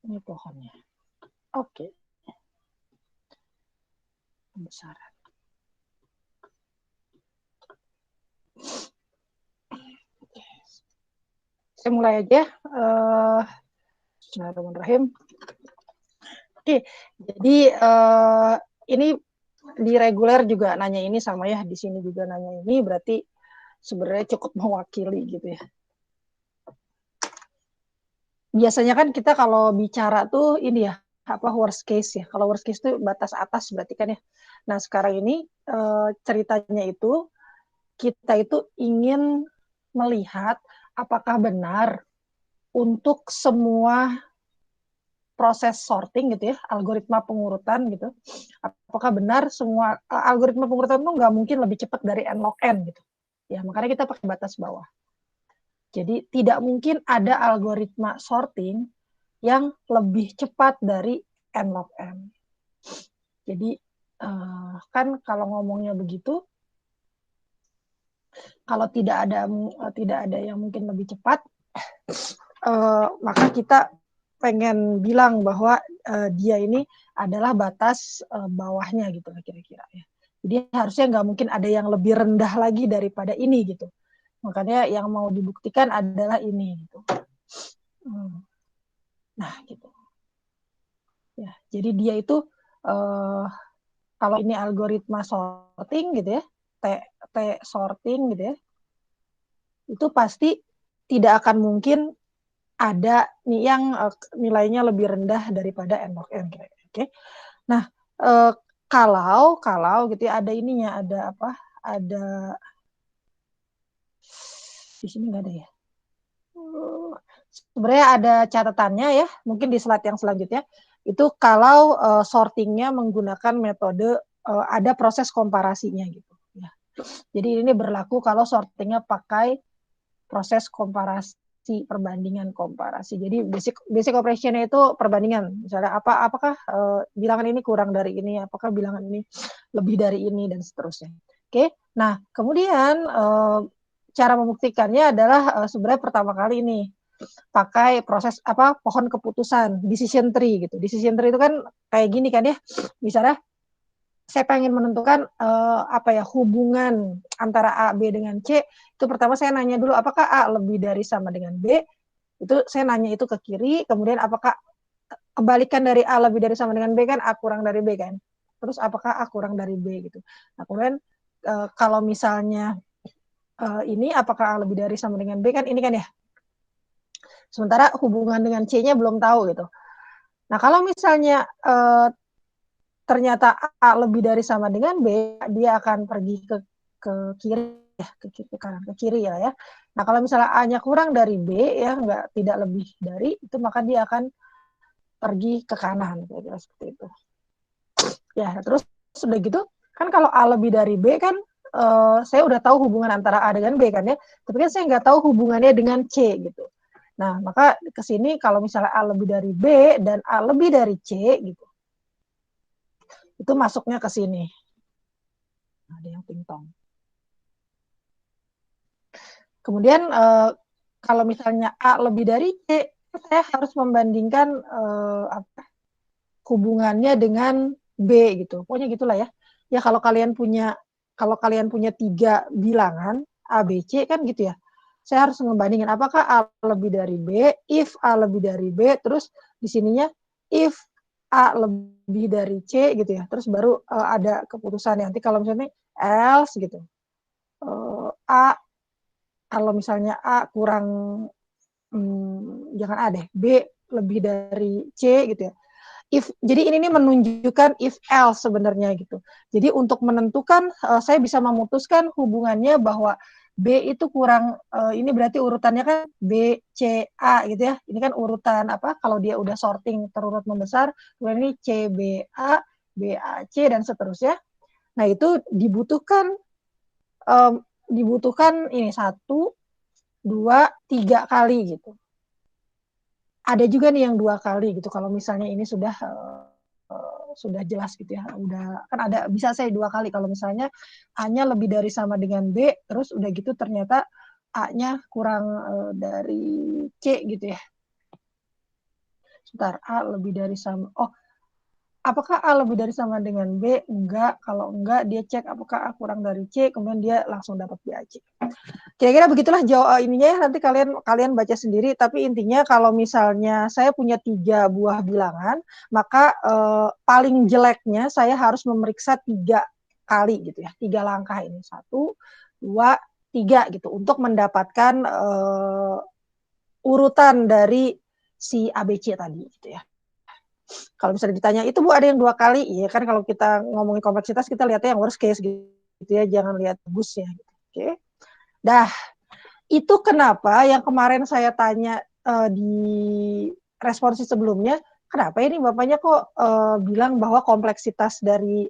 Ini pohonnya. Oke. Pembesaran. Saya mulai aja. Bismillahirrahmanirrahim. Oke, jadi ini di reguler juga nanya ini sama ya, di sini juga nanya ini, berarti sebenarnya cukup mewakili gitu ya. Biasanya kan kita kalau bicara tuh ini ya, apa worst case ya. Kalau worst case itu batas atas berarti kan ya. Nah, sekarang ini ceritanya itu kita itu ingin melihat apakah benar untuk semua proses sorting gitu ya, algoritma pengurutan gitu. Apakah benar semua algoritma pengurutan itu nggak mungkin lebih cepat dari n log n gitu. Ya, makanya kita pakai batas bawah. Jadi tidak mungkin ada algoritma sorting yang lebih cepat dari n log n. Jadi kan kalau ngomongnya begitu, kalau tidak ada yang mungkin lebih cepat, maka kita pengen bilang bahwa dia ini adalah batas bawahnya gitu kira-kira ya. Jadi harusnya nggak mungkin ada yang lebih rendah lagi daripada ini gitu. Makanya yang mau dibuktikan adalah ini gitu. Nah gitu. Ya, jadi dia itu kalau ini algoritma sorting gitu ya, T sorting gitu ya, itu pasti tidak akan mungkin ada nih yang nilainya lebih rendah daripada n log n. Oke. Nah, kalau gitu ya, ada ininya, ada apa? Ada di sini nggak ada ya? Sebenarnya ada catatannya ya, mungkin di slide yang selanjutnya. Itu kalau sortingnya menggunakan metode ada proses komparasinya gitu. Ya. Jadi ini berlaku kalau sortingnya pakai proses komparasi, perbandingan komparasi. Jadi basic operationnya itu perbandingan. Misalnya apakah bilangan ini kurang dari ini, apakah bilangan ini lebih dari ini dan seterusnya. Oke. Nah, kemudian cara membuktikannya adalah sebenarnya pertama kali ini pakai proses pohon keputusan, decision tree gitu. Decision tree itu kan kayak gini kan ya. Misalnya saya pengen menentukan hubungan antara A, B dengan C, itu pertama saya nanya dulu apakah A lebih dari sama dengan B, itu saya nanya itu ke kiri, kemudian apakah kebalikan dari A lebih dari sama dengan B kan A kurang dari B kan, terus apakah A kurang dari B gitu. Nah kemudian kalau misalnya ini apakah A lebih dari sama dengan B kan ini kan ya, sementara hubungan dengan C-nya belum tahu gitu. Nah kalau misalnya ternyata A lebih dari sama dengan B, dia akan pergi ke kiri ya, ke kanan, ke kiri ya. Nah, kalau misalnya A-nya kurang dari B ya, tidak lebih dari itu, maka dia akan pergi ke kanan, kira-kira seperti itu. Ya, terus sudah gitu, kan kalau A lebih dari B kan saya udah tahu hubungan antara A dengan B kan ya, tapi kan saya nggak tahu hubungannya dengan C gitu. Nah, maka ke sini kalau misalnya A lebih dari B dan A lebih dari C gitu, itu masuknya ke sini. Ada yang pingtong. Kemudian kalau misalnya A lebih dari C, saya harus membandingkan hubungannya dengan B gitu. Pokoknya gitulah ya. Ya kalau kalian punya 3 bilangan A, B, C kan gitu ya. Saya harus membandingkan apakah A lebih dari B, if A lebih dari B, terus di sininya if A lebih dari C gitu ya. Terus baru ada keputusan nanti kalau misalnya else gitu. A kalau misalnya A kurang jangan A deh, B lebih dari C gitu ya. Jadi ini menunjukkan if else sebenarnya gitu. Jadi untuk menentukan saya bisa memutuskan hubungannya bahwa B itu kurang ini berarti urutannya kan B C A gitu ya. Ini kan urutan apa kalau dia udah sorting terurut membesar, kemudian ini C B A C dan seterusnya. Nah, itu dibutuhkan ini 1 2 3 kali gitu. Ada juga nih yang 2 kali gitu kalau misalnya ini sudah jelas gitu ya. Udah kan ada bisa saya 2 kali kalau misalnya A-nya lebih dari sama dengan B, terus udah gitu ternyata A-nya kurang dari C gitu ya. Bentar, A lebih dari sama. Oh, apakah A lebih dari sama dengan B? Enggak. Kalau enggak, dia cek apakah A kurang dari C, kemudian dia langsung dapat B aja. Kira-kira begitulah jawab ininya ya. Nanti kalian baca sendiri. Tapi intinya kalau misalnya saya punya 3 buah bilangan, maka paling jeleknya saya harus memeriksa 3 kali gitu ya. 3 langkah ini. 1, 2, 3 gitu. Untuk mendapatkan urutan dari si ABC tadi gitu ya. Kalau misalnya ditanya, itu Bu ada yang 2 kali? Iya kan kalau kita ngomongin kompleksitas, kita lihatnya yang worst case gitu ya. Jangan lihat bagusnya. Gitu. Oke. Dah, itu kenapa yang kemarin saya tanya di responsi sebelumnya, kenapa ini Bapaknya kok bilang bahwa kompleksitas dari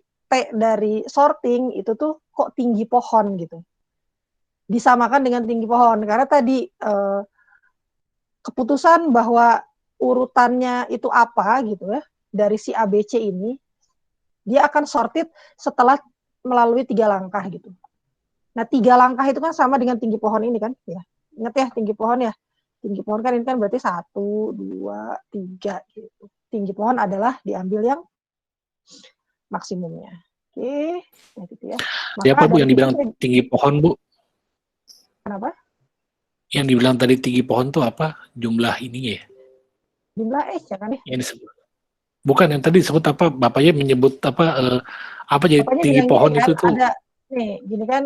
dari sorting itu tuh kok tinggi pohon gitu. Disamakan dengan tinggi pohon. Karena tadi keputusan bahwa urutannya itu apa gitu ya, dari si ABC ini, dia akan sorted setelah melalui 3 langkah gitu. Nah, 3 langkah itu kan sama dengan tinggi pohon ini kan, ya. Ingat ya tinggi pohon ya. Tinggi pohon kan ini kan berarti 1, 2, 3 gitu. Tinggi pohon adalah diambil yang maksimumnya. Oke, gitu ya. Siapa Maka Bu dari yang situ dibilang tinggi pohon Bu? kenapa? Yang dibilang tadi tinggi pohon tuh apa? Jumlah ininya ya? Jumlah S ya kan ya? Yang disebut. Bukan yang tadi disebut apa? Bapaknya menyebut apa jadi Bapaknya tinggi bilang gini pohon kan, itu tuh? ada nih, gini kan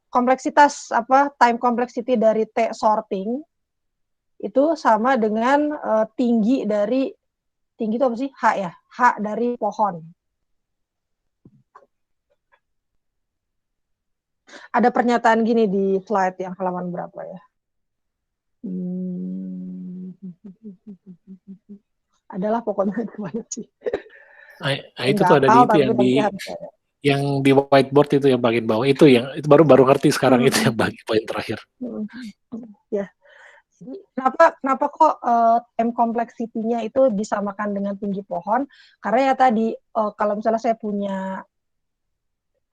kompleksitas apa time complexity dari T sorting itu sama dengan tinggi itu apa sih? H ya, H dari pohon. Ada pernyataan gini di slide yang halaman berapa ya? Adalah pokoknya gimana sih? Nah, itu Enggak tuh ada hafal di itu tapi nanti harus ada. yang di whiteboard itu yang bagian bawah itu yang itu baru ngerti sekarang itu yang bagi poin terakhir. Ya. Jadi kenapa kok time complexity-nya itu disamakan dengan tinggi pohon? Karena ya tadi kalau misalnya saya punya,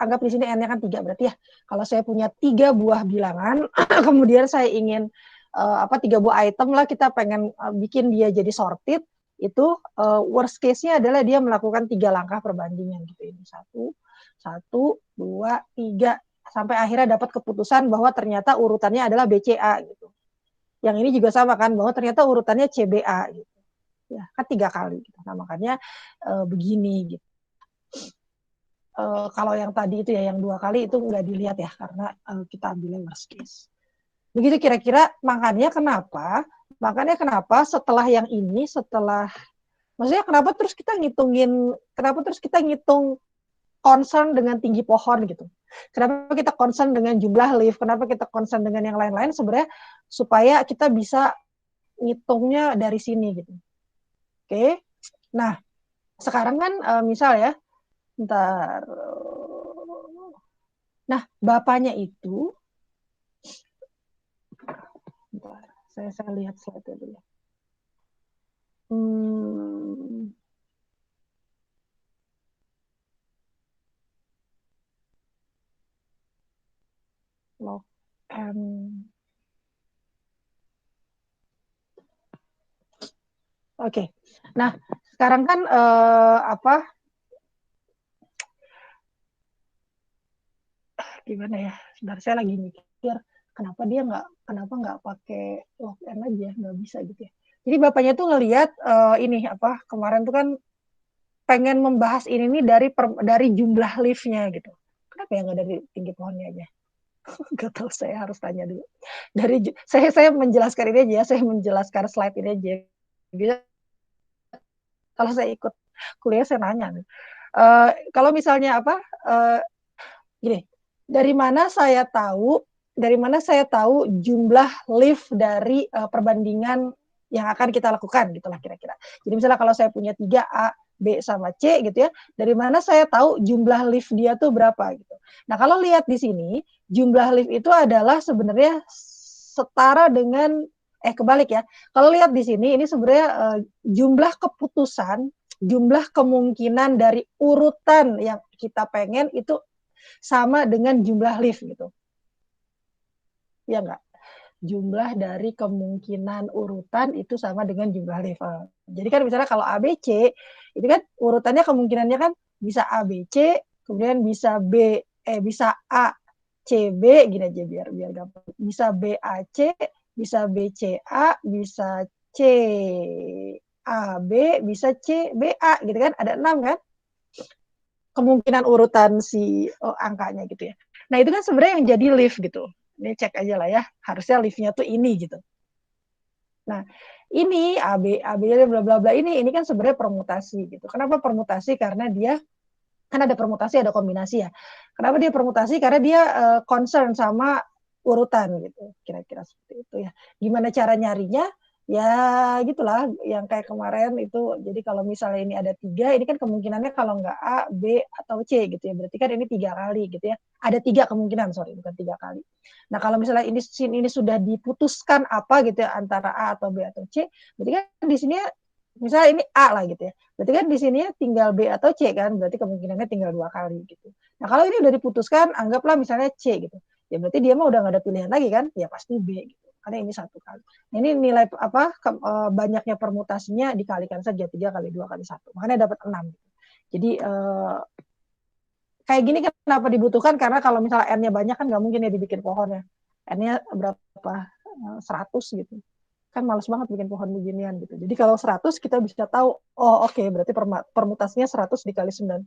anggap di sini n-nya kan 3 berarti ya. Kalau saya punya 3 buah bilangan, kemudian saya ingin 3 buah item lah, kita pengen bikin dia jadi sorted, itu worst case-nya adalah dia melakukan 3 langkah perbandingan gitu ini. 1, 2, 3 sampai akhirnya dapat keputusan bahwa ternyata urutannya adalah BCA gitu. Yang ini juga sama kan, bahwa ternyata urutannya CBA gitu. Ya, kan 3 kali gitu. Nah, makanya begini gitu. Kalau yang tadi itu ya, yang 2 kali itu nggak dilihat ya, karena kita ambilnya worst case. Begitu kira-kira, makanya kenapa setelah yang ini, maksudnya kenapa terus kita ngitung concern dengan tinggi pohon gitu. Kenapa kita concern dengan jumlah leaf, kenapa kita concern dengan yang lain-lain, sebenarnya supaya kita bisa ngitungnya dari sini gitu. Oke. Nah, sekarang kan misal ya, bentar. Nah, Bapaknya itu, bentar, saya lihat slide dulu. Oke. Nah, sekarang kan gimana ya? Sebentar, saya lagi mikir kenapa nggak pakai login aja, nggak bisa gitu ya. Jadi Bapaknya tuh ngelihat kemarin tuh kan pengen membahas ini nih dari jumlah leaf-nya gitu. Kenapa ya nggak dari tinggi pohonnya aja? Gak tahu, saya harus tanya dulu. Saya menjelaskan ini aja, saya menjelaskan slide ini aja. Kalau saya ikut kuliah saya nanya nih. Kalau misalnya gini, dari mana saya tahu jumlah leaf dari perbandingan yang akan kita lakukan gitulah kira-kira. Jadi misalnya kalau saya punya 3 A, B sama C gitu ya, dari mana saya tahu jumlah leaf dia tuh berapa gitu. Nah, kalau lihat di sini, jumlah leaf itu adalah sebenarnya setara dengan kebalik ya. Kalau lihat di sini, ini sebenarnya jumlah keputusan, jumlah kemungkinan dari urutan yang kita pengen itu sama dengan jumlah leaf gitu. Ya enggak? jumlah dari kemungkinan urutan itu sama dengan jumlah level. Jadi kan misalnya kalau ABC, itu kan urutannya kemungkinannya kan bisa ABC, kemudian bisa bisa A, C, B, gini aja biar gampang. Bisa B, A, C, bisa B, C, A, bisa C, A, B, bisa C, B, A, gitu kan. Ada 6 kan? Kemungkinan urutan si angkanya gitu ya. Nah itu kan sebenarnya yang jadi lift gitu. Ini cek aja lah ya, harusnya liftnya tuh ini gitu. Nah ini AB bla bla bla ini kan sebenarnya permutasi gitu. Kenapa permutasi? Karena dia kan ada permutasi ada kombinasi ya. Kenapa dia permutasi? Karena dia concern sama urutan gitu. Kira-kira seperti itu ya. Gimana cara nyarinya? Ya gitulah yang kayak kemarin itu. Jadi kalau misalnya ini ada 3, ini kan kemungkinannya kalau nggak A, B, atau C gitu ya. Berarti kan ini 3 kali gitu ya. Ada 3 kemungkinan, sorry bukan 3 kali. Nah kalau misalnya ini sudah diputuskan apa gitu ya antara A atau B atau C, berarti kan di sini misalnya ini A lah gitu ya. Berarti kan di sini tinggal B atau C kan, berarti kemungkinannya tinggal 2 kali gitu. Nah kalau ini udah diputuskan, anggaplah misalnya C gitu. Ya berarti dia mah udah nggak ada pilihan lagi kan, ya pasti B gitu. Karena ini 1 kali. Nah, ini nilai apa banyaknya permutasinya dikalikan saja 3 kali 2 kali 1. Makanya dapat 6. Jadi kayak gini kenapa dibutuhkan? Karena kalau misalnya N-nya banyak kan nggak mungkin ya dibikin pohonnya. N-nya berapa? 100 gitu. Kan males banget bikin pohon beginian gitu. Jadi kalau 100 kita bisa tahu, oh oke, berarti permutasinya 100 dikali 99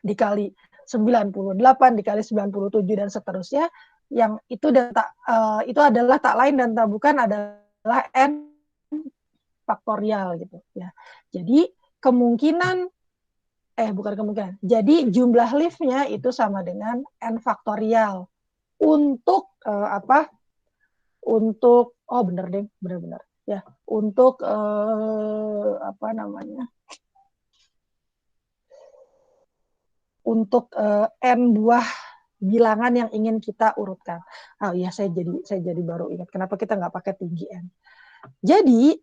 dikali 98 dikali 97 dan seterusnya, yang itu itu adalah tak lain dan tak bukan adalah N faktorial gitu ya. Jadi kemungkinan bukan kemungkinan. Jadi jumlah liftnya itu sama dengan N faktorial untuk apa? Untuk bener deh, benar-benar ya. Untuk apa namanya? Untuk N buah bilangan yang ingin kita urutkan. Oh iya, saya jadi baru ingat kenapa kita nggak pakai tinggi N. Jadi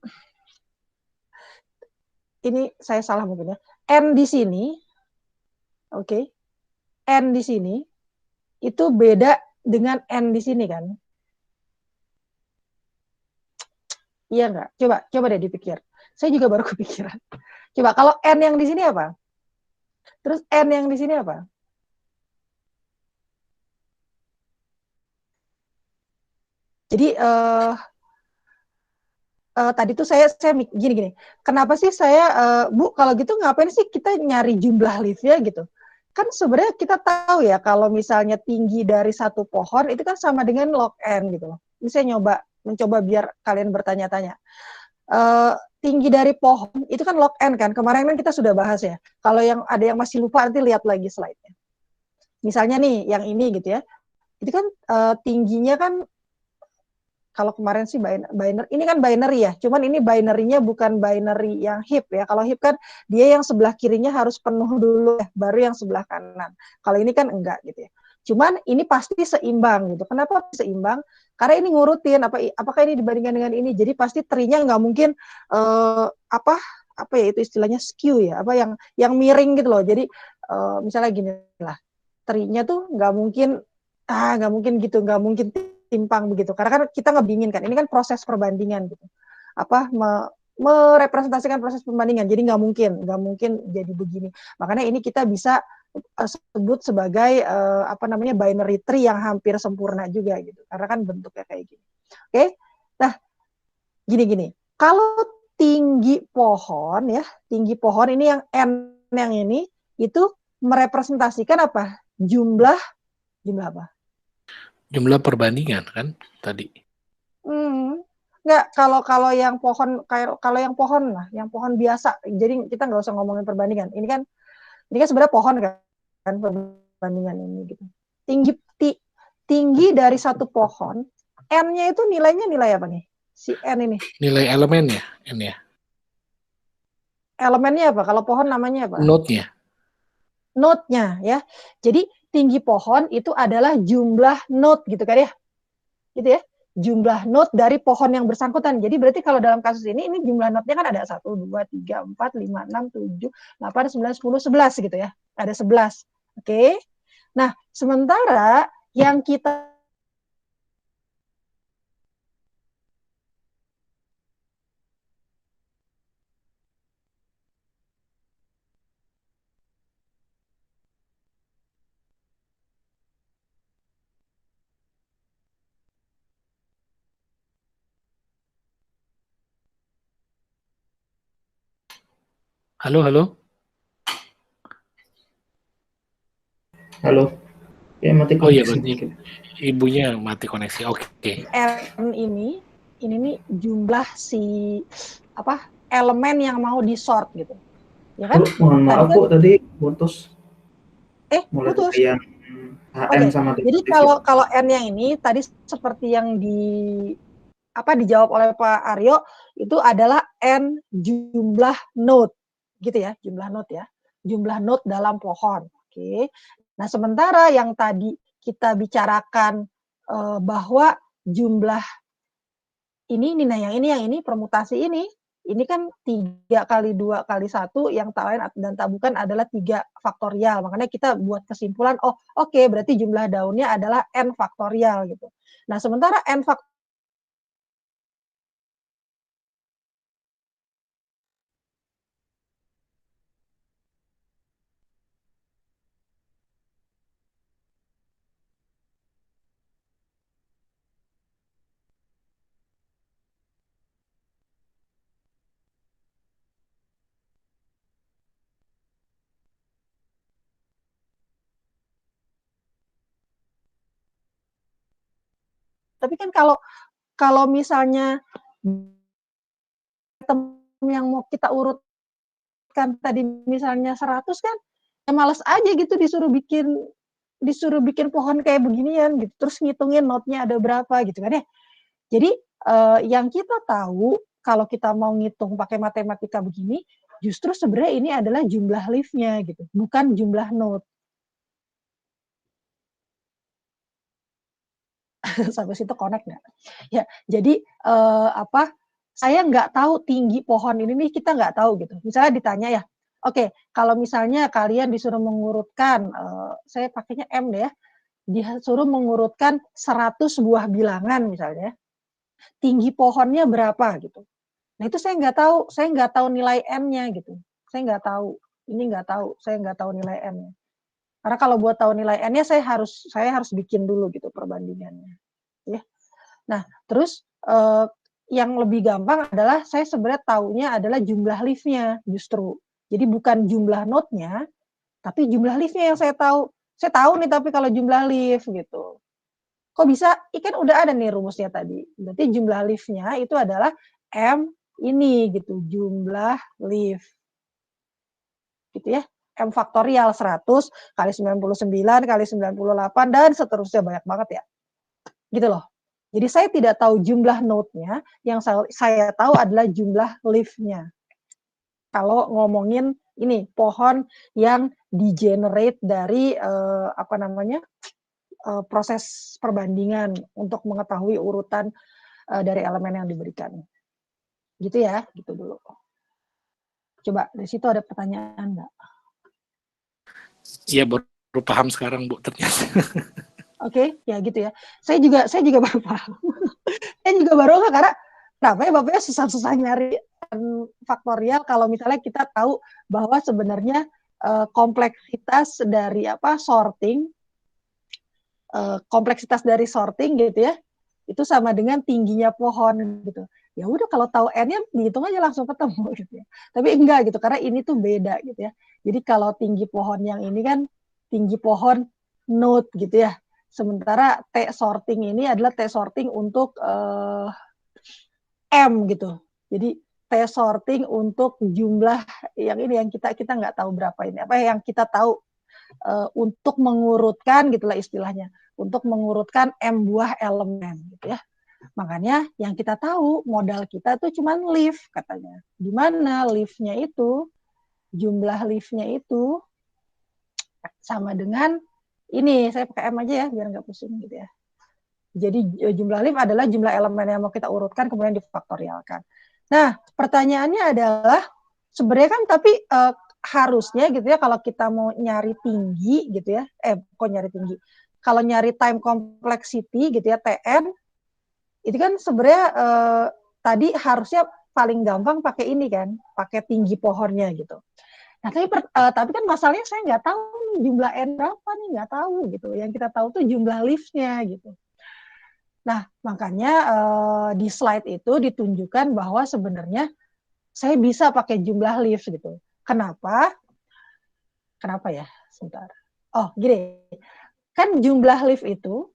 ini saya salah mungkin ya. N di sini, oke, N di sini itu beda dengan N di sini kan? Iya nggak? Coba deh dipikir. Saya juga baru kepikiran. Coba kalau N yang di sini apa? Terus N yang di sini apa? Jadi tadi tuh saya gini. Kenapa sih saya Bu kalau gitu ngapain sih kita nyari jumlah liftnya gitu? Kan sebenarnya kita tahu ya kalau misalnya tinggi dari satu pohon itu kan sama dengan log n gitu loh. Ini saya mencoba biar kalian bertanya-tanya. Tinggi dari pohon itu kan log n kan. Kemarin kan kita sudah bahas ya. Kalau yang ada yang masih lupa nanti lihat lagi slide-nya. Misalnya nih yang ini gitu ya. Itu kan tingginya kan kalau kemarin sih binary, ini kan binary ya, cuman ini binary-nya bukan binary yang heap ya. Kalau heap kan dia yang sebelah kirinya harus penuh dulu ya, baru yang sebelah kanan. Kalau ini kan enggak gitu ya. Cuman ini pasti seimbang gitu. Kenapa seimbang? Karena ini ngurutin apakah ini dibandingkan dengan ini. Jadi pasti trinya nggak mungkin apa ya itu istilahnya skew ya, apa yang miring gitu loh. Jadi misalnya gini lah, trinya tuh nggak mungkin gitu, nggak mungkin timpang begitu. Karena kan kita ngebingin kan, ini kan proses perbandingan gitu. Apa merepresentasikan proses perbandingan. Jadi nggak mungkin jadi begini. Makanya ini kita bisa sebut sebagai apa namanya binary tree yang hampir sempurna juga gitu. Karena kan bentuknya kayak gini. Oke. Nah, gini. Kalau tinggi pohon ya, tinggi pohon ini yang N yang ini itu merepresentasikan apa? Jumlah apa? Jumlah perbandingan kan tadi. Nggak, kalau yang pohon kalau yang pohon lah, yang pohon biasa. Jadi kita nggak usah ngomongin perbandingan. Ini kan sebenarnya pohon kan perbandingan ini gitu. Tinggi dari satu pohon, N-nya itu nilainya nilai apa nih? Si N ini. Nilai elemennya, N ya. Elemennya apa? Kalau pohon namanya apa? Node-nya. Node-nya ya. Jadi tinggi pohon itu adalah jumlah node gitu kan ya. Gitu ya. Jumlah node dari pohon yang bersangkutan. Jadi berarti kalau dalam kasus ini jumlah node-nya kan ada 1, 2, 3, 4, 5, 6, 7, 8, 9, 10, 11 gitu ya. Ada 11. Oke. Nah, sementara yang kita Halo, halo. Halo, ya mati Oh iya, koneksi berarti mungkin. ibunya mati koneksi. Oke. N ini nih jumlah si apa elemen yang mau di sort gitu, ya kan? Bu, mohon Tadi maaf kan Bu, tadi putus mulai putus. dari yang HM Oke, sama jadi derivatif kalau gitu. kalau N yang ini tadi seperti yang dijawab oleh Pak Aryo itu adalah N jumlah node, gitu ya, jumlah node dalam pohon. Oke. Nah, sementara yang tadi kita bicarakan bahwa jumlah ini, nah yang ini permutasi ini kan 3 kali 2 kali 1 yang tak lain dan tak bukan adalah 3 faktorial. Makanya kita buat kesimpulan, oh oke, berarti jumlah daunnya adalah N faktorial gitu. Nah, sementara N faktorial tapi kan kalau misalnya yang mau kita urutkan tadi misalnya 100 kan, ya males aja gitu disuruh bikin pohon kayak beginian gitu, terus ngitungin node-nya ada berapa gitu kan ya. Jadi yang kita tahu kalau kita mau ngitung pakai matematika begini, justru sebenarnya ini adalah jumlah leaf-nya gitu, bukan jumlah node. Sampai situ connect nggak? Ya, jadi saya nggak tahu tinggi pohon ini nih, kita nggak tahu gitu. Misalnya ditanya ya, oke, kalau misalnya kalian disuruh mengurutkan, saya pakainya M deh ya, disuruh mengurutkan 100 buah bilangan misalnya, tinggi pohonnya berapa gitu. Nah itu saya nggak tahu nilai N-nya gitu. Saya nggak tahu, saya nggak tahu nilai N-nya. Karena kalau buat tahu nilai N-nya saya harus bikin dulu gitu perbandingannya. Ya. Nah, terus yang lebih gampang adalah saya sebenarnya taunya adalah jumlah leaf-nya justru. Jadi bukan jumlah node-nya, tapi jumlah leaf-nya yang saya tahu. Saya tahu nih tapi kalau jumlah leaf gitu. Kok bisa? Ikan udah ada nih rumusnya tadi. Berarti jumlah leaf-nya itu adalah M ini gitu, jumlah leaf. Gitu ya. M faktorial 100 kali 99 kali 98 dan seterusnya, banyak banget ya. Gitu loh. Jadi saya tidak tahu jumlah node-nya, yang saya tahu adalah jumlah leaf-nya. Kalau ngomongin ini pohon yang di-generate dari proses perbandingan untuk mengetahui urutan dari elemen yang diberikan. Gitu ya, gitu dulu. Coba dari situ ada pertanyaan nggak? Iya, baru paham sekarang, Bu, ternyata. Oke, ya gitu ya. Saya juga baru paham. Saya juga baru nggak, karena kenapa ya Bapaknya susah-susah nyari faktorial kalau misalnya kita tahu bahwa sebenarnya kompleksitas dari kompleksitas dari sorting gitu ya, itu sama dengan tingginya pohon gitu. Ya udah, kalau tahu N-nya dihitung aja langsung ketemu gitu ya. Tapi enggak gitu, karena ini tuh beda gitu ya. Jadi kalau tinggi pohon yang ini kan tinggi pohon node gitu ya. Sementara T sorting ini adalah T sorting untuk M gitu. Jadi T sorting untuk jumlah yang ini, yang kita nggak tahu berapa ini. Apa yang kita tahu untuk mengurutkan gitulah istilahnya, untuk mengurutkan M buah elemen gitu ya. Makanya yang kita tahu modal kita tuh cuma leaf katanya. Di mana leaf-nya itu, jumlah leaf-nya itu sama dengan ini, saya pakai M aja ya biar nggak pusing gitu ya. Jadi jumlah leaf adalah jumlah elemen yang mau kita urutkan kemudian difaktorialkan. Nah, pertanyaannya adalah sebenarnya kan tapi harusnya gitu ya, kalau kita mau nyari tinggi gitu ya, kok nyari tinggi? Kalau nyari time complexity gitu ya, TN, itu kan sebenarnya tadi harusnya paling gampang pakai ini kan, pakai tinggi pohonnya gitu. Nah, tapi kan masalahnya saya nggak tahu nih jumlah N berapa nih, nggak tahu gitu. Yang kita tahu tuh jumlah leaf-nya gitu. Nah, makanya di slide itu ditunjukkan bahwa sebenarnya saya bisa pakai jumlah leaf gitu. Kenapa? Kenapa ya? Sebentar. Oh, gini. Kan jumlah leaf itu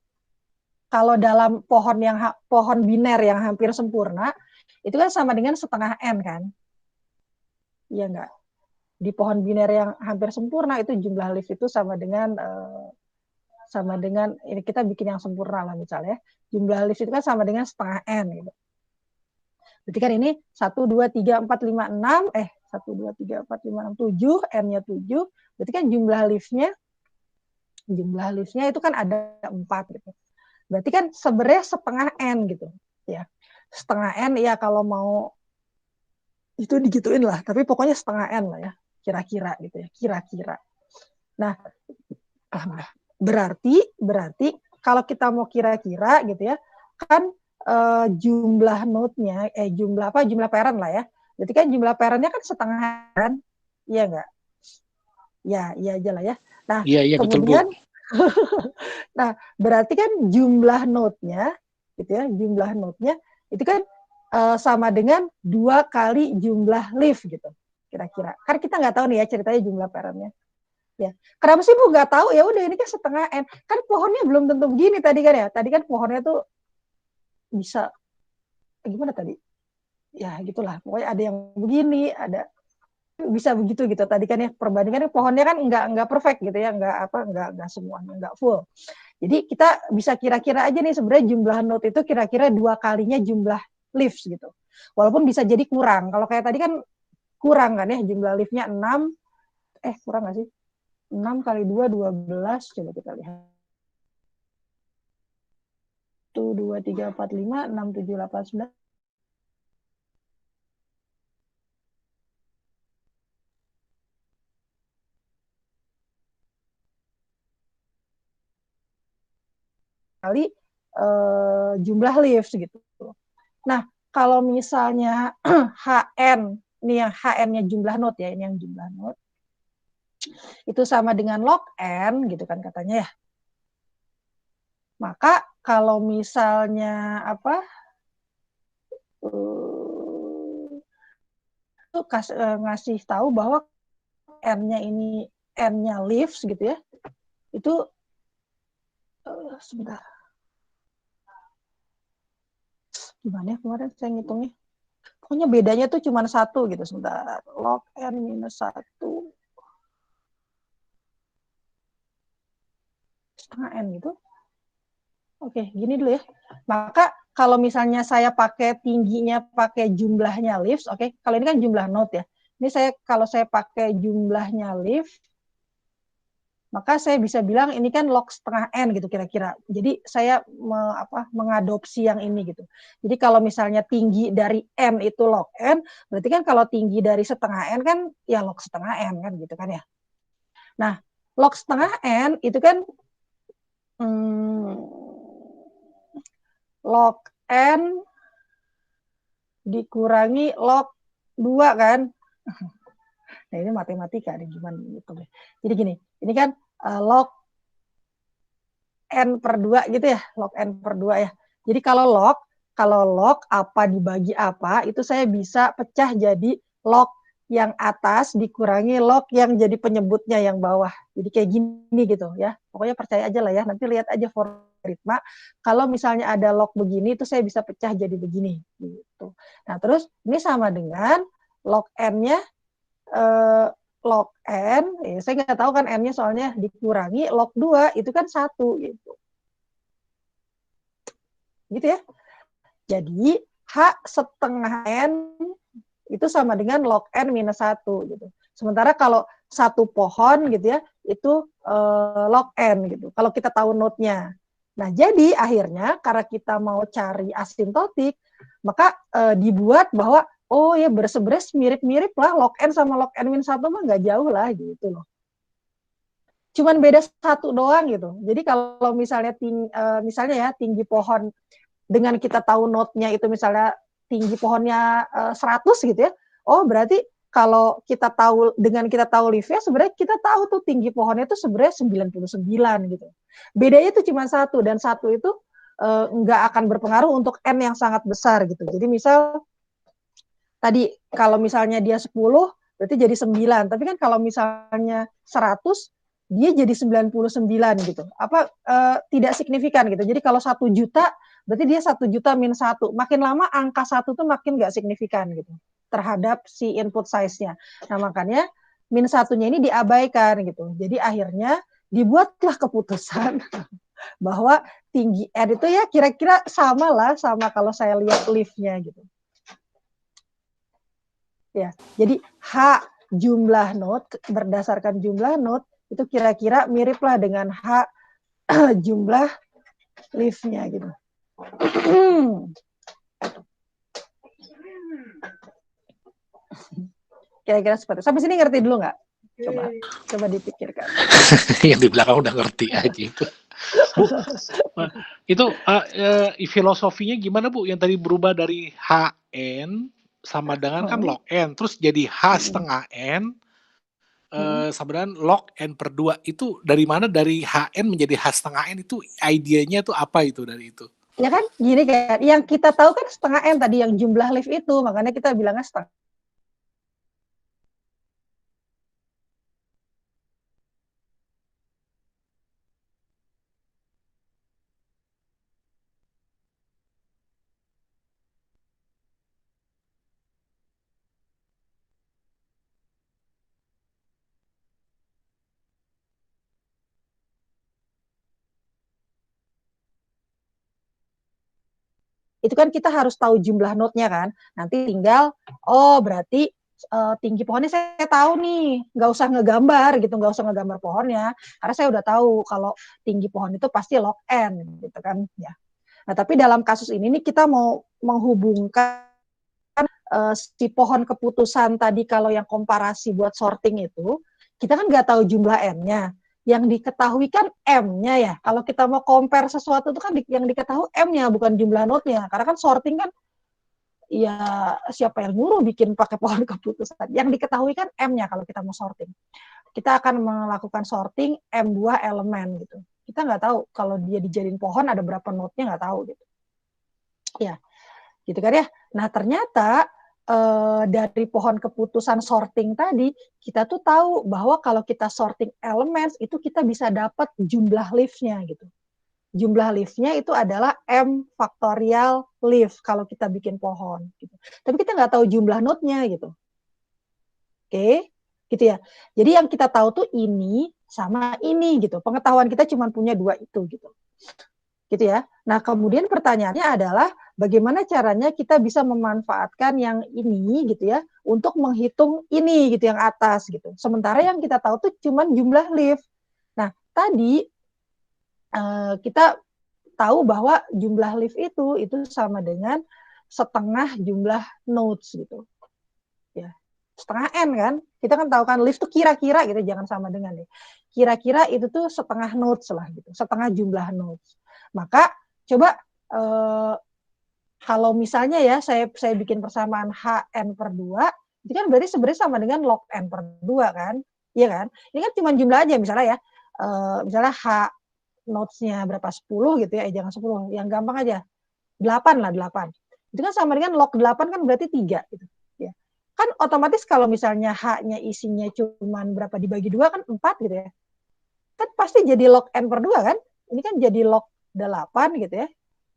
kalau dalam pohon biner yang hampir sempurna itu kan sama dengan setengah n kan? Iya enggak? Di pohon biner yang hampir sempurna itu jumlah leaf itu sama dengan ini kita bikin yang sempurna lah misalnya. Jumlah leaf itu kan sama dengan setengah n gitu. Berarti kan ini 1 2 3 4 5 6 1 2 3 4 5 6 7 n-nya 7. Berarti kan jumlah leaf-nya itu kan ada 4 gitu. Berarti kan sebenarnya setengah n gitu ya. Setengah n ya kalau mau itu digituin lah, tapi pokoknya setengah n lah ya. Kira-kira gitu ya, kira-kira. Nah, berarti kalau kita mau kira-kira gitu ya, kan jumlah node-nya jumlah parent lah ya. Berarti kan jumlah parent-nya kan setengah kan? Iya enggak? Ya, iya aja lah ya. Nah, Iya, kemudian betul, Bu. nah, berarti kan jumlah node-nya gitu ya, jumlah node-nya itu kan sama dengan 2 kali jumlah leaf gitu. Kira-kira. Kan kita nggak tahu nih ya ceritanya jumlah parent-nya. Ya. Kenapa sih Bu nggak tahu? Ya udah ini kan setengah n. Kan pohonnya belum tentu begini tadi kan ya. Tadi kan pohonnya tuh bisa gimana tadi? Ya gitulah. Pokoknya ada yang begini, ada bisa begitu gitu. Tadi kan ya perbandingan pohonnya kan nggak perfect gitu ya, nggak semuanya nggak full. Jadi kita bisa kira-kira aja nih sebenarnya jumlah node itu kira-kira 2 kalinya jumlah leaves gitu. Walaupun bisa jadi kurang. Kalau kayak tadi kan kurang kan ya jumlah leaf-nya 6. Kurang nggak sih? 6 kali 2, 12. Coba kita lihat. 1, 2, 3, 4, 5, 6, 7, 8, 9. Kali jumlah leaves gitu. Nah, kalau misalnya HN, ini yang HN-nya jumlah node ya, ini yang jumlah node. Itu sama dengan log N gitu kan katanya ya. Maka kalau misalnya ngasih tahu bahwa N-nya ini N-nya leaves gitu ya. Itu sebentar. Gimana ya kemarin saya ngitungnya? Pokoknya bedanya tuh cuma 1 gitu sebentar. Log N minus 1 setengah N gitu. Oke, gini dulu ya. Maka kalau misalnya saya pakai tingginya pakai jumlahnya leaves, oke. Kalau ini kan jumlah node ya. Ini kalau saya pakai jumlahnya leaf, maka saya bisa bilang ini kan log setengah N gitu kira-kira. Jadi saya mengadopsi yang ini gitu. Jadi kalau misalnya tinggi dari N itu log N, berarti kan kalau tinggi dari setengah N kan ya log setengah N kan gitu kan ya. Nah, log setengah N itu kan log N dikurangi log 2 kan. Nah ini matematika nih gimana gitu. Jadi gini, ini kan log N per 2 gitu ya, log N per 2 ya. Jadi kalau log apa dibagi apa, itu saya bisa pecah jadi log yang atas dikurangi log yang jadi penyebutnya yang bawah. Jadi kayak gini gitu ya. Pokoknya percaya aja lah ya, nanti lihat aja logaritma. Kalau misalnya ada log begini, itu saya bisa pecah jadi begini. Gitu. Nah terus ini sama dengan log N-nya log N, saya nggak tahu kan N-nya soalnya dikurangi log 2, itu kan 1 gitu. Gitu ya. Jadi H setengah N itu sama dengan log N minus 1 gitu. Sementara kalau satu pohon gitu ya, itu log N gitu. Kalau kita tahu node-nya. Nah, jadi akhirnya karena kita mau cari asintotik, maka dibuat bahwa oh ya sebenarnya mirip-mirip lah log N sama log N minus 1 mah nggak jauh lah gitu loh. Cuman beda 1 doang gitu. Jadi kalau misalnya tinggi pohon dengan kita tahu node-nya itu misalnya tinggi pohonnya 100 gitu ya. Oh, berarti kalau kita tahu dengan kita tahu leaf-nya sebenarnya kita tahu tuh tinggi pohonnya itu sebenarnya 99 gitu. Bedanya itu cuma 1 dan 1 itu nggak akan berpengaruh untuk N yang sangat besar gitu. Jadi misal tadi kalau misalnya dia 10, berarti jadi 9. Tapi kan kalau misalnya 100, dia jadi 99 gitu. Tidak signifikan gitu. Jadi kalau 1 juta, berarti dia 1 juta min 1. Makin lama angka 1 tuh makin nggak signifikan gitu terhadap si input size-nya. Nah, makanya min 1-nya ini diabaikan gitu. Jadi akhirnya dibuatlah keputusan bahwa tinggi N itu ya kira-kira sama kalau saya lihat leaf-nya gitu. Ya, jadi H jumlah node berdasarkan jumlah node itu kira-kira mirip lah dengan H jumlah leaf-nya gitu. Kira-kira seperti itu. Sampai sini ngerti dulu nggak? Coba dipikirkan. Yang di belakang udah ngerti aja itu. Bu, itu filosofinya gimana Bu? Yang tadi berubah dari HN sama dengan kan log N, terus jadi H setengah N sama dengan log N per 2. Itu dari mana? Dari HN menjadi H setengah N itu idenya tuh apa itu dari itu? Ya kan, gini kan, yang kita tahu kan setengah N tadi, yang jumlah leaf itu, makanya kita bilangnya setengah. Itu kan kita harus tahu jumlah node-nya kan. Nanti tinggal, berarti tinggi pohonnya saya tahu nih, nggak usah ngegambar gitu, nggak usah ngegambar pohonnya, karena saya udah tahu kalau tinggi pohon itu pasti log N gitu kan ya. Nah, tapi dalam kasus ini nih kita mau menghubungkan si pohon keputusan tadi, kalau yang komparasi buat sorting itu, kita kan nggak tahu jumlah N-nya. Yang diketahui kan M-nya ya. Kalau kita mau compare sesuatu itu kan yang diketahui M-nya, bukan jumlah node-nya. Karena kan sorting kan, ya siapa yang nyuruh bikin pakai pohon keputusan. Yang diketahui kan M-nya kalau kita mau sorting. Kita akan melakukan sorting M2 elemen gitu. Kita nggak tahu kalau dia dijadiin pohon ada berapa node-nya, nggak tahu gitu. Ya, gitu kan ya. Nah, ternyata dari pohon keputusan sorting tadi, kita tuh tahu bahwa kalau kita sorting elements, itu kita bisa dapat jumlah leaf-nya gitu. Jumlah leaf-nya itu adalah M faktorial leaf kalau kita bikin pohon. Gitu. Tapi kita nggak tahu jumlah node-nya gitu. Oke, gitu ya. Jadi yang kita tahu tuh ini sama ini gitu. Pengetahuan kita cuma punya 2 itu gitu. Gitu ya. Nah, kemudian pertanyaannya adalah bagaimana caranya kita bisa memanfaatkan yang ini gitu ya untuk menghitung ini gitu yang atas gitu. Sementara yang kita tahu tuh cuman jumlah leaf. Nah, tadi kita tahu bahwa jumlah leaf itu sama dengan setengah jumlah nodes gitu. Ya. Setengah N kan. Kita kan tahu kan leaf tuh kira-kira gitu, jangan sama dengan ya. Kira-kira itu tuh setengah nodes lah gitu, setengah jumlah nodes. Maka coba kalau misalnya ya saya bikin persamaan HN per 2, itu kan berarti sebenarnya sama dengan log N per 2 kan? Iya kan? Ini kan cuma jumlah aja misalnya ya. Misalnya H nodes-nya berapa? 10 gitu ya. Jangan 10, yang gampang aja. 8 lah, 8. Itu kan sama dengan log 8 kan berarti 3 gitu. Ya. Kan otomatis kalau misalnya H-nya isinya cuma berapa dibagi 2 kan 4 gitu ya. Kan pasti jadi log N per 2 kan? Ini kan jadi log 8 gitu ya,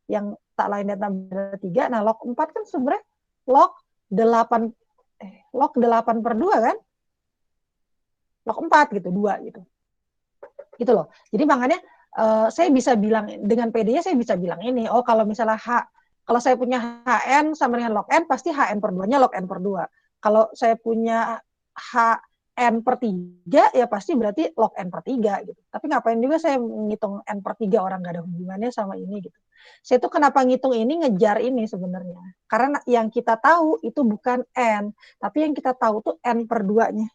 yang tak lain dan tambah 3. Nah, log 4 kan sebenarnya log 8 per 2 kan? Log 4 gitu, 2 gitu. Gitu loh. Jadi makanya saya bisa bilang, dengan PD-nya saya bisa bilang ini, kalau misalnya kalau saya punya HN sama dengan log N, pasti HN per 2-nya log N per 2. Kalau saya punya N per 3, ya pasti berarti log N per 3 gitu. Tapi ngapain juga saya ngitung N per 3, orang nggak ada hubungannya sama ini gitu. Saya tuh kenapa ngitung ini, ngejar ini sebenarnya. Karena yang kita tahu itu bukan N, tapi yang kita tahu tuh N per 2-nya.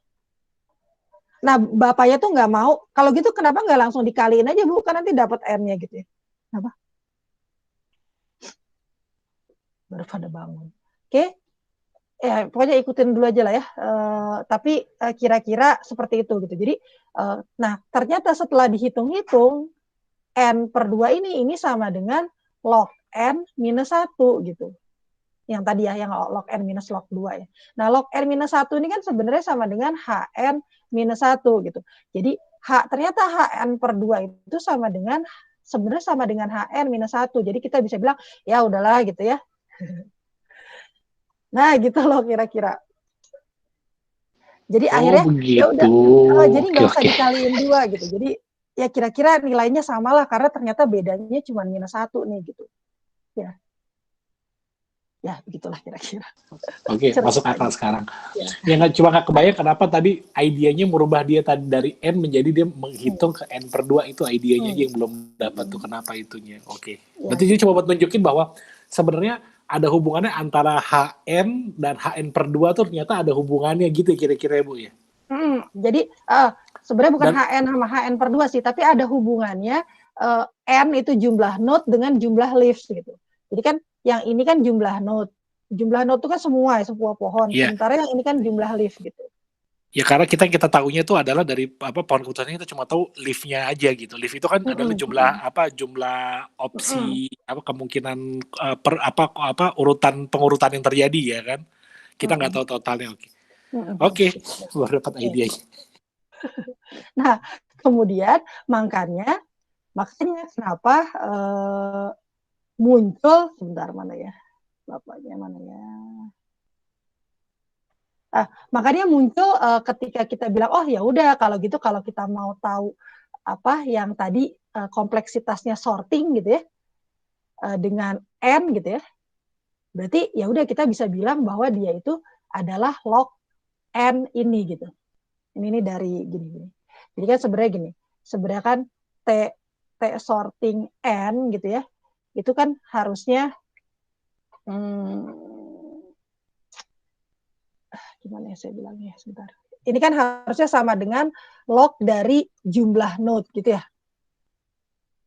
Nah, bapaknya tuh nggak mau, kalau gitu kenapa nggak langsung dikaliin aja Bu, kan nanti dapat N-nya gitu ya. Kenapa? Baru pada bangun. Oke. Ya, pokoknya ikutin dulu aja lah ya. Tapi kira-kira seperti itu gitu. Jadi, nah ternyata setelah dihitung-hitung N per 2 ini sama dengan log N minus 1 gitu. yang tadi ya, yang log n minus log 2 ya. Nah, log n minus 1 ini kan sebenarnya sama dengan hn minus 1 gitu. Jadi ternyata hn per 2 itu sebenarnya sama dengan hn minus 1. Jadi kita bisa bilang ya udahlah gitu ya. Nah, gitu loh kira-kira. Jadi akhirnya ya udah, jadi nggak usah dikaliin 2 gitu. Jadi ya kira-kira nilainya samalah karena ternyata bedanya cuma minus 1 nih gitu. Ya begitulah kira-kira. Oke, masuk akal sekarang. Ya cuma nggak kebayang kenapa tadi idenya merubah dia tadi dari n menjadi dia menghitung ke n per 2 itu idenya yang belum dapat tuh kenapa itunya. Oke. Berarti dia coba buat nunjukin bahwa sebenarnya ada hubungannya antara HN dan HN per 2 tuh ternyata ada hubungannya gitu kira-kira Bu ya. Jadi sebenarnya bukan HN sama HN per 2 sih, tapi ada hubungannya N itu jumlah node dengan jumlah leaves gitu. Jadi kan yang ini kan jumlah node. Jumlah node itu kan semua pohon. Sementara yang ini kan jumlah leaf gitu. Ya karena kita tahunya itu adalah dari pohon keputusannya kita cuma tahu leaf-nya aja gitu. Leaf itu kan adalah jumlah opsi kemungkinan pengurutan yang terjadi ya kan. Kita nggak tahu totalnya. Oke, baru dapat idenya. Nah, kemudian makanya kenapa muncul sebentar mana ya? Bapaknya mana ya? Makanya muncul ketika kita bilang oh ya udah kalau gitu kalau kita mau tahu yang tadi kompleksitasnya sorting gitu ya dengan n gitu ya, berarti ya udah kita bisa bilang bahwa dia itu adalah log n ini gitu. Ini dari gini. Jadi kan sebenarnya kan t sorting n gitu ya, itu kan harusnya gimana ya saya bilangnya sebentar. Ini kan harusnya sama dengan log dari jumlah node gitu ya.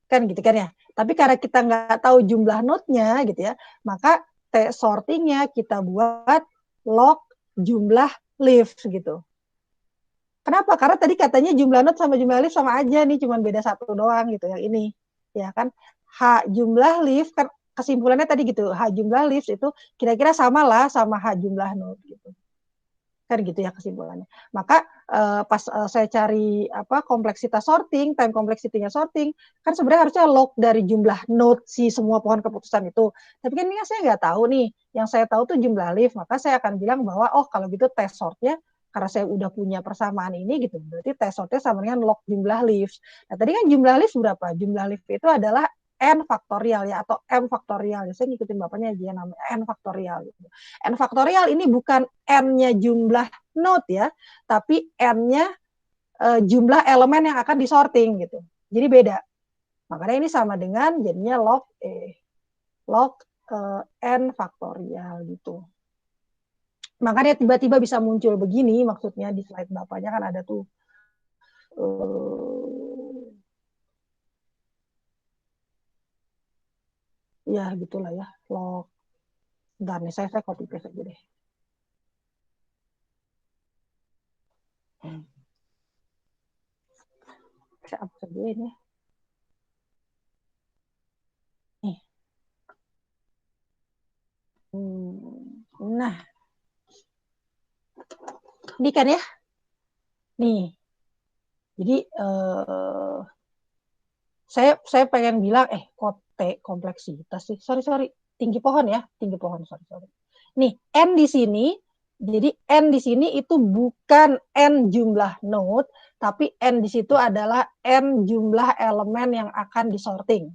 Kan gitu kan ya. Tapi karena kita nggak tahu jumlah node-nya gitu ya, maka T sortingnya kita buat log jumlah leaf gitu. Kenapa? Karena tadi katanya jumlah node sama jumlah leaf sama aja nih, cuma beda 1 doang gitu yang ini. Ya kan? H jumlah leaf kan kesimpulannya tadi gitu, H jumlah leaves itu kira-kira sama lah sama H jumlah node gitu. Kan gitu ya kesimpulannya. Maka pas saya cari kompleksitas sorting, time complexity-nya sorting, kan sebenarnya harusnya log dari jumlah node si semua pohon keputusan itu. Tapi kan ini saya nggak tahu nih. Yang saya tahu tuh jumlah leaf, maka saya akan bilang bahwa oh kalau gitu test sortnya karena saya udah punya persamaan ini gitu, berarti test sortnya sama dengan log jumlah leaves. Nah tadi kan jumlah leaf berapa? Jumlah leaf itu adalah n faktorial ya atau m faktorial. Saya ngikutin bapaknya aja namanya n faktorial. Gitu. N faktorial ini bukan n-nya jumlah node ya, tapi n-nya jumlah elemen yang akan disorting gitu. Jadi beda. Makanya ini sama dengan jadinya log n faktorial gitu. Makanya tiba-tiba bisa muncul begini, maksudnya di slide bapaknya kan ada tuh ya gitulah ya log. Bentar nih saya copy paste aja deh. Saya hapus dulu ini. Nih. Nah, ini kan ya. Nih. Jadi saya pengen bilang kok kompleksitas sih. Sorry. Tinggi pohon ya, sorry. Nih, n di sini. Jadi n di sini itu bukan n jumlah node, tapi n di situ adalah n jumlah elemen yang akan disorting.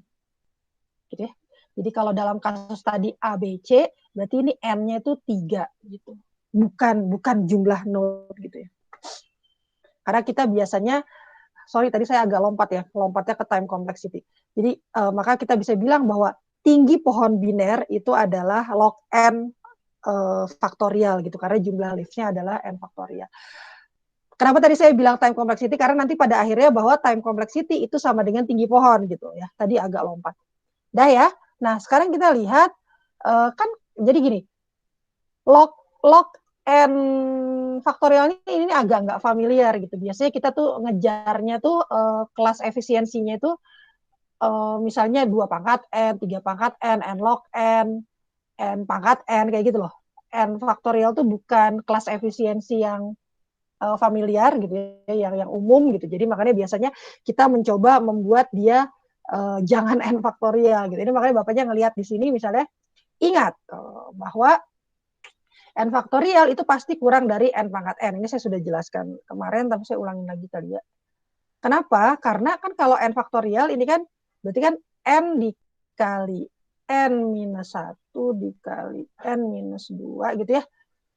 Gitu ya. Jadi kalau dalam kasus tadi A, B, C, berarti ini n-nya itu 3 gitu. Bukan jumlah node gitu ya. Karena kita biasanya tadi saya agak lompatnya ke time complexity. Jadi maka kita bisa bilang bahwa tinggi pohon biner itu adalah log n faktorial gitu, karena jumlah leaf-nya adalah n faktorial. Kenapa tadi saya bilang time complexity? Karena nanti pada akhirnya bahwa time complexity itu sama dengan tinggi pohon gitu ya. Tadi agak lompat. Dah ya. Nah sekarang kita lihat kan jadi gini, log n faktorial ini agak nggak familiar gitu. Biasanya kita tuh ngejarnya tuh kelas efisiensinya itu misalnya 2 pangkat n, 3 pangkat n log n. n pangkat n kayak gitu loh. N faktorial tuh bukan kelas efisiensi yang familiar gitu ya, yang umum gitu. Jadi makanya biasanya kita mencoba membuat dia jangan n faktorial gitu. Ini makanya Bapaknya ngelihat di sini misalnya ingat bahwa n faktorial itu pasti kurang dari n pangkat n. Ini saya sudah jelaskan kemarin, tapi saya ulangin lagi kali ya. Kenapa? Karena kan kalau n faktorial ini kan berarti kan n dikali n minus 1 dikali n minus 2 gitu ya.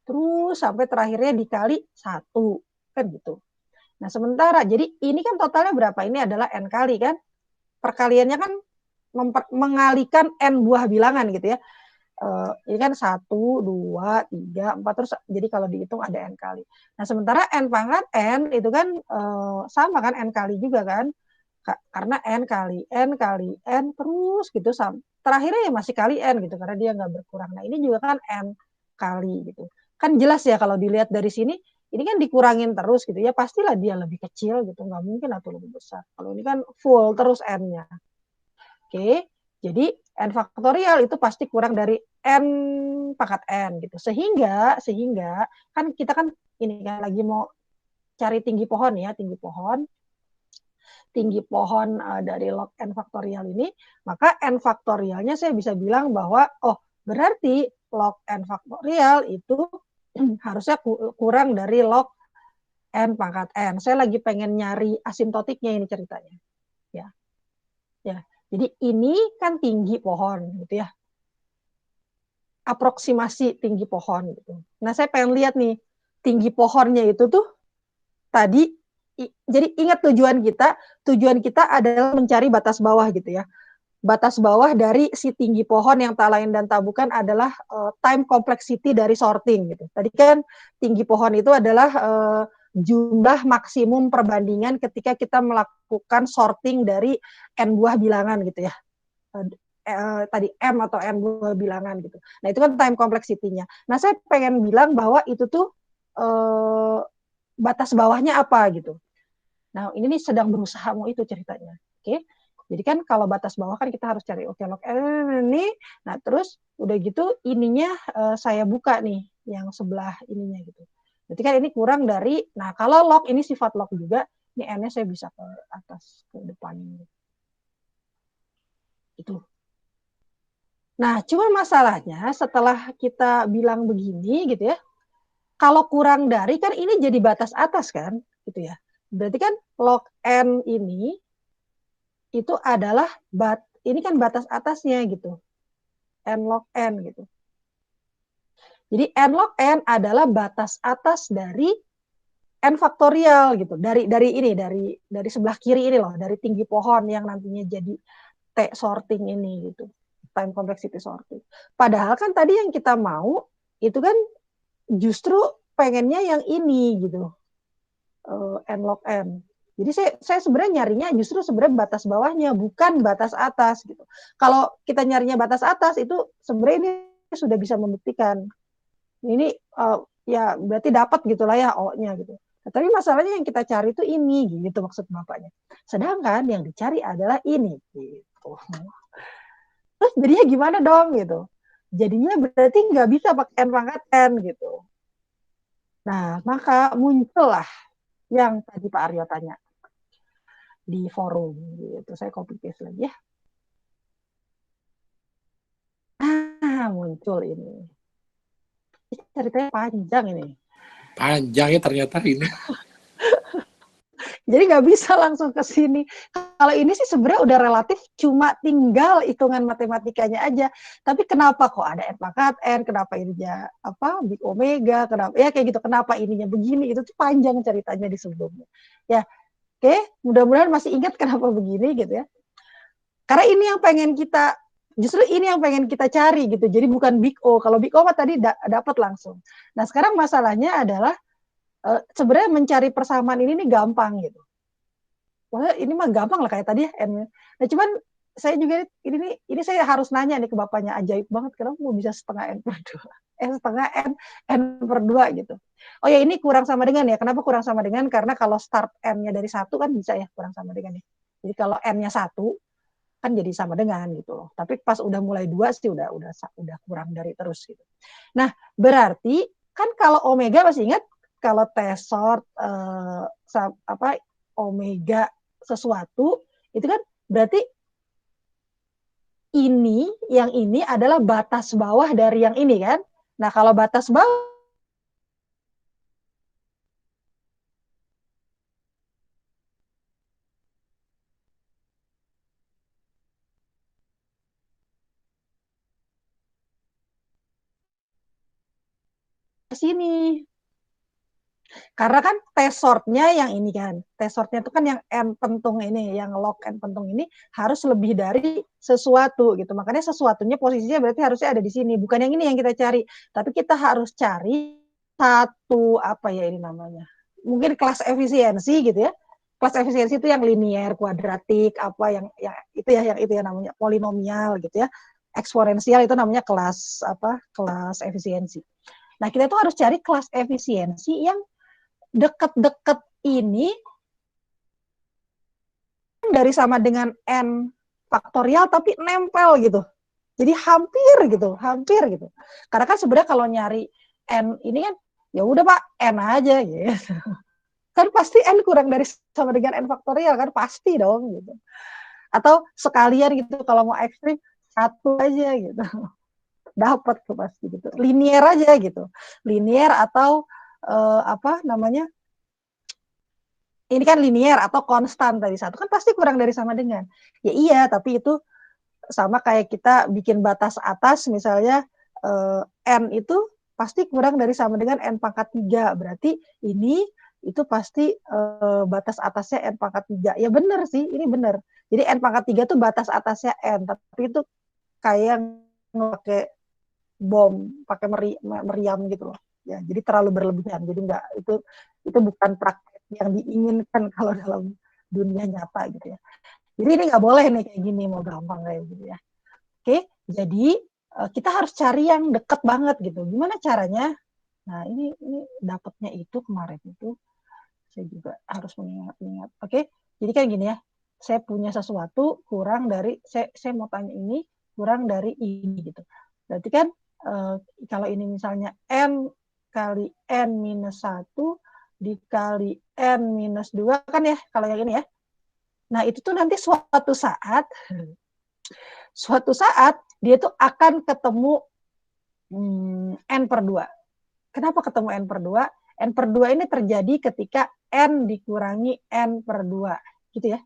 Terus sampai terakhirnya dikali 1. Kan gitu. Nah sementara, jadi ini kan totalnya berapa? Ini adalah n kali kan. Perkaliannya kan mengalihkan n buah bilangan gitu ya. Ini kan 1, 2, 3, 4 terus jadi kalau dihitung ada n kali. Nah sementara n pangkat n itu kan sama kan n kali juga kan, karena n kali n terus gitu terakhirnya ya masih kali n gitu karena dia nggak berkurang. Nah ini juga kan n kali gitu. Kan jelas ya kalau dilihat dari sini ini kan dikurangin terus gitu ya, pastilah dia lebih kecil gitu, nggak mungkin atau lebih besar. Kalau ini kan full terus n-nya. Oke, jadi n faktorial itu pasti kurang dari n pangkat n gitu. Sehingga kan kita kan ini kan lagi mau cari tinggi pohon ya, tinggi pohon dari log n faktorial ini, maka n faktorialnya saya bisa bilang bahwa berarti log n faktorial itu harusnya kurang dari log n pangkat n. Saya lagi pengen nyari asintotiknya ini ceritanya. Ya. Jadi ini kan tinggi pohon gitu ya. Aproksimasi tinggi pohon gitu. Nah, saya pengen lihat nih tinggi pohonnya itu tuh tadi jadi ingat tujuan kita adalah mencari batas bawah gitu ya. Batas bawah dari si tinggi pohon yang tak lain dan tak bukan adalah time complexity dari sorting gitu. Tadi kan tinggi pohon itu adalah jumlah maksimum perbandingan ketika kita melakukan sorting dari n buah bilangan gitu ya. Tadi M atau N buah bilangan gitu. Nah itu kan time complexity-nya. Nah saya pengen bilang bahwa itu tuh batas bawahnya apa gitu. Nah ini nih sedang berusaha mau itu ceritanya. Oke. Jadi kan kalau batas bawah kan kita harus cari log N ini. Nah terus udah gitu ininya saya buka nih yang sebelah ininya gitu. Berarti kan ini kurang dari, nah kalau log ini sifat log juga, ini N-nya saya bisa ke atas, ke depan ini. Itu. Nah, cuma masalahnya setelah kita bilang begini gitu ya, kalau kurang dari kan ini jadi batas atas kan, gitu ya. Berarti kan log N ini itu adalah ini kan batas atasnya gitu. N log N gitu. Jadi N log N adalah batas atas dari N faktorial gitu. Dari sebelah kiri ini loh, dari tinggi pohon yang nantinya jadi T sorting ini gitu. Time complexity sorting. Padahal kan tadi yang kita mau itu kan justru pengennya yang ini gitu. N log N. Jadi saya sebenarnya nyarinya justru sebenarnya batas bawahnya, bukan batas atas gitu. Kalau kita nyarinya batas atas itu sebenarnya ini sudah bisa membuktikan. Ini ya berarti dapat gitulah ya O-nya gitu. Nah, tapi masalahnya yang kita cari itu ini gitu maksud Bapaknya. Sedangkan yang dicari adalah ini gitu. Terus jadinya gimana dong gitu. Jadinya berarti nggak bisa pakai N pangkat N gitu. Nah, maka muncullah yang tadi Pak Aryo tanya di forum gitu. Saya copy paste lagi ya. Muncul ini. Ceritanya panjang ini. Panjang ya ternyata ini. Jadi nggak bisa langsung ke sini. Kalau ini sih sebenarnya udah relatif cuma tinggal hitungan matematikanya aja. Tapi kenapa kok ada N pangkat N, kenapa ininya big omega, kenapa ya kayak gitu, kenapa ininya begini, itu tuh panjang ceritanya di sebelumnya. Ya, oke, mudah-mudahan masih ingat kenapa begini gitu ya. Karena ini yang pengen kita, justru ini yang pengen kita cari gitu. Jadi bukan big O. Kalau big O tadi dapat langsung. Nah sekarang masalahnya adalah sebenarnya mencari persamaan ini gampang gitu. Wah, ini mah gampang lah kayak tadi ya N. Nah, cuman saya juga ini saya harus nanya nih ke Bapaknya, ajaib banget kenapa mau bisa setengah N per 2. Setengah N per 2 gitu. Oh ya, ini kurang sama dengan ya. Kenapa kurang sama dengan? Karena kalau start N-nya dari 1 kan bisa ya kurang sama dengan ya. Jadi kalau N-nya 1, kan jadi sama dengan gitu loh. Tapi pas udah mulai 2 sih udah kurang dari terus gitu. Nah, berarti kan kalau omega masih ingat kalau T-sort omega sesuatu itu kan berarti yang ini adalah batas bawah dari yang ini kan. Nah, kalau batas bawah sini. Karena kan T-sortnya yang ini kan. T-sortnya itu kan yang N pentung ini, yang log N pentung ini harus lebih dari sesuatu gitu. Makanya sesuatunya posisinya berarti harusnya ada di sini. Bukan yang ini yang kita cari. Tapi kita harus cari satu, apa ya ini namanya. Mungkin kelas efisiensi gitu ya. Kelas efisiensi itu yang linier, kuadratik, apa yang itu ya namanya polinomial gitu ya. Eksponensial itu namanya kelas efisiensi. Nah, kita tuh harus cari kelas efisiensi yang deket-deket ini dari sama dengan N faktorial tapi nempel gitu. Jadi hampir gitu. Karena kan sebenarnya kalau nyari N ini kan ya udah Pak, N aja gitu. Kan pasti N kurang dari sama dengan N faktorial kan pasti dong gitu. Atau sekalian gitu kalau mau ekstrim 1 aja gitu. Dapat tuh pasti gitu. Linier aja gitu. Linier atau apa namanya? Ini kan linier atau konstan tadi 1 kan pasti kurang dari sama dengan. Ya iya, tapi itu sama kayak kita bikin batas atas misalnya N itu pasti kurang dari sama dengan N pangkat 3. Berarti ini itu pasti batas atasnya N pangkat 3. Ya benar sih, ini benar. Jadi N pangkat 3 itu batas atasnya N, tapi itu kayak pakai bom, pakai meriam gitu loh. Ya, jadi terlalu berlebihan. Jadi enggak, itu bukan praktek yang diinginkan kalau dalam dunia nyata gitu ya. Jadi ini nggak boleh nih kayak gini, mau gampang kayak gitu ya. Oke, jadi kita harus cari yang deket banget gitu. Gimana caranya? Nah, ini dapatnya itu kemarin itu saya juga harus mengingat-ingat. Oke, jadi kayak gini ya. Saya punya sesuatu kurang dari saya mau tanya ini kurang dari ini gitu. Berarti kan kalau ini misalnya N kali N minus 1 dikali N minus 2 kan ya, kalau yang ini ya. Nah, itu tuh nanti suatu saat dia tuh akan ketemu N per 2. Kenapa ketemu N per 2? N per 2 ini terjadi ketika N dikurangi N per 2. Gitu ya.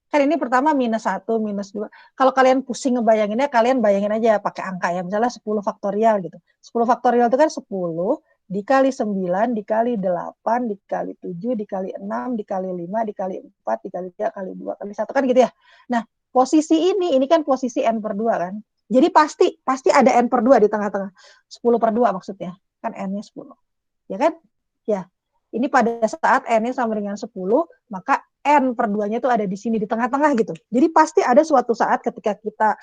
Kan ini pertama minus 1, minus 2. Kalau kalian pusing ngebayanginnya, kalian bayangin aja pakai angka ya. Misalnya 10 faktorial gitu. 10 faktorial itu kan 10 dikali 9, dikali 8, dikali 7, dikali 6, dikali 5, dikali 4, dikali 3, kali 2, kali 1. Kan gitu ya. Nah, posisi ini kan posisi N per 2 kan. Jadi pasti ada N per 2 di tengah-tengah. 10 per 2 maksudnya. Kan N-nya 10. Ya kan? Ya. Ini pada saat N-nya sama dengan 10, maka N per 2-nya itu ada di sini, di tengah-tengah gitu. Jadi pasti ada suatu saat ketika kita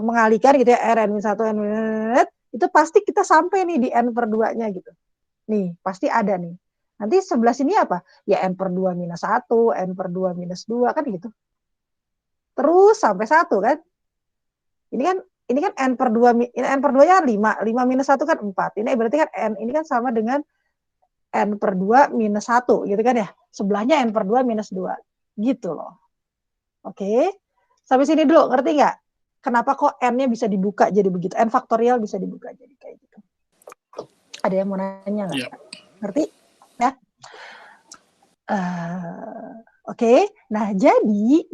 mengalihkan gitu ya, Rn-1, N itu pasti kita sampai nih di N per 2-nya gitu. Nih, pasti ada nih. Nanti sebelah sini apa? Ya N per 2 minus 1, N per 2 minus 2, kan gitu. Terus sampai 1 kan. Ini kan N per 2-nya 5. 5 minus 1 kan 4. Ini berarti kan N ini kan sama dengan N per 2 minus 1 gitu kan ya. Sebelahnya N per 2 minus 2. Gitu loh. Oke. Sampai sini dulu, ngerti nggak? Kenapa kok N-nya bisa dibuka jadi begitu? N faktorial bisa dibuka jadi kayak gitu. Ada yang mau nanya nggak? Yep. Ngerti? Ya. Oke. Nah, jadi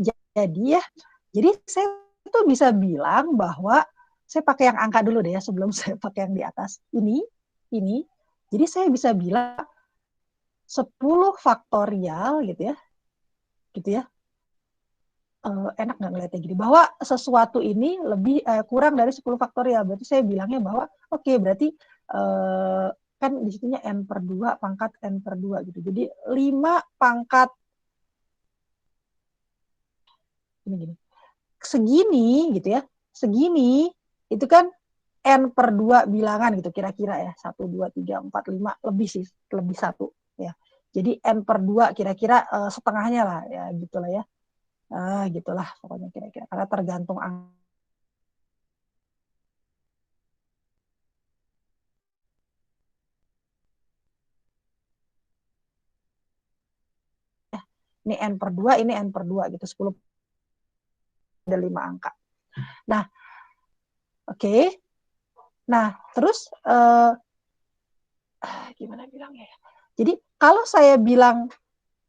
saya tuh bisa bilang bahwa saya pakai yang angka dulu deh ya sebelum saya pakai yang di atas. Ini. Jadi saya bisa bilang 10 faktorial gitu ya. Enak nggak ngeliatnya gini, bahwa sesuatu ini lebih kurang dari 10 faktorial. Berarti saya bilangnya bahwa oke, berarti kan di situnya N per 2 pangkat N per 2 gitu. Jadi 5 pangkat gini. Segini gitu ya. Segini itu kan N per 2 bilangan gitu kira-kira ya. 1, 2, 3, 4, 5 lebih sih, lebih 1 ya. Jadi N per 2 kira-kira setengahnya lah ya gitulah ya. Gitulah pokoknya kira-kira. Karena tergantung angka. Ini N per 2, ini N per 2 gitu. 10 ada 5 angka. Nah, oke. Nah, terus gimana bilangnya ya? Jadi kalau saya bilang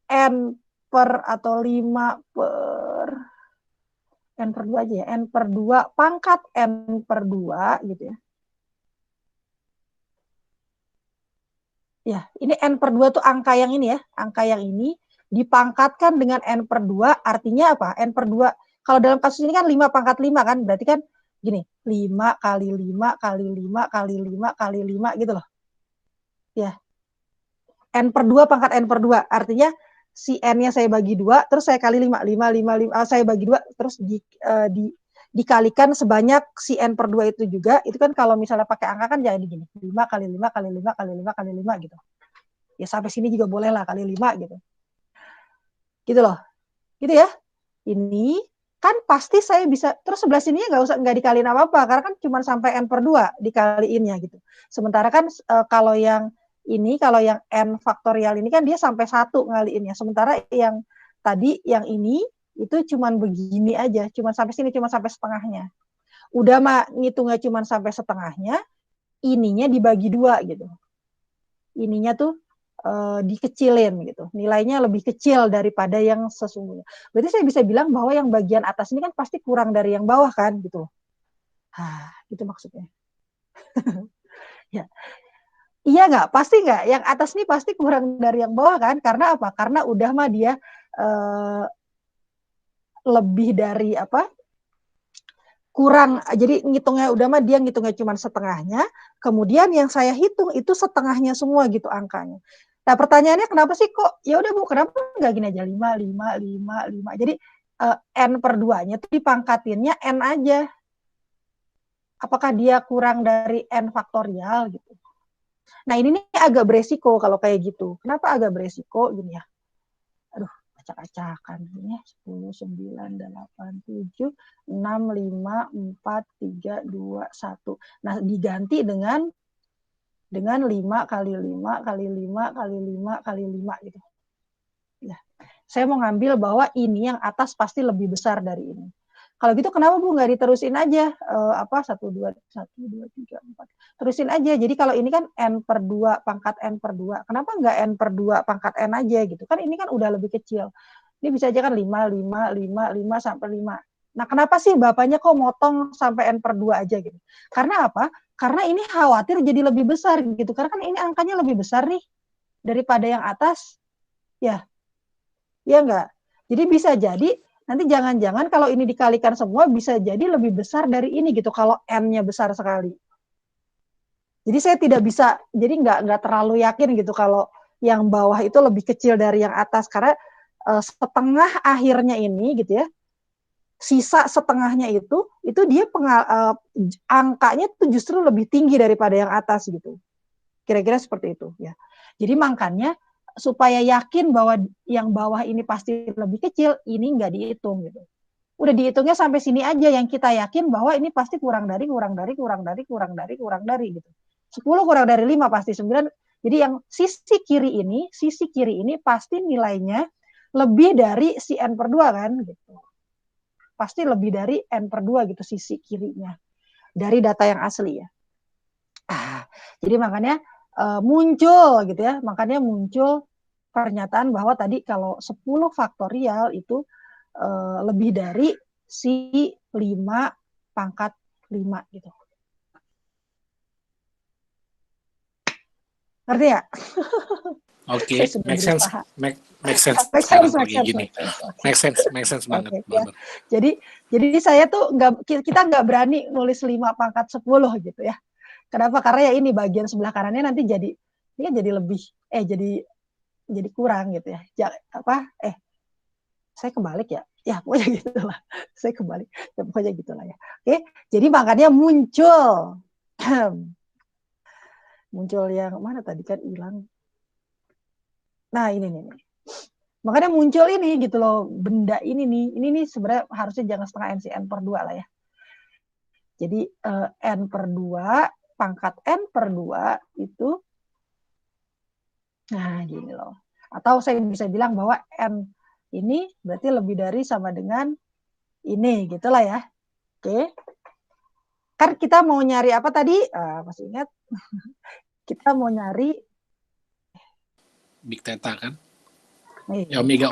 N per atau 5 per N per 2 aja ya, N per 2 pangkat N per 2 gitu ya. Ya, ini N per 2 tuh angka yang ini ya, angka yang ini dipangkatkan dengan N per 2 artinya apa? N per 2, kalau dalam kasus ini kan 5 pangkat 5 kan, berarti kan gini, 5 kali 5 kali 5 kali 5 kali 5 gitu loh. Ya, N per 2 pangkat N per 2. Artinya si N-nya saya bagi 2, terus saya kali 5. 5, saya bagi 2, terus dikalikan sebanyak si N per 2 itu juga. Itu kan kalau misalnya pakai angka kan jadi gini. 5 kali 5 kali 5 kali 5 kali 5 gitu. Ya sampai sini juga boleh lah kali 5 gitu. Gitu loh. Gitu ya. Ini kan pasti saya bisa, terus sebelah sininya nggak dikaliin apa-apa, karena kan cuma sampai N per 2 dikaliinnya gitu. Sementara kan kalau yang N faktorial ini kan dia sampai 1 ngaliinnya. Sementara yang tadi, yang ini, itu cuma begini aja. Cuma sampai sini, cuma sampai setengahnya. Udah mah ngitungnya cuma sampai setengahnya, ininya dibagi 2 gitu. Ininya tuh dikecilin gitu. Nilainya lebih kecil daripada yang sesungguhnya. Berarti saya bisa bilang bahwa yang bagian atas ini kan pasti kurang dari yang bawah kan gitu. Gitu maksudnya. Ya. Iya nggak? Pasti nggak? Yang atas ini pasti kurang dari yang bawah kan? Karena apa? Karena udah mah dia lebih dari apa? Kurang, jadi ngitungnya udah mah dia ngitungnya cuma setengahnya, kemudian yang saya hitung itu setengahnya semua gitu angkanya. Nah pertanyaannya kenapa sih kok, ya udah Bu, kenapa nggak gini aja 5, 5, 5, 5. Jadi N per 2-nya tuh dipangkatinnya N aja. Apakah dia kurang dari N faktorial gitu. Nah ini nih agak beresiko kalau kayak gitu. Kenapa agak beresiko gini ya? Aduh, acak-acakan ini 10, 9, 8, 7, 6, 5, 4, 3, 2, 1. Nah, diganti dengan 5 kali 5 kali 5 kali 5 kali 5 gitu. Ya. Saya mau ngambil bahwa ini yang atas pasti lebih besar dari ini. Kalau gitu kenapa Bu nggak diterusin aja 1, 2, 3, 4. Terusin aja. Jadi kalau ini kan N per 2 pangkat N per 2. Kenapa nggak N per 2 pangkat N aja gitu? Kan ini kan udah lebih kecil. Ini bisa aja kan 5, 5, 5, 5 sampai 5. Nah kenapa sih Bapaknya kok motong sampai N per 2 aja gitu? Karena apa? Karena ini khawatir jadi lebih besar gitu. Karena kan ini angkanya lebih besar nih daripada yang atas. Ya, ya enggak? Jadi bisa jadi nanti jangan-jangan kalau ini dikalikan semua bisa jadi lebih besar dari ini gitu kalau N-nya besar sekali. Jadi saya tidak bisa, jadi nggak terlalu yakin gitu kalau yang bawah itu lebih kecil dari yang atas karena setengah akhirnya ini gitu ya, sisa setengahnya itu dia angkanya tuh justru lebih tinggi daripada yang atas gitu. Kira-kira seperti itu ya. Jadi makanya supaya yakin bahwa yang bawah ini pasti lebih kecil, ini nggak dihitung gitu. Udah dihitungnya sampai sini aja yang kita yakin bahwa ini pasti kurang dari gitu. 10 kurang dari 5 pasti 9. Jadi yang sisi kiri ini pasti nilainya lebih dari si N per 2 kan gitu. Pasti lebih dari N per 2 gitu sisi kirinya. Dari data yang asli ya. Jadi makanya muncul gitu ya, makanya muncul pernyataan bahwa tadi kalau 10 faktorial itu lebih dari si 5 pangkat 5 gitu. Ngerti ya? Oke, make sense. Sekarang kalau kayak gini. Make sense banget. Ya. Jadi saya tuh kita nggak berani nulis 5 pangkat 10 gitu ya. Kenapa? Karena ya ini bagian sebelah kanannya nanti jadi lebih jadi kurang gitu ya. Saya kebalik ya. Ya pokoknya gitulah. Saya kebalik. Ya pokoknya gitulah ya. Oke, jadi makanya muncul yang mana tadi kan hilang. Nah, ini nih. Makanya muncul ini gitu loh, benda ini nih sebenarnya harusnya jangan setengah n sih, n per 2 lah ya. Jadi n per 2 pangkat n per 2 itu, nah gini loh. Atau saya bisa bilang bahwa n ini berarti lebih dari sama dengan ini, gitulah ya. Oke. Kan kita mau nyari apa tadi? Masih ingat? Kita mau nyari Big Theta kan? nih, Ya, Omega.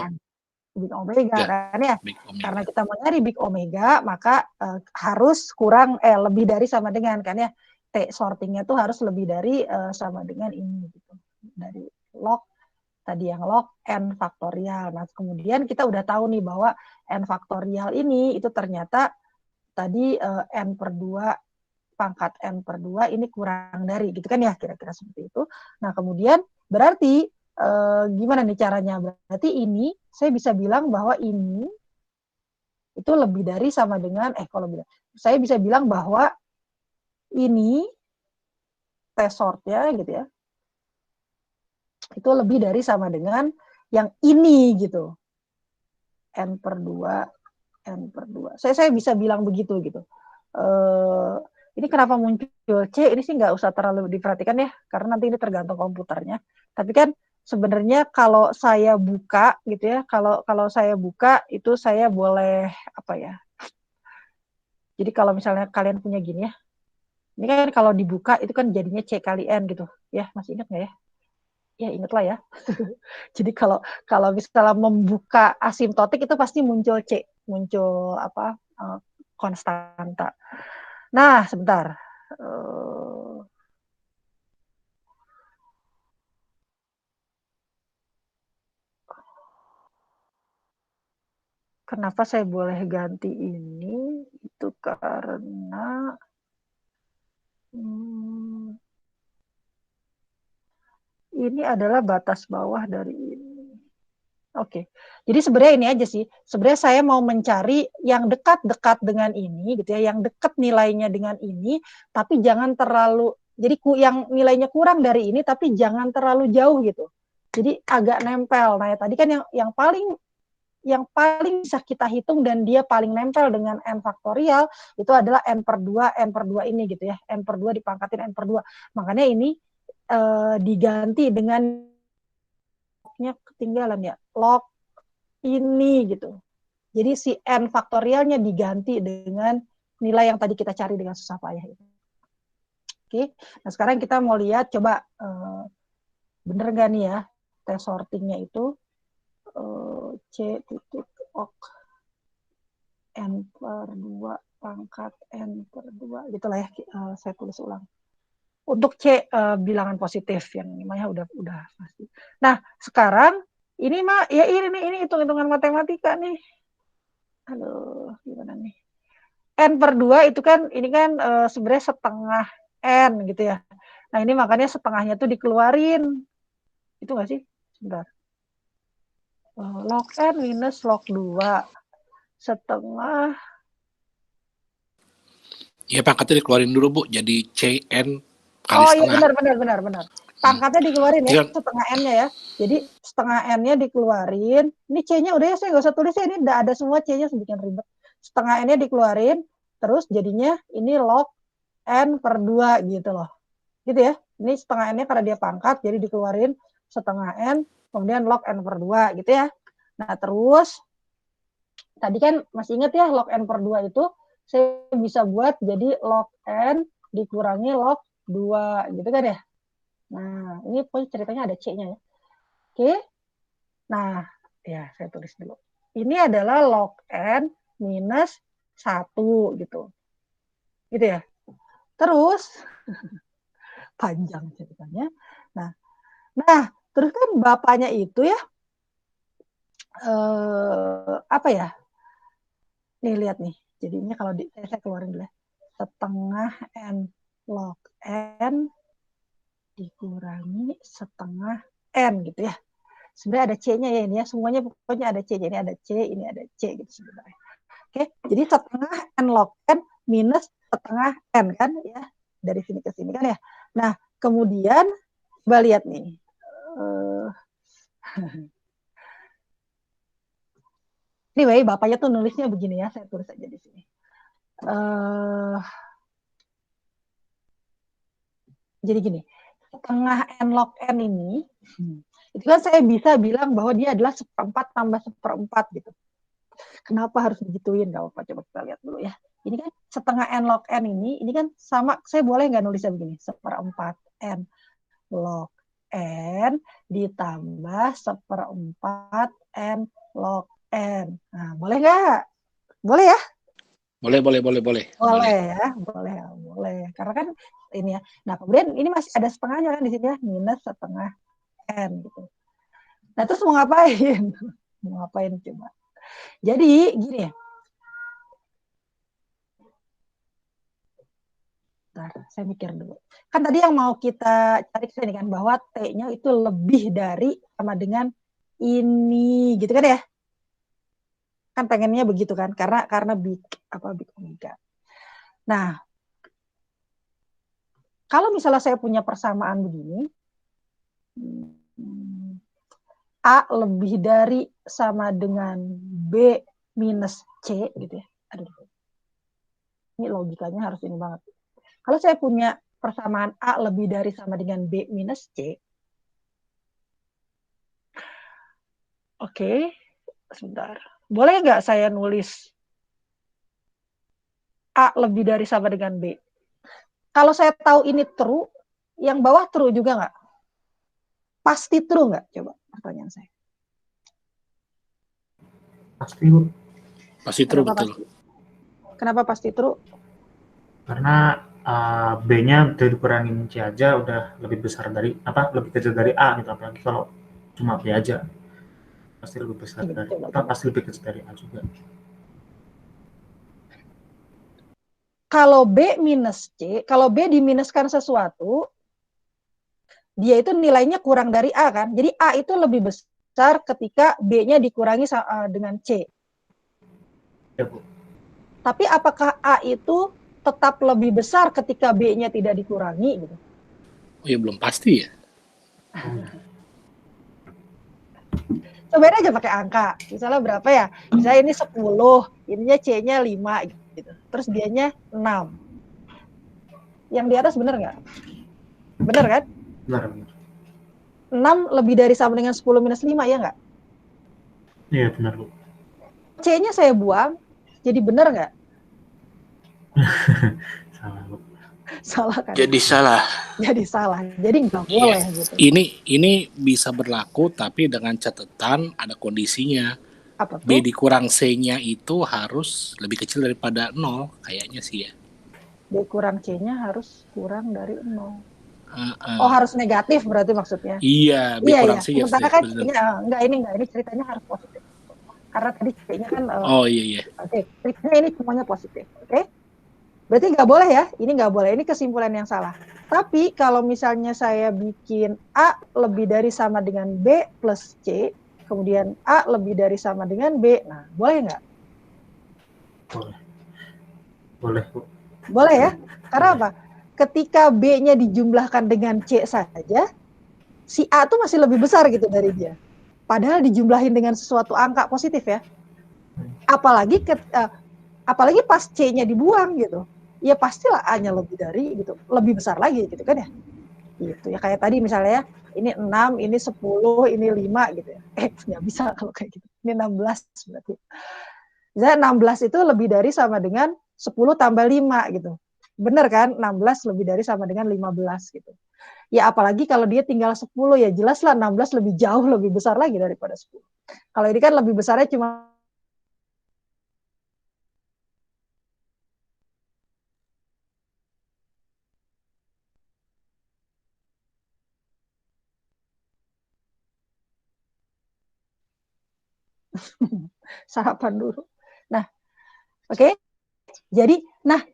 Big Omega kan ya. Big Omega. Karena kita mau nyari Big Omega, maka harus kurang lebih dari sama dengan kan ya. T sortingnya tuh harus lebih dari sama dengan ini gitu. Dari log tadi yang log n faktorial. Nah, kemudian kita udah tahu nih bahwa n faktorial ini itu ternyata tadi n per 2 pangkat n per 2 ini kurang dari gitu kan ya, kira-kira seperti itu. Nah, kemudian berarti gimana nih caranya? Berarti ini saya bisa bilang bahwa ini itu lebih dari sama dengan kalau bilang saya bisa bilang bahwa ini T sortnya gitu ya. Itu lebih dari sama dengan yang ini gitu. N per 2 N per 2. Saya bisa bilang begitu gitu. Ini kenapa muncul C? Ini sih nggak usah terlalu diperhatikan ya, karena nanti ini tergantung komputernya. Tapi kan sebenarnya kalau saya buka gitu ya, kalau saya buka itu saya boleh apa ya? Jadi kalau misalnya kalian punya gini ya, ini kan kalau dibuka itu kan jadinya C kali N gitu, ya masih ingat nggak ya? Ya ingat lah ya. Jadi kalau misalnya membuka asimptotik itu pasti muncul C, muncul apa konstanta. Nah sebentar. Kenapa saya boleh ganti ini? Itu karena ini adalah batas bawah dari ini. Oke. Jadi sebenarnya ini aja sih. Sebenarnya saya mau mencari yang dekat-dekat dengan ini gitu ya, yang dekat nilainya dengan ini, tapi jangan terlalu jadi yang nilainya kurang dari ini tapi jangan terlalu jauh gitu. Jadi agak nempel. Nah, ya tadi kan yang paling bisa kita hitung dan dia paling nempel dengan n faktorial itu adalah n per 2 ini gitu ya. N per 2 dipangkatin n per 2. Makanya ini diganti dengan lognya ketinggalan ya. Log ini gitu. Jadi si n faktorialnya diganti dengan nilai yang tadi kita cari dengan susah payah itu. Oke. Nah, sekarang kita mau lihat coba bener nggak nih ya tes sortingnya itu C titik ok n per 2 pangkat n per 2 gitulah ya, saya tulis ulang. Untuk C bilangan positif yang namanya udah pasti. Nah, sekarang ini mah ya ini hitung-hitungan matematika nih. Aduh, gimana nih? N per 2 itu kan ini kan sebenarnya setengah N gitu ya. Nah, ini makanya setengahnya tuh dikeluarin. Itu nggak sih? Sebentar. Log N minus log 2 setengah. Ya pangkatnya dikeluarin dulu Bu, jadi CN kali setengah. Iya benar. Pangkatnya dikeluarin ya, setengah N-nya ya. Jadi setengah N-nya dikeluarin. Ini C-nya udah ya, saya nggak usah tulis ya, ini udah ada semua C-nya, sedikit ribet. Setengah N-nya dikeluarin, terus jadinya ini log N per 2 gitu loh. Gitu ya. Ini setengah N-nya karena dia pangkat, jadi dikeluarin setengah N, kemudian log N per 2 gitu ya. Nah terus, tadi kan masih ingat ya log N per 2 itu, saya bisa buat jadi log N dikurangi log 2 gitu kan ya. Nah, ini pokoknya ceritanya ada C-nya ya. Oke. Nah, ya saya tulis dulu. Ini adalah log N minus 1 gitu. Gitu ya. Terus, panjang ceritanya. Nah, terus kan bapaknya itu ya, apa ya? Nih, lihat nih. Jadinya kalau saya keluarin dulu ya. Setengah N log N dikurangi setengah N gitu ya. Sebenarnya ada C-nya ya ini ya, semuanya pokoknya ada C. Ini ada C, ini ada C gitu sebenarnya. Oke, jadi setengah N log N minus setengah N kan ya, dari sini ke sini kan ya. Nah, kemudian coba lihat nih. Anyway, bapaknya tuh nulisnya begini ya, saya tulis aja di sini. Jadi gini, setengah n log n ini, itu kan saya bisa bilang bahwa dia adalah 1/4 tambah 1/4 gitu. Kenapa harus digituin? Gak apa-apa, coba kita lihat dulu ya. Ini kan setengah n log n ini kan sama, saya boleh nggak nulisnya begini? 1/4 n log n ditambah 1/4 n log n. Nah, boleh nggak? Boleh ya? Boleh. Boleh ya, boleh. Karena kan ini ya. Nah, kemudian ini masih ada setengahnya kan di sini ya, minus setengah n gitu. Nah, terus mau ngapain? Mau ngapain coba? Jadi gini ya. Bentar, saya mikir dulu. Kan tadi yang mau kita cari ini kan bahwa T-nya itu lebih dari sama dengan ini gitu kan ya? Kan pengennya begitu kan? Karena big omega. Nah, kalau misalnya saya punya persamaan begini, A lebih dari sama dengan B minus C gitu ya. Aduh. Ini logikanya harus ini banget. Kalau saya punya persamaan A lebih dari sama dengan B minus C. Oke, sebentar. Boleh nggak saya nulis A lebih dari sama dengan B? Kalau saya tahu ini true, yang bawah true juga nggak? Pasti true nggak? Coba pertanyaan saya. Pasti, Bu. Pasti true, betul. Kenapa pasti true? Karena B-nya udah dikurangin C aja udah lebih besar dari lebih kecil dari A gitu, apalagi kalau cuma B aja pasti lebih besar dari pasti lebih kecil dari A juga. Kalau B minus C, kalau B diminuskan sesuatu, dia itu nilainya kurang dari A kan. Jadi A itu lebih besar ketika B-nya dikurangi dengan C. Ya, Bu. Tapi apakah A itu tetap lebih besar ketika B-nya tidak dikurangi gitu? Oh ya, belum pasti ya. Cobain aja pakai angka. Misalnya berapa ya? Misalnya ini 10, ininya C-nya 5 gitu. Terus D-nya 6. Yang di atas benar nggak? Benar kan? Benar. 6 lebih dari sama dengan 10 minus 5, ya nggak? Iya, benar, Bu. C-nya saya buang, jadi benar nggak? Salah, Bu. Salah kan? Jadi salah. Jadi nggak boleh gitu. Ini bisa berlaku, tapi dengan catatan ada kondisinya. Apa tuh? B dikurang C-nya itu harus lebih kecil daripada 0, kayaknya sih ya. B kurang C-nya harus kurang dari 0. Oh, harus negatif berarti maksudnya? Iya, B kurang C. Sementara kan C-nya ini ceritanya harus positif. Karena tadi C-nya kan iya. Oke, ceritanya ini semuanya positif. Oke? Berarti nggak boleh ya? Ini nggak boleh. Ini kesimpulan yang salah. Tapi kalau misalnya saya bikin A lebih dari sama dengan B plus C, kemudian A lebih dari sama dengan B, nah boleh nggak? Boleh, Bu. Boleh ya? Karena apa? Ketika B-nya dijumlahkan dengan C saja, si A tuh masih lebih besar gitu dari dia. Padahal dijumlahin dengan sesuatu angka positif ya. Apalagi pas C-nya dibuang gitu. Ya pastilah A-nya lebih dari gitu, lebih besar lagi gitu kan ya. Gitu ya, kayak tadi misalnya ya, ini 6, ini 10, ini 5 gitu ya. Nggak bisa kalau kayak gitu. Ini 16 berarti. Misalnya 16 itu lebih dari sama dengan 10 tambah 5 gitu. Bener kan? 16 lebih dari sama dengan 15 gitu. Ya apalagi kalau dia tinggal 10, ya jelas lah 16 lebih jauh lebih besar lagi daripada 10. Kalau ini kan lebih besarnya cuma sarapan dulu. Nah, oke. Jadi,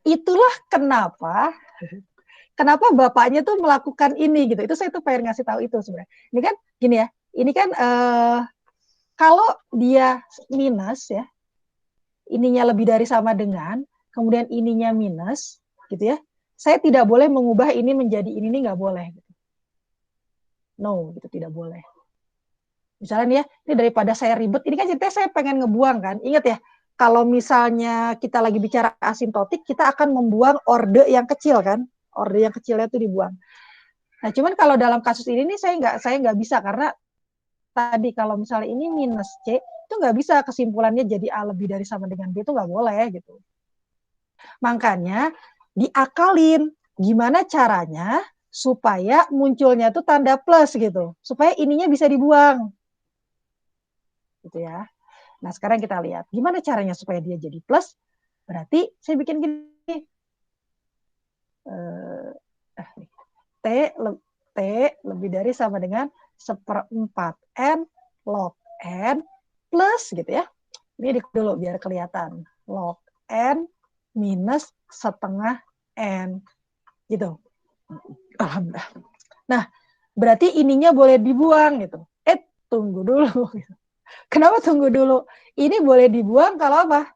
itulah kenapa bapaknya tuh melakukan ini gitu. Itu saya tuh pengen ngasih tahu itu sebenarnya. Ini kan gini ya. Ini kan kalau dia minus ya, ininya lebih dari sama dengan, kemudian ininya minus, gitu ya. Saya tidak boleh mengubah ini menjadi ini nggak boleh. Gitu. No, gitu tidak boleh. Misalnya nih ya, ini daripada saya ribet, ini kan ceritanya saya pengen ngebuang kan. Ingat ya, kalau misalnya kita lagi bicara asintotik, kita akan membuang orde yang kecil kan. Orde yang kecilnya itu dibuang. Nah, cuman kalau dalam kasus ini nih saya nggak bisa karena tadi kalau misalnya ini minus C, itu nggak bisa kesimpulannya jadi A lebih dari sama dengan B, itu nggak boleh gitu. Makanya diakalin gimana caranya supaya munculnya tuh tanda plus gitu, supaya ininya bisa dibuang. Gitu ya. Nah, sekarang kita lihat gimana caranya supaya dia jadi plus. Berarti saya bikin gini. T lebih dari sama dengan 1/4 N log N plus gitu ya. Ini dulu biar kelihatan. Log N minus setengah N. Gitu. Alhamdulillah. Nah, berarti ininya boleh dibuang gitu. Tunggu dulu. Kenapa tunggu dulu? Ini boleh dibuang kalau apa?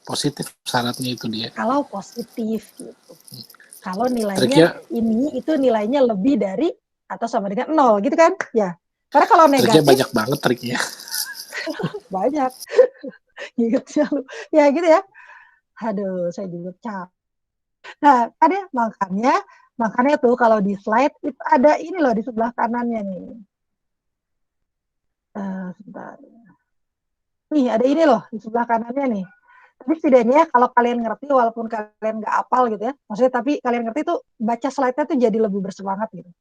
Positif syaratnya itu dia. Kalau positif gitu. Kalau nilainya ini itu nilainya lebih dari atau sama dengan 0 gitu kan? Ya. Karena kalau negatif triknya banyak banget triknya. banyak. Ingatnya lu. Ya gitu ya. Aduh, saya juga capek. Nah, tadi makanya tuh kalau di slide itu ada ini loh di sebelah kanannya nih. Sebentar. Nih, ada ini loh di sebelah kanannya nih. Tapi setidaknya kalau kalian ngerti, walaupun kalian nggak hafal gitu ya, maksudnya tapi kalian ngerti tuh baca slide-nya tuh jadi lebih bersemangat gitu.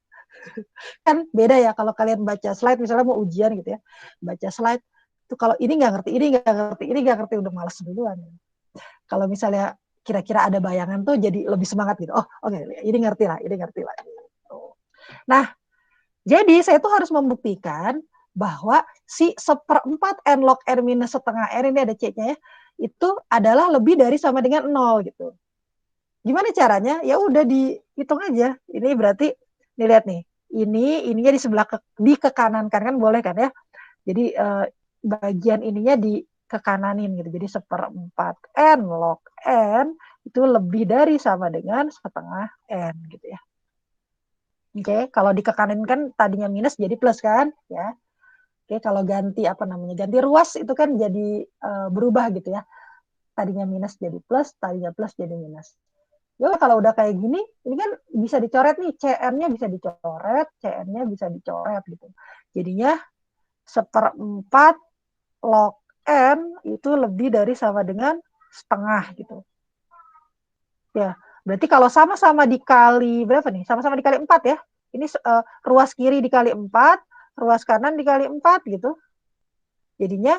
Kan beda ya kalau kalian baca slide, misalnya mau ujian gitu ya, baca slide, tuh kalau ini nggak ngerti, ini nggak ngerti, udah males duluan. Kalau misalnya kira-kira ada bayangan tuh jadi lebih semangat gitu. Oh, oke, ini ngerti lah. Gitu. Nah, jadi saya tuh harus membuktikan bahwa si 1/4 N log R minus setengah R, ini ada C-nya ya, itu adalah lebih dari sama dengan 0 gitu. Gimana caranya? Ya udah dihitung aja. Ini berarti dilihat nih. Ininya di sebelah di ke kanan kan boleh kan ya. Jadi bagian ininya di ke kananin gitu. Jadi 1/4 N log N itu lebih dari sama dengan setengah N gitu ya. Oke, kalau di ke kanan kan tadinya minus jadi plus kan ya. Oke, kalau ganti ganti ruas itu kan jadi berubah gitu ya. Tadinya minus jadi plus, tadinya plus jadi minus. Ya kalau udah kayak gini, ini kan bisa dicoret nih, CN-nya bisa dicoret, CN-nya bisa dicoret gitu. Jadinya 1/4 log N itu lebih dari sama dengan setengah gitu. Ya, berarti kalau sama-sama dikali berapa nih? Sama-sama dikali 4 ya. Ini ruas kiri dikali 4, ruas kanan dikali 4 gitu. Jadinya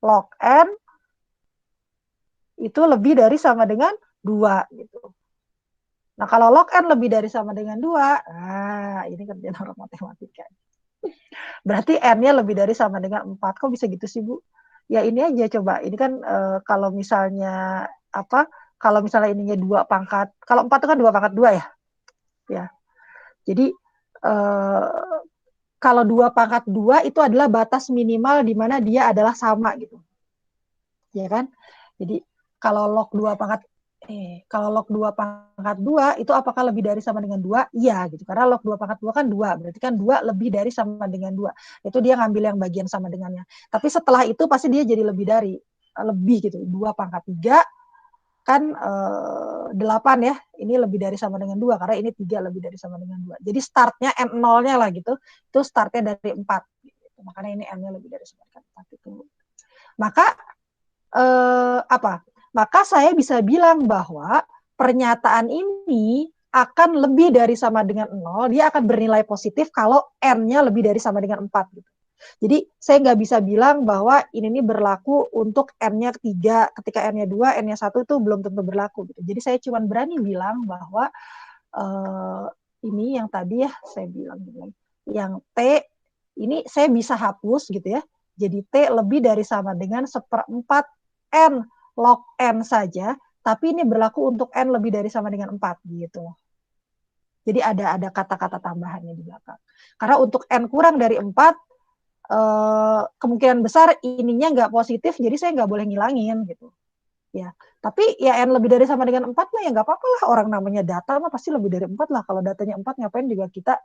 log N itu lebih dari sama dengan 2 gitu. Nah, kalau log N lebih dari sama dengan 2, ini kerjaan orang matematika. Berarti N-nya lebih dari sama dengan 4. Kok bisa gitu sih, Bu? Ya ini aja coba. Ini kan kalau misalnya kalau misalnya ininya 2 pangkat, kalau 4 itu kan 2 pangkat 2 ya. Ya. Jadi kalau 2 pangkat 2 itu adalah batas minimal di mana dia adalah sama gitu. Ya kan? Jadi kalau log 2 pangkat 2 itu apakah lebih dari sama dengan 2? Iya gitu. Karena log 2 pangkat 2 kan 2. Berarti kan 2 lebih dari sama dengan 2. Itu dia ngambil yang bagian sama dengannya. Tapi setelah itu pasti dia jadi lebih dari. Lebih gitu. 2 pangkat 3 kan 8 ya. Ini lebih dari sama dengan 2. Karena ini 3 lebih dari sama dengan 2. Jadi startnya N0-nya lah gitu. Itu startnya dari 4. Gitu. Makanya ini N-nya lebih dari sama dengan 4 itu. Maka maka saya bisa bilang bahwa pernyataan ini akan lebih dari sama dengan 0, dia akan bernilai positif kalau N-nya lebih dari sama dengan 4. Gitu. Jadi saya nggak bisa bilang bahwa ini berlaku untuk N-nya 3, ketika N-nya 2, N-nya 1 itu belum tentu berlaku. Gitu. Jadi saya cuma berani bilang bahwa ini yang tadi ya saya bilang, yang T, ini saya bisa hapus gitu ya. Jadi T lebih dari sama dengan 1/4 N log N saja, tapi ini berlaku untuk N lebih dari sama dengan 4 gitu. Jadi ada kata-kata tambahannya di belakang. Karena untuk N kurang dari 4, kemungkinan besar ininya nggak positif, jadi saya nggak boleh ngilangin gitu. Ya, tapi ya n lebih dari sama dengan 4 mah ya nggak apa-apa lah, orang namanya data mah pasti lebih dari 4 lah, kalau datanya 4 ngapain juga kita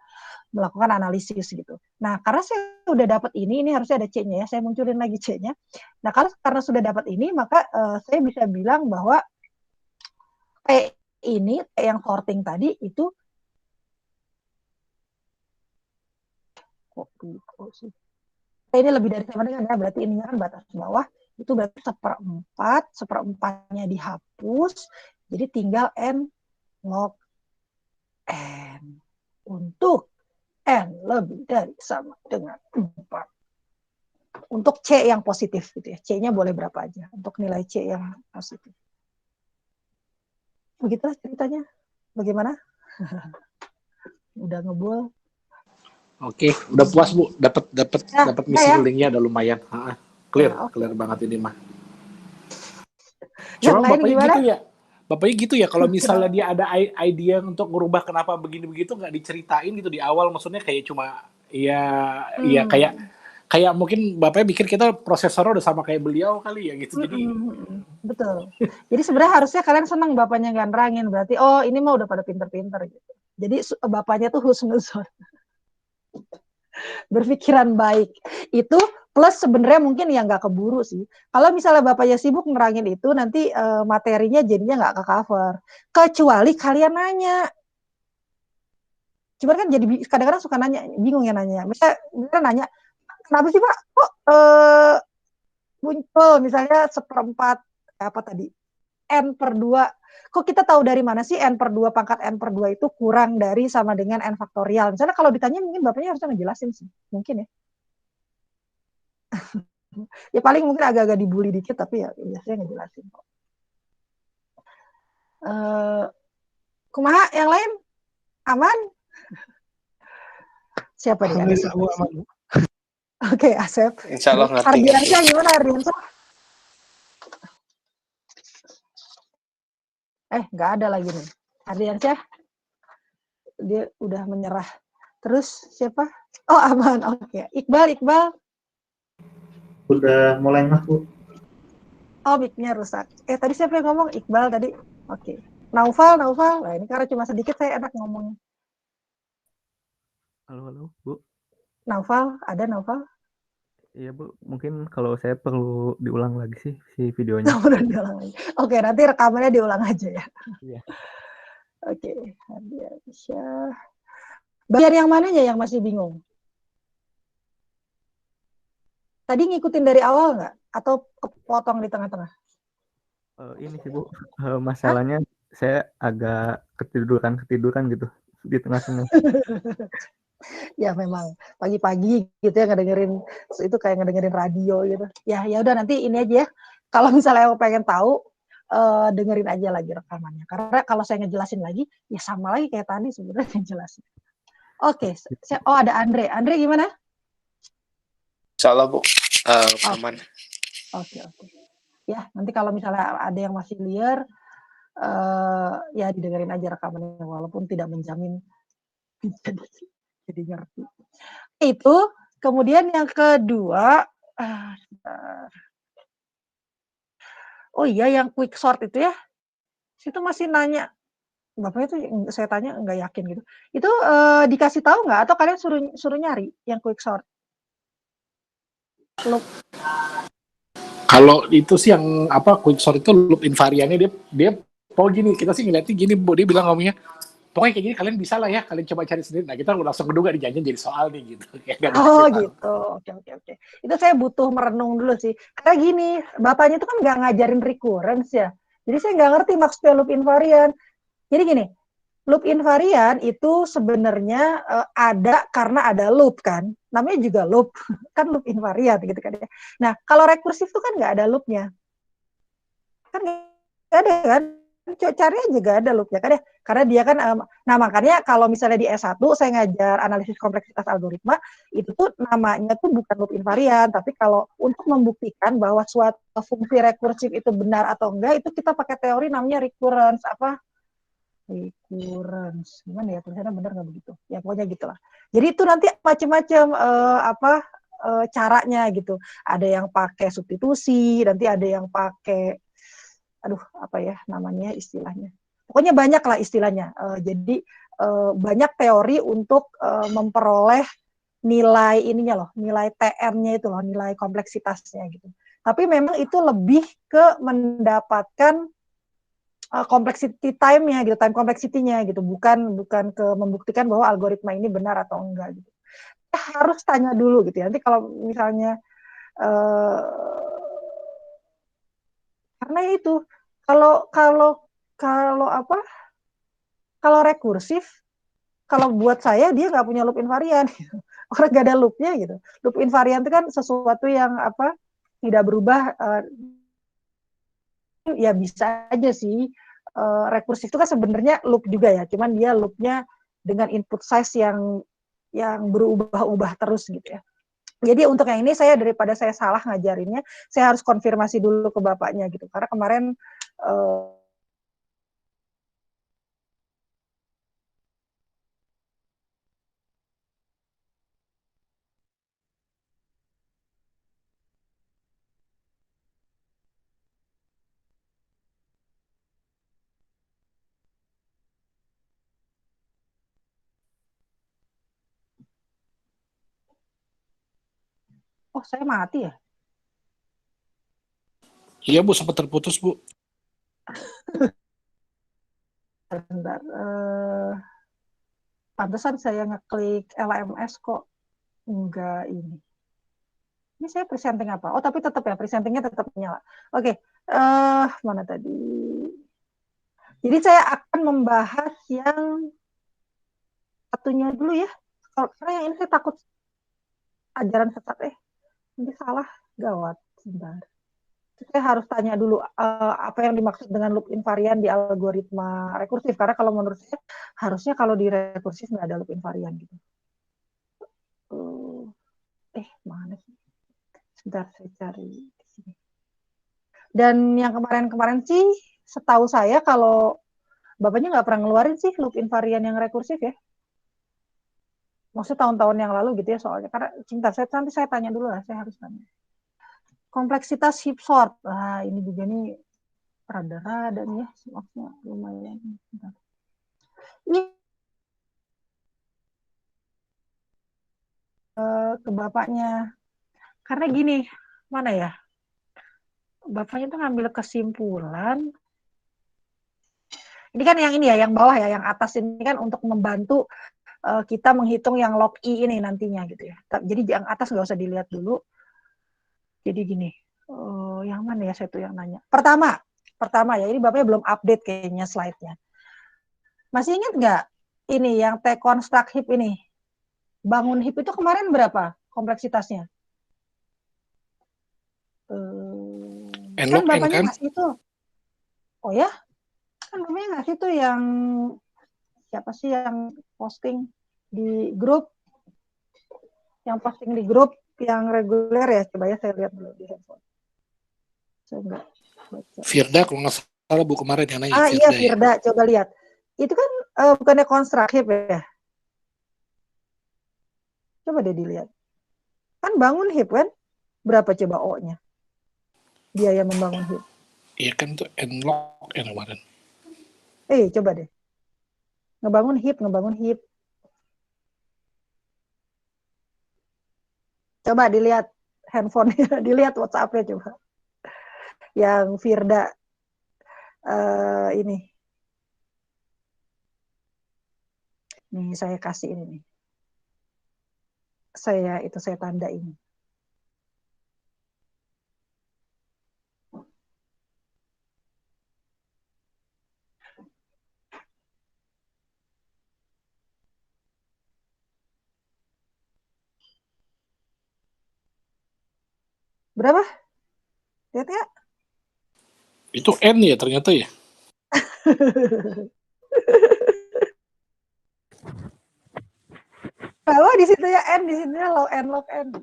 melakukan analisis gitu. Nah, karena saya udah dapat ini harusnya ada C-nya ya, saya munculin lagi C-nya. Nah, karena sudah dapat ini, maka saya bisa bilang bahwa P ini, P yang sorting tadi itu ini lebih dari sama dengan ya, berarti ininya kan batas bawah, itu berarti seperempatnya dihapus, jadi tinggal N log N. Untuk N lebih dari sama dengan 4. Untuk C yang positif gitu ya, C-nya boleh berapa aja, untuk nilai C yang positif. Begitulah ceritanya. Bagaimana? Udah ngebul. Oke, udah puas Bu, dapat Ya, missing ya. link-nya udah lumayan. Clear, Ya, clear banget ini mah. Yang Cuma lain bapaknya gimana? gitu ya. Bapaknya gitu ya, kalau misalnya dia ada idea untuk merubah kenapa begini begitu nggak diceritain gitu di awal, maksudnya kayak cuma ya kayak mungkin bapaknya pikir kita prosesornya udah sama kayak beliau kali ya gitu. Jadi betul. Jadi sebenarnya harusnya kalian senang bapaknya nggak nerangin, berarti oh ini mah udah pada pinter-pinter gitu. Jadi bapaknya tuh husnuzon. Berpikiran baik. Itu plus sebenarnya mungkin ya nggak keburu sih. Kalau misalnya bapaknya sibuk nerangin itu, nanti materinya jadinya nggak ke cover. Kecuali kalian nanya. Cuman kan jadi kadang-kadang suka nanya, bingung ya nanya. Misalnya nanya, kenapa sih Pak? Kok muncul misalnya seperempat apa tadi? N/2. Kok kita tahu dari mana sih N/2 pangkat N/2 itu kurang dari sama dengan N faktorial? Misalnya kalau ditanya mungkin bapaknya harusnya ngejelasin sih. Mungkin ya. Ya paling mungkin agak-agak dibully dikit, tapi ya biasanya ngejelasin kok. Kumaha yang lain? Aman? Siapa nih? Ada siapa? aman. Oke, Asep. Insya Allah ngerti. Ardiansyah gimana Ardiansyah? Nggak ada lagi nih. Ardiansyah? Dia udah menyerah. Terus siapa? Oh, aman. Oke. Iqbal. Udah mulai mah Bu. Oh, mic-nya rusak. Tadi siapa yang ngomong? Iqbal tadi. Oke. Naufal. Nah, ini karena cuma sedikit saya enak ngomongnya. Halo, Bu. Naufal, ada Naufal? Iya, Bu. Mungkin kalau saya perlu diulang lagi sih si videonya. Oke, nanti rekamannya diulang aja ya. Iya. Oke, Ardiansyah. Bagian yang mananya yang masih bingung? Tadi ngikutin dari awal nggak? Atau kepotong di tengah-tengah? Ini sih, Bu. Masalahnya saya agak ketiduran gitu di tengah-tengah. Ya memang pagi-pagi gitu ya ngedengerin itu kayak ngedengerin radio gitu. Ya udah nanti ini aja ya. Kalau misalnya yang pengen tahu dengerin aja lagi rekamannya. Karena kalau saya ngejelasin lagi ya sama lagi kayak tadi sebenarnya ngejelasin. Oke, ada Andre. Andre gimana? Insya Allah Bu, aman. Oke. Ya nanti kalau misalnya ada yang masih liar, ya didengerin aja rekamannya walaupun tidak menjamin jadi ngerti. Itu kemudian yang kedua, oh iya yang quick sort itu ya, itu masih nanya, bapaknya tuh saya tanya nggak yakin gitu. Itu dikasih tahu nggak atau kalian suruh nyari yang quick sort? Loop. Kalau itu sih yang quick sort itu loop invariannya dia gini, kita sih ngeliatnya gini Bu, dia bilang ngomongnya pokoknya kayak gini kalian bisa lah ya, kalian coba cari sendiri. Nah kita langsung menduga dijanjiin jadi soal nih gitu. Oh gitu, oke. Itu saya butuh merenung dulu sih. Karena gini, bapaknya itu kan nggak ngajarin recurrence ya. Jadi saya nggak ngerti maksudnya loop invarian. Jadi gini, loop invarian itu sebenarnya ada karena ada loop kan. Namanya juga loop, kan loop invarian gitu kan ya. Nah kalau rekursif itu kan nggak ada loopnya. Kan nggak ada kan. Cari aja gak ada loopnya kan ya, karena dia kan nah makanya kalau misalnya di S1 saya ngajar analisis kompleksitas algoritma itu tuh namanya tuh bukan loop invarian, tapi kalau untuk membuktikan bahwa suatu fungsi rekursif itu benar atau enggak itu kita pakai teori namanya recurrence gimana ya tulisannya, benar nggak begitu ya, pokoknya gitulah. Jadi itu nanti macam-macam caranya gitu, ada yang pakai substitusi, nanti ada yang pakai aduh apa ya namanya istilahnya. Pokoknya banyak lah istilahnya. Jadi banyak teori untuk memperoleh nilai ininya loh, nilai TM-nya itu loh, nilai kompleksitasnya gitu. Tapi memang itu lebih ke mendapatkan complexity time-nya gitu, time complexity-nya gitu, bukan ke membuktikan bahwa algoritma ini benar atau enggak gitu. Kita harus tanya dulu gitu ya. Nanti kalau misalnya karena itu kalau apa? Kalau rekursif, kalau buat saya dia nggak punya loop invarian. Orang nggak ada loopnya gitu. Loop invarian itu kan sesuatu yang apa? Tidak berubah. Ya bisa aja sih. Rekursif itu kan sebenarnya loop juga ya, cuman dia loopnya dengan input size yang berubah-ubah terus gitu ya. Jadi untuk yang ini saya daripada saya salah ngajarinnya, saya harus konfirmasi dulu ke bapaknya gitu. Karena kemarin oh saya mati ya? Iya Bu, sempat terputus Bu. Bentar, pantesan saya ngeklik LMS kok enggak ini. Ini saya presenting apa? Oh tapi tetap ya, presentingnya tetap nyala. Oke, mana tadi? Jadi saya akan membahas yang satunya dulu ya. Karena yang ini saya takut ajaran sesat. Ini salah, gawat. Sebentar. Saya harus tanya dulu apa yang dimaksud dengan loop invarian di algoritma rekursif. Karena kalau menurut saya, harusnya kalau di rekursif nggak ada loop invarian gitu. Mana sih? Sebentar, saya cari di sini. Dan yang kemarin-kemarin sih, setahu saya kalau Bapaknya nggak pernah ngeluarin sih loop invarian yang rekursif ya. Maksudnya tahun-tahun yang lalu gitu ya soalnya. Karena nanti saya tanya dulu lah, saya harus tanya. Kompleksitas heap sort. Nah, ini juga nih rada-rada nih ya, maksudnya lumayan. Ini ke bapaknya. Karena gini, mana ya? Bapaknya tuh ngambil kesimpulan. Ini kan yang ini ya, yang bawah ya, yang atas ini kan untuk membantu kita menghitung yang log I ini nantinya gitu ya. Jadi yang atas nggak usah dilihat dulu. Jadi gini, yang mana ya saya tuh yang nanya. Pertama ya, ini Bapaknya belum update kayaknya slide-nya. Masih ingat nggak ini yang T-construct heap ini? Bangun heap itu kemarin berapa kompleksitasnya? Kan Bapaknya ngasih itu. Oh ya? Kan Bapaknya ngasih itu yang siapa sih yang posting di grup? Yang posting di grup yang reguler ya, coba ya saya lihat dulu di handphone. Saya enggak baca. Firda kalau nggak salah Bu kemarin yang nanya. Iya Firda, ya. Coba lihat. Itu kan bukannya konstruktif ya? Coba deh dilihat. Kan bangun HIP kan? Berapa coba O-nya? Biaya membangun HIP. Iya kan itu nlog yang kemarin. Coba deh. Ngebangun HIP. Coba dilihat handphone-nya, dilihat WhatsApp-nya coba. Yang Firda ini. Nih saya kasih ini nih. Saya tanda ini. Berapa? Lihat ya. Itu N ya ternyata ya. Bahwa di situ ya N, di situ log N.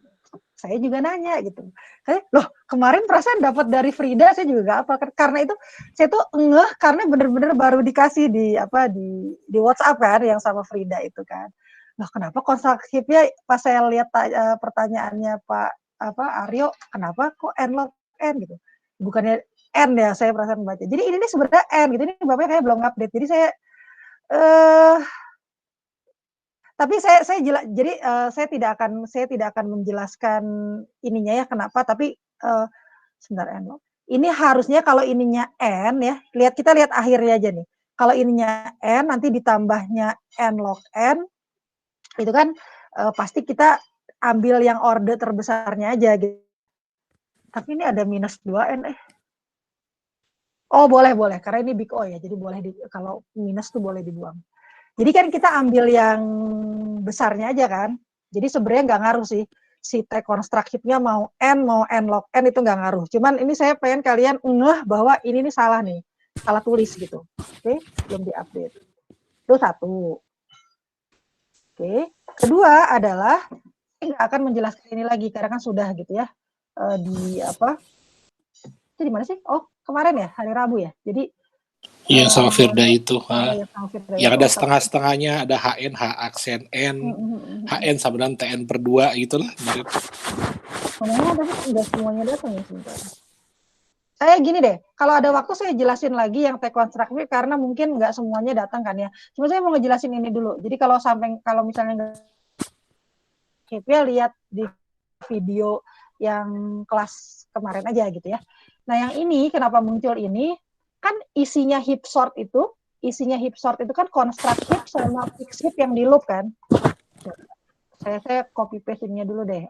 Saya juga nanya gitu. Loh kemarin perasaan dapat dari Frida saya juga gak apa. Karena itu saya tuh ngeh karena bener-bener baru dikasih di WhatsApp kan yang sama Frida itu kan. Loh kenapa konstruktifnya pas saya lihat pertanyaannya Pak Aryo, kenapa kok N log N gitu. Bukannya N ya, saya perasaan baca. Jadi ini nih sebenarnya N gitu, ini Bapaknya kayak belum update. Jadi saya tapi saya tidak akan menjelaskan ininya ya kenapa, tapi sebentar N. Ini harusnya kalau ininya N ya, kita lihat akhirnya aja nih. Kalau ininya N nanti ditambahnya N log N itu kan pasti kita ambil yang orde terbesarnya aja gitu. Tapi ini ada minus 2N Oh, boleh karena ini big O ya. Jadi boleh kalau minus tuh boleh dibuang. Jadi kan kita ambil yang besarnya aja kan. Jadi sebenarnya nggak ngaruh sih. Si T construct heap-nya mau N log N itu nggak ngaruh. Cuman ini saya pengen kalian ngeh bahwa ini nih salah nih. Salah tulis gitu. Oke, belum diupdate. Itu satu. Oke. Kedua adalah nggak akan menjelaskan ini lagi karena kan sudah gitu ya. Di apa? Itu di mana sih? Oh, kemarin ya, hari Rabu ya. Jadi Iya, sama Firda itu. Yang ada itu. setengah-setengahnya, ada HN, H aksen N, HN sama dengan TN per 2 gitu lah. Ngomongnya tapi nggak semuanya datang ya sebentar. Saya gini deh, kalau ada waktu saya jelasin lagi yang T-construct karena mungkin nggak semuanya datang kan ya. Cuma saya mau ngejelasin ini dulu. Jadi kalau misalnya nggak lihat di video yang kelas kemarin aja gitu ya. Nah yang ini kenapa muncul ini? Kan isinya heap sort itu kan construct heap sama fix heap yang di loop kan. Saya copy paste-nya dulu deh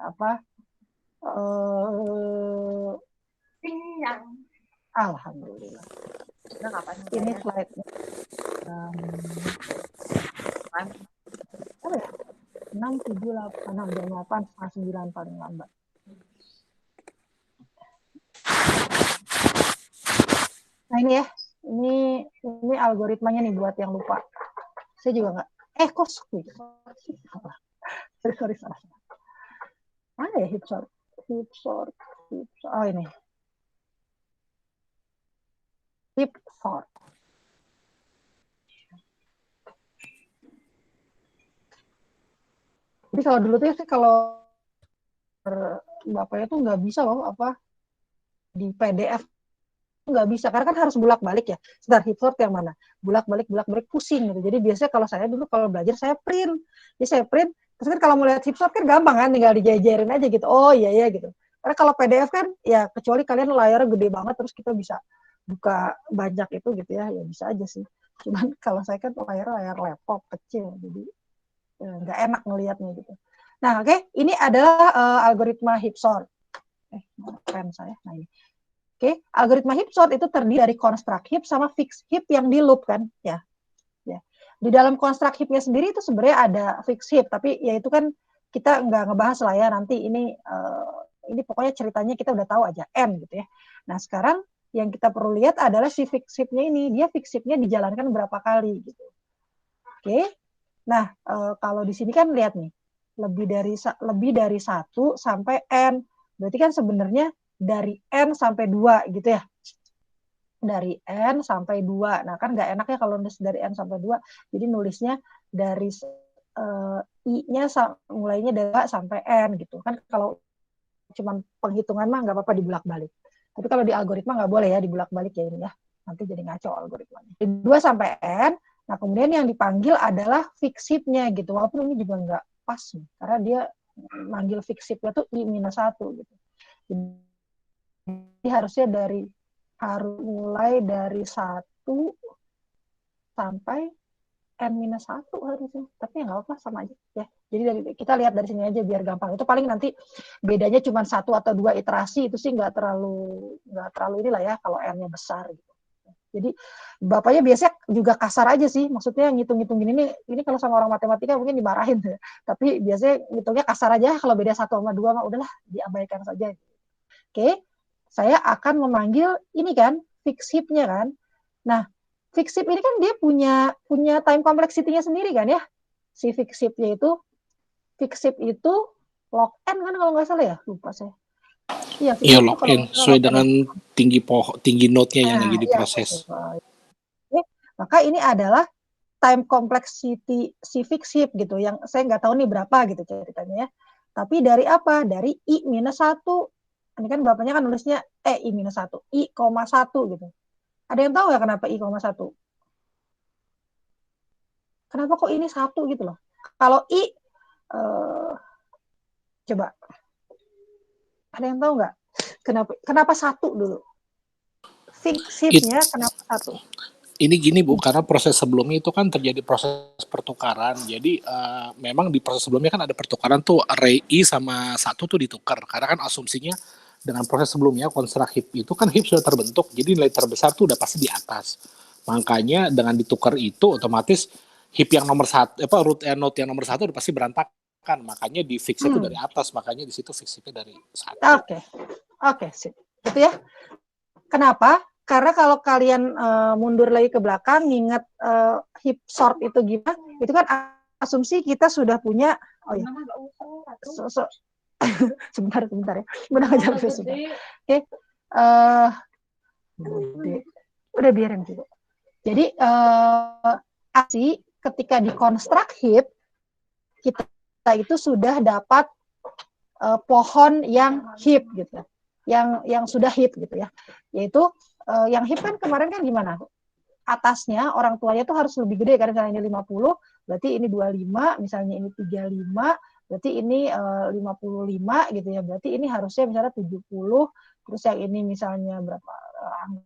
Alhamdulillah. Ini slide-nya. 6, 7, 8, 6, jam 8, setengah 9 paling lambat. Nah ini ya, ini algoritmanya nih buat yang lupa. Saya juga nggak. Kok sorry. Mana ya heap sort? Oh ini. Heap sort. Jadi kalau dulu tuh sih kalau Bapaknya tuh nggak bisa loh di PDF nggak bisa karena kan harus bolak-balik ya. Sebentar heap sort yang mana? Bolak-balik pusing gitu. Jadi biasanya kalau saya dulu kalau belajar saya print. Jadi saya print terus kan kalau mau lihat heap sort kan gampang kan tinggal dijajarin aja gitu. Oh iya gitu. Karena kalau PDF kan ya kecuali kalian layarnya gede banget terus kita bisa buka banyak itu gitu ya bisa aja sih. Cuman kalau saya kan layar laptop kecil jadi nggak enak ngelihatnya gitu. Nah oke, ini adalah algoritma heap sort. Pen saya. Nah ini. Oke, algoritma heap sort itu terdiri dari construct heap sama fix heap yang di loop kan, ya. Di dalam construct heap-nya sendiri itu sebenarnya ada fix heap, tapi ya itu kan kita nggak ngebahas lah ya nanti ini pokoknya ceritanya kita udah tahu aja N gitu ya. Nah sekarang yang kita perlu lihat adalah si fix heap-nya ini, dia fix heap-nya dijalankan berapa kali gitu. Oke, nah kalau di sini kan lihat nih lebih dari 1 sampai N, berarti kan sebenarnya dari N sampai 2 gitu ya. Dari N sampai 2. Nah, kan nggak enak ya kalau nulis dari N sampai 2. Jadi nulisnya dari I-nya mulainya dari 2 sampai N gitu. Kan kalau cuma penghitungan mah nggak apa-apa dibulak-balik. Tapi kalau di algoritma nggak boleh ya dibulak-balik ya ini ya. Nanti jadi ngaco algoritmanya. Dari 2 sampai N. Nah, kemudian yang dipanggil adalah fix heap-nya gitu. Walaupun ini juga nggak pas nih. Karena dia manggil fix heap-nya tuh I-1 gitu. Jadi harusnya harus mulai dari 1 sampai N-1 harusnya. Tapi ya nggak apa-apa sama aja ya. Jadi kita lihat dari sini aja biar gampang. Itu paling nanti bedanya cuma 1 atau 2 iterasi itu sih nggak terlalu inilah ya kalau N-nya besar gitu. Jadi Bapaknya biasanya juga kasar aja sih. Maksudnya ngitung-ngitung gini ini kalau sama orang matematika mungkin dimarahin. Tapi biasanya ngitungnya kasar aja. Kalau beda 1 sama 2 mah udahlah diabaikan saja. Oke. Saya akan memanggil ini kan fix heap-nya kan. Nah, fix heap ini kan dia punya time complexity-nya sendiri kan ya. Si fix heap-nya itu log n kan kalau nggak salah ya, lupa saya. Iya log n sesuai dengan tinggi node-nya yang lagi diproses. Oke, maka ini adalah time complexity si fix heap gitu yang saya nggak tahu nih berapa gitu ceritanya ya. Tapi dari apa? Dari I-1 Ini kan bapaknya kan nulisnya I-1, I,1 gitu. Ada yang tahu nggak kenapa I,1? Kenapa kok ini 1 gitu loh? Kalau I, coba. Ada yang tahu nggak? Kenapa 1 dulu? Fix-nya kenapa 1? Ini gini Bu, karena proses sebelumnya itu kan terjadi proses pertukaran. Jadi memang di proses sebelumnya kan ada pertukaran tuh, array I sama 1 tuh ditukar. Karena kan asumsinya dengan proses sebelumnya konstruk heap itu kan heap sudah terbentuk, jadi nilai terbesar tuh udah pasti di atas. Makanya dengan ditukar itu otomatis heap yang nomor 1, root and node yang nomor 1 udah pasti berantakan. Makanya di fix itu dari atas, makanya di situ fix-nya dari 1. Oke, sip. Itu ya. Kenapa? Karena kalau kalian mundur lagi ke belakang, ingat heap sort itu gimana? Itu kan asumsi kita sudah punya. Oh ya. sebentar ya. Udah ngajar sebentar. Oke. Udah biarin dulu. Jadi asli ketika dikonstruk heap, kita itu sudah dapat pohon yang heap gitu. Yang sudah heap gitu ya. Yaitu yang heap kan kemarin kan gimana? Atasnya orang tuanya tuh harus lebih gede, karena misalnya ini 50, berarti ini 25, misalnya ini 35, berarti ini 55 gitu ya. Berarti ini harusnya misalnya 70, terus yang ini misalnya berapa?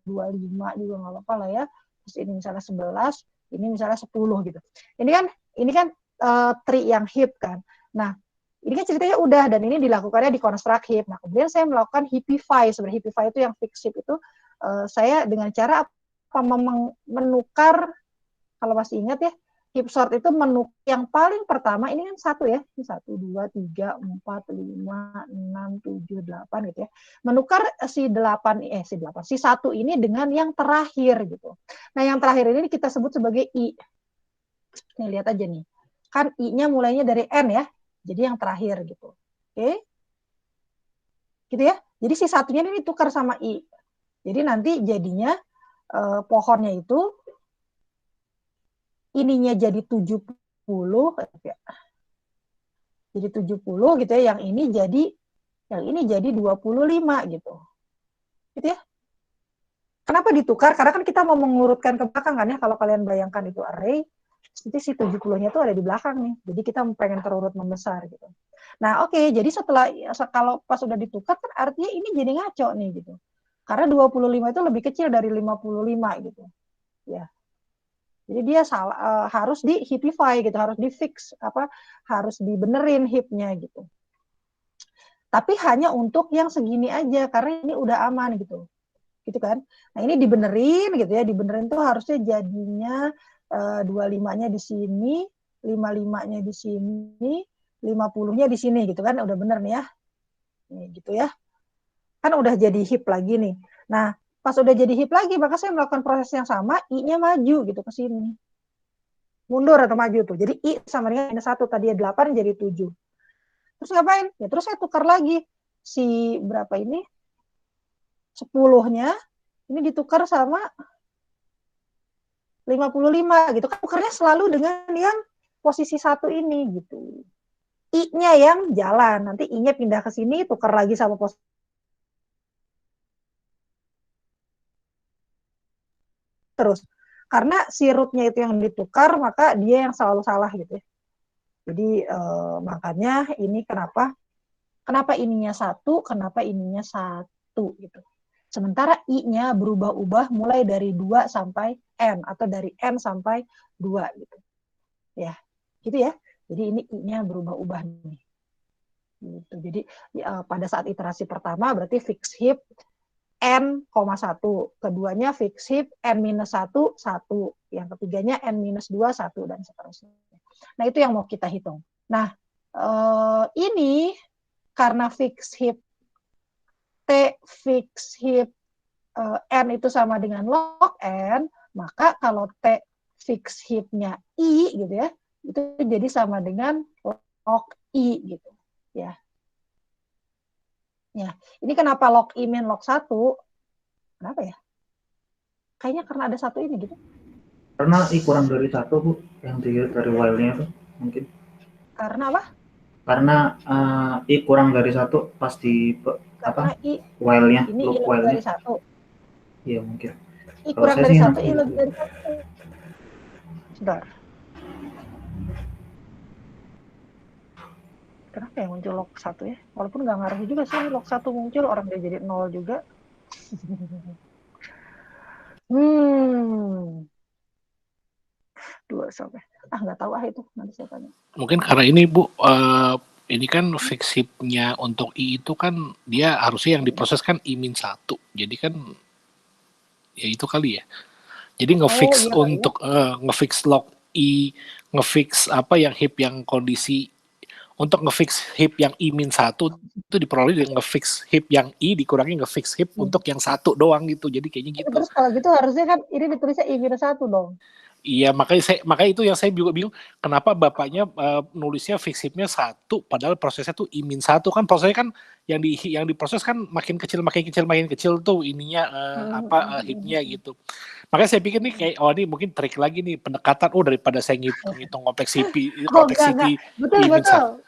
25 juga nggak apa-apa lah ya. Terus ini misalnya 11, ini misalnya 10 gitu. Ini kan tree yang heap kan. Nah, ini kan ceritanya udah, dan ini dilakukannya di konstruk heap. Nah, kemudian saya melakukan heapify. Sebenarnya heapify itu yang fix heap itu saya dengan cara menukar, kalau masih ingat ya, heap sort itu yang paling pertama, ini kan 1 ya, ini 1, 2, 3, 4, 5, 6, 7, 8 gitu ya. Menukar si 1 ini dengan yang terakhir gitu. Nah, yang terakhir ini kita sebut sebagai I. Nih, lihat aja nih. Kan I-nya mulainya dari N ya. Jadi yang terakhir gitu. Oke. Gitu ya. Jadi si satunya ini tukar sama I. Jadi nanti jadinya pohonnya itu ininya jadi 70 ya. Jadi 70 gitu ya, yang ini jadi 25 gitu. Gitu ya. Kenapa ditukar? Karena kan kita mau mengurutkan ke belakang kan ya, kalau kalian bayangkan itu array, nanti si 70-nya itu ada di belakang nih. Jadi kita pengen terurut membesar gitu. Nah, oke, jadi kalau pas udah ditukar kan artinya ini jadi ngaco nih gitu. Karena 25 itu lebih kecil dari 55 gitu. Ya. Jadi dia harus di heapify gitu, harus di fix, harus dibenerin heapnya gitu. Tapi hanya untuk yang segini aja, karena ini udah aman gitu. Gitu kan. Nah, ini dibenerin gitu ya, dibenerin tuh harusnya jadinya 25-nya di sini, 55-nya di sini, 50-nya di sini gitu kan, udah bener nih ya. Nih gitu ya. Kan udah jadi heap lagi nih. Nah, pas udah jadi heap lagi, maka saya melakukan proses yang sama, I-nya maju gitu ke sini. Mundur atau maju tuh. Jadi I sama dengan -1, tadi 8 jadi 7. Terus ngapain? Ya terus saya tukar lagi. Si berapa ini? 10-nya ini ditukar sama 55 gitu kan, tukarnya selalu dengan yang posisi 1 ini gitu. I-nya yang jalan, nanti I-nya pindah ke sini, tukar lagi sama posisi. Terus, karena si root-nya itu yang ditukar, maka dia yang selalu salah gitu ya. Jadi makanya ini kenapa ininya 1, kenapa ininya 1 gitu. Sementara I-nya berubah-ubah mulai dari 2 sampai N, atau dari N sampai 2 gitu. Ya, gitu ya. Jadi ini I-nya berubah-ubah nih. Gitu. Jadi pada saat iterasi pertama berarti fix heap N,1. Keduanya fix heap N-1, 1. Yang ketiganya N-2, 1, dan seterusnya. Nah, itu yang mau kita hitung. Nah, ini karena fix heap fix heap N itu sama dengan log N, maka kalau T fix heap-nya I gitu ya, itu jadi sama dengan log I gitu. Ya. Ya, ini kenapa log I min log 1? Kenapa ya? Kayaknya karena ada 1 ini gitu. Karena I kurang dari 1, Bu, yang dari while-nya itu mungkin. Karena apa? Karena I kurang dari 1 pas karena I while-nya, ini loop I lebih while-nya. dari 1. Iya mungkin. I Kalau kurang saya dari sih 1, nangkep I lebih gitu. dari 1. Sebentar. Kenapa yang muncul log 1 ya? Walaupun nggak ngaruh juga sih log 1 muncul, orang dia jadi 0 juga. Hmm. 2 sampai. Nggak tahu itu. Nanti saya tanya. Mungkin karena ini Bu, ini kan fix hip-nya untuk I itu kan dia harusnya yang diproses kan I-1. Jadi kan ya itu kali ya. Jadi ngefix iya kali ya. untuk ngefix log I, ngefix apa yang hip yang kondisi untuk ngefix hip yang I-1 itu diperoleh dengan ngefix hip yang I dikurangi ngefix hip untuk yang 1 doang gitu. Jadi kayaknya gitu. Terus kalau gitu harusnya kan ini ditulisnya I-1 dong. Iya, makanya itu yang saya juga bingung kenapa bapaknya nulisnya fix hip-nya 1 padahal prosesnya tuh I-1 kan prosesnya kan yang diproses kan makin kecil tuh ininya hip-nya gitu. Makanya saya pikir nih kayak ini mungkin trik lagi nih pendekatan daripada saya ngitung kompleksiti Enggak.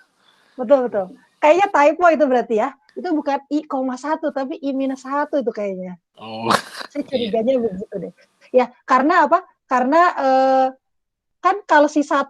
Betul. Kayaknya typo itu berarti ya. Itu bukan I,1 tapi I-1 itu kayaknya. Oh. Saya curiganya begitu deh. Ya, karena apa? Karena kan kalau si 1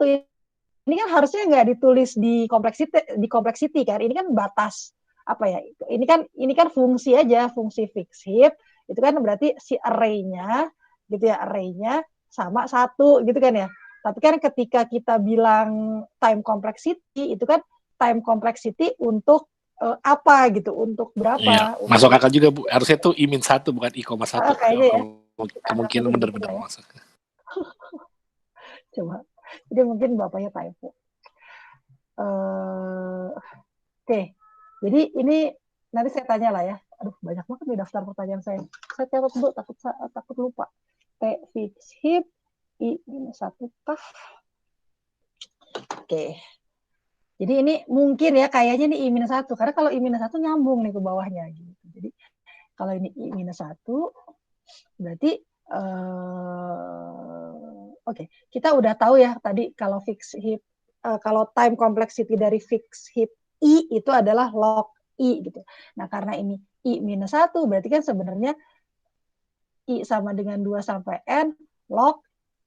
ini kan harusnya nggak ditulis di complexity kan. Ini kan batas apa ya? Ini kan fungsi aja, fungsi fix hip. Itu kan berarti si array-nya gitu ya, array-nya sama 1 gitu kan ya. Tapi kan ketika kita bilang time complexity itu kan time complexity untuk apa gitu, untuk berapa? Iya, masuk akal juga Bu. Harusnya tuh I-1 bukan I,1. Kayaknya ya. Kemungkinan benar-benar masuk. Coba. Jadi mungkin bapaknya typo. Oke. Jadi ini nanti saya tanya lah ya. Aduh, banyak banget nih daftar pertanyaan saya. Saya catat dulu, takut lupa. T fix hip I-1 kah? Oke. Jadi ini mungkin ya kayaknya nih I-1 karena kalau I-1 nyambung nih ke bawahnya gitu. Jadi kalau ini I-1 berarti oke. Kita udah tahu ya tadi kalau fix hip kalau time complexity dari fix hip I itu adalah log I gitu. Nah, karena ini I-1 berarti kan sebenarnya I sama dengan 2 sampai N log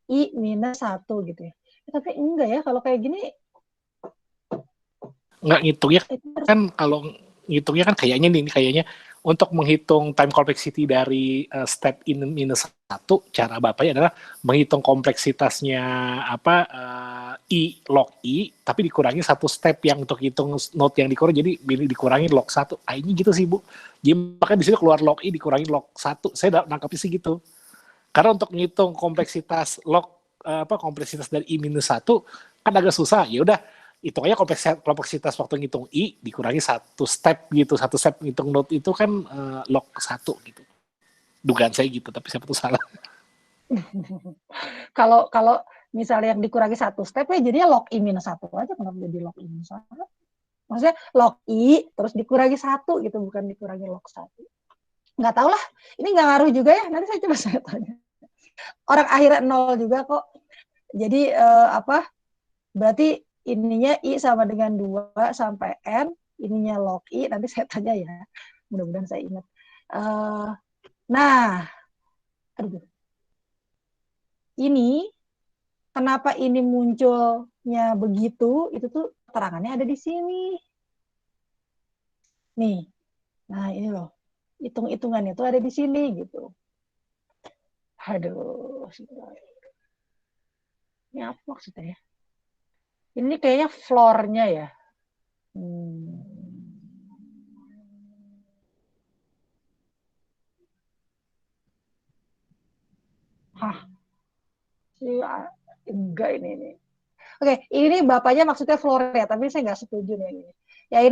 I-1 gitu ya. Tapi enggak ya kalau kayak gini nggak ngitungnya kan kalau ngitungnya kan kayaknya untuk menghitung time complexity dari step I-1 cara bapaknya adalah menghitung kompleksitasnya I log I tapi dikurangi satu step yang untuk hitung node yang dikurangi jadi dikurangi log 1 ini gitu sih Bu. Jadi makanya di sini keluar log I dikurangi log 1 saya nangkapnya sih gitu karena untuk menghitung kompleksitas log kompleksitas dari I-1 kan agak susah ya udah hitungannya kompleksitas waktu ngitung I dikurangi satu step ngitung node itu kan log 1 gitu. Dugaan saya gitu, tapi siapa tuh salah. Kalau misalnya yang dikurangi satu step ya jadinya log I-1 aja, kenapa jadi log I-1? Maksudnya log I terus dikurangi 1 gitu, bukan dikurangi log 1. Nggak tahu lah, ini nggak ngaruh juga ya, nanti saya tanya. Orang akhirnya 0 juga kok. Jadi berarti ininya I sama dengan 2 sampai N, ininya log I, nanti saya tanya ya. Mudah-mudahan saya ingat. Ini, kenapa ini munculnya begitu, itu tuh keterangannya ada di sini. Nih, nah ini loh, hitung-hitungannya tuh ada di sini gitu. Aduh, ini apa maksudnya ya? Ini kayaknya floor-nya ya. Enggak ini. Oke, ini bapaknya maksudnya floor ya, tapi saya nggak setuju nih ini. Ya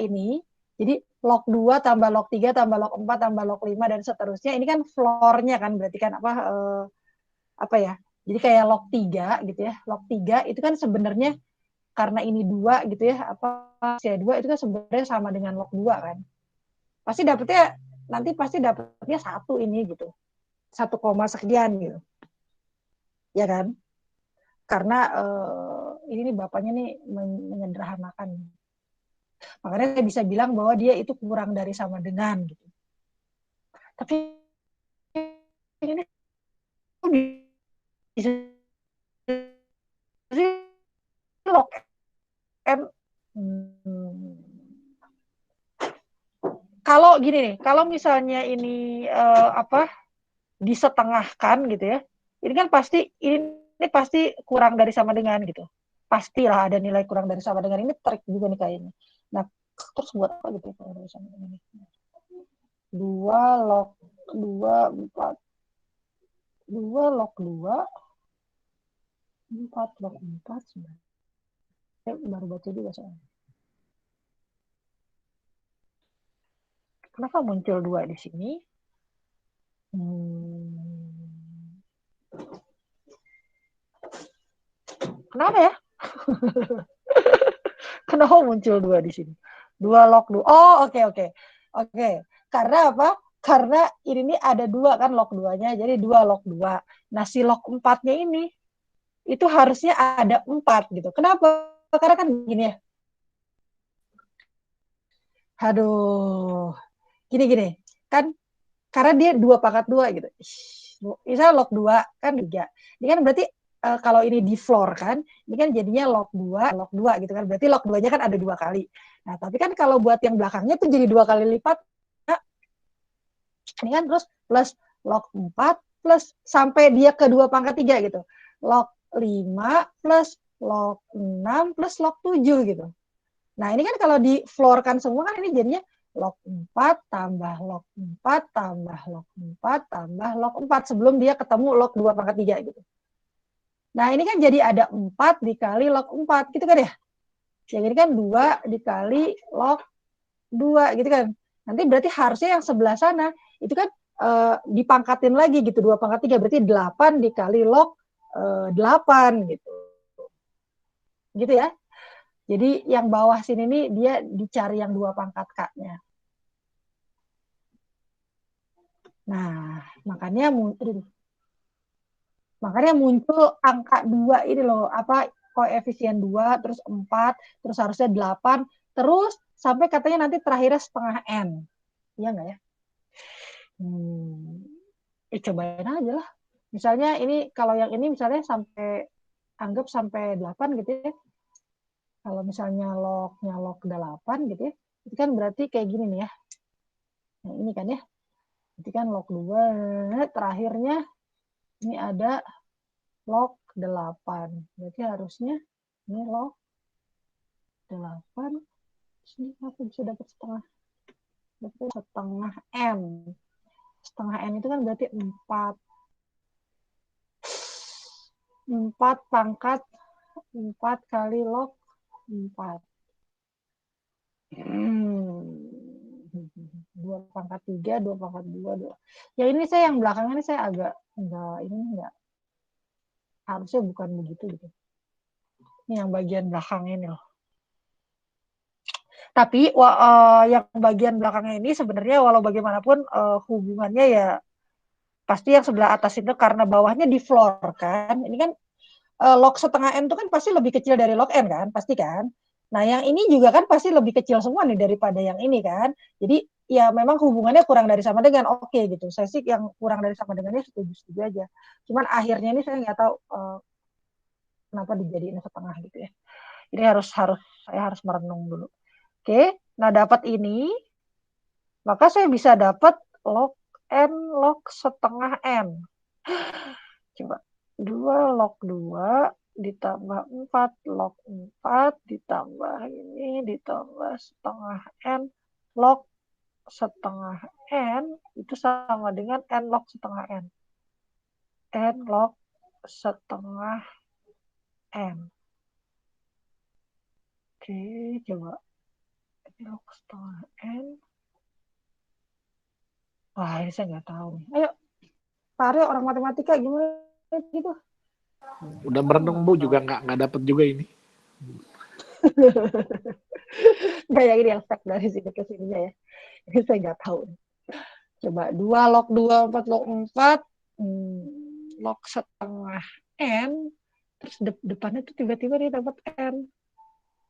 ini. Jadi log 2 tambah log 3 tambah log 4 tambah log 5 dan seterusnya. Ini kan floor-nya kan berarti kan apa ya? Jadi kayak log 3 gitu ya. Log 3 itu kan sebenarnya karena ini 2 gitu ya, C2 itu kan sebenarnya sama dengan log 2 kan. Pasti dapetnya 1 ini gitu. 1, sekian gitu. Ya kan? Karena ini nih bapaknya nih menyederhanakan. Makanya saya bisa bilang bahwa dia itu kurang dari sama dengan gitu. Tapi ini bisa log n. Kalau gini nih, kalau misalnya ini disetengahkan gitu ya, ini kan pasti ini pasti kurang dari sama dengan gitu. Pastilah ada nilai kurang dari sama dengan, ini trik juga nih kayaknya. Nah, terus buat apa gitu kurang dari sama dengan ini? 2 log 2 4 2 log 2 4 log 4 sebenarnya. Saya baru baca juga soalnya. Kenapa muncul 2 di sini? Kenapa ya? Kenapa muncul 2 di sini? 2 log 2. Oh, oke. Karena apa? Karena ini ada 2 kan log 2-nya, jadi 2 log 2. Nah, si log 4-nya ini itu harusnya ada 4 gitu. Kenapa? Karena kan gini ya. Aduh. Gini. Kan karena dia 2 pangkat 2 gitu. Misalnya log 2 kan 3. Ini kan berarti kalau ini di floor kan, ini kan jadinya log 2 gitu kan. Berarti log 2-nya kan ada 2 kali. Nah, tapi kan kalau buat yang belakangnya tuh jadi 2 kali lipat. Nah, ini kan terus plus log 4 plus sampai dia ke 2 pangkat 3 gitu. Log 5 plus log 6 plus log 7 gitu. Nah, ini kan kalau di floor kan semua kan ini jadinya log 4 tambah log 4 tambah log 4 tambah log 4 sebelum dia ketemu log 2 pangkat 3 gitu. Nah, ini kan jadi ada 4 dikali log 4 gitu kan ya. Yang ini kan 2 dikali log 2 gitu kan. Nanti berarti harusnya yang sebelah sana itu kan dipangkatin lagi gitu 2 pangkat 3 berarti 8 dikali log 8 gitu. Gitu ya. Jadi yang bawah sini nih dia dicari yang 2 pangkat K-nya. Nah, makanya muncul angka 2 ini loh, koefisien 2, terus 4, terus harusnya 8, terus sampai katanya nanti terakhirnya setengah N. Iya nggak ya? Cobain aja lah. Misalnya ini, kalau yang ini misalnya anggap sampai 8 gitu ya. Kalau misalnya lognya log 8 gitu ya, itu kan berarti kayak gini nih ya. Nah, ini kan ya. Berarti kan log 2, terakhirnya ini ada log 8. Berarti harusnya ini log 8. Sini aku bisa dapat setengah. Berarti setengah M. Setengah M itu kan berarti 4. 4 pangkat 4 kali log 4. 2 pangkat 3, 2 pangkat 2, 2. Ya ini saya yang belakangnya ini saya agak enggak. Harusnya bukan begitu gitu. Ini yang bagian belakang ini loh. Tapi yang bagian belakangnya ini sebenarnya walau bagaimanapun hubungannya ya pasti yang sebelah atas itu karena bawahnya di floor kan. Ini kan log setengah N itu kan pasti lebih kecil dari log N kan, pasti kan. Nah, yang ini juga kan pasti lebih kecil semua nih daripada yang ini kan. Jadi ya memang hubungannya kurang dari sama dengan, oke gitu. Saya sih yang kurang dari sama dengannya setuju aja. Cuman akhirnya ini saya nggak tahu kenapa dijadiin setengah gitu ya. Jadi saya harus merenung dulu. Oke, nah dapat ini, maka saya bisa dapat log N log setengah N. Coba 2 log 2 ditambah 4 log 4 ditambah ini ditambah setengah N log setengah N itu sama dengan N log setengah N. N log setengah N. Oke, coba. N log setengah N. Wah, ini saya nggak tahu nih. Ayo, Pak Aryo, orang matematika gimana gitu? Udah merenung Bu juga nggak dapet juga ini. Kayak ini yang fact dari sini ke sininya ya. Ini saya nggak tahu. Coba 2 log 2, 4 log 4, log setengah N, terus depannya tuh tiba-tiba dia dapat N.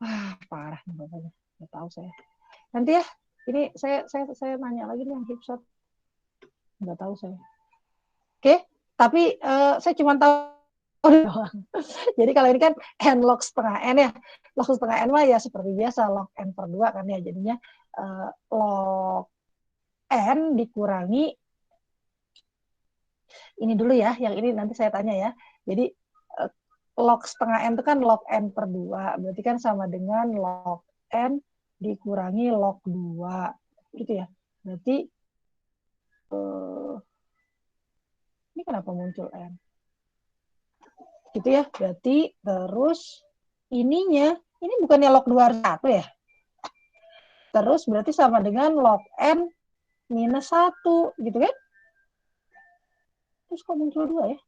Wah, parah nih bapaknya. Nggak tahu saya. Nanti ya, ini saya nanya lagi nih yang hipshot. Nggak tahu saya. Oke, tapi saya cuma tahu doang. Jadi kalau ini kan n log setengah n ya, log setengah n mah ya seperti biasa log n per 2 kan ya, jadinya log n dikurangi ini dulu ya, yang ini nanti saya tanya ya. Jadi log setengah n itu kan log n per 2, berarti kan sama dengan log n dikurangi log 2, gitu ya. Berarti ini kenapa muncul n? Gitu ya, berarti terus ininya, ini bukannya log 2 harus 1 ya? Terus berarti sama dengan log n minus 1, gitu kan? Terus kok muncul 2 ya?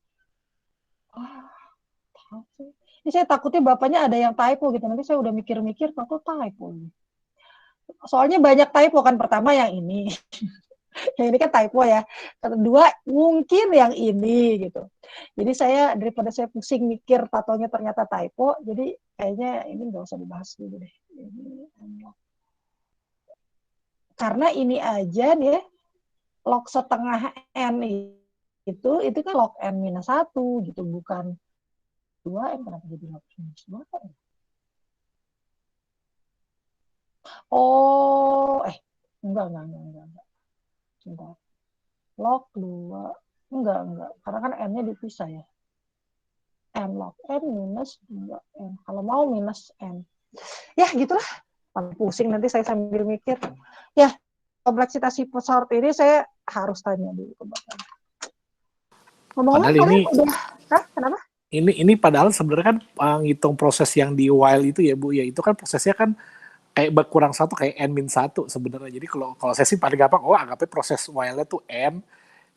Ini saya takutnya bapaknya ada yang typo gitu, nanti saya udah mikir-mikir, takut typo. Soalnya banyak typo kan, pertama yang ini. Yang ini kan typo ya. Kedua mungkin yang ini gitu. Jadi saya daripada saya pusing mikir tatonya ternyata typo, jadi kayaknya ini nggak usah dibahas dulu deh. Karena ini aja nih log setengah n itu kan log n minus 1 gitu, bukan 2n. Kenapa jadi log minus 2? Oh, enggak. Sebentar. Log 2. Enggak. Karena kan n-nya dipisah ya. N log n minus 2n. Kalau mau minus n. Ya, gitulah. Pusing nanti saya sambil mikir. Ya, kompleksitas sort ini saya harus tanya dulu ke Bapak. Padahal ini kenapa? Ini padahal sebenarnya kan ngitung proses yang di while itu ya Bu ya, itu kan prosesnya kan kayak berkurang 1 kayak n-1 sebenarnya. Jadi kalau saya sih paling gampang, anggapnya proses while-nya tuh n,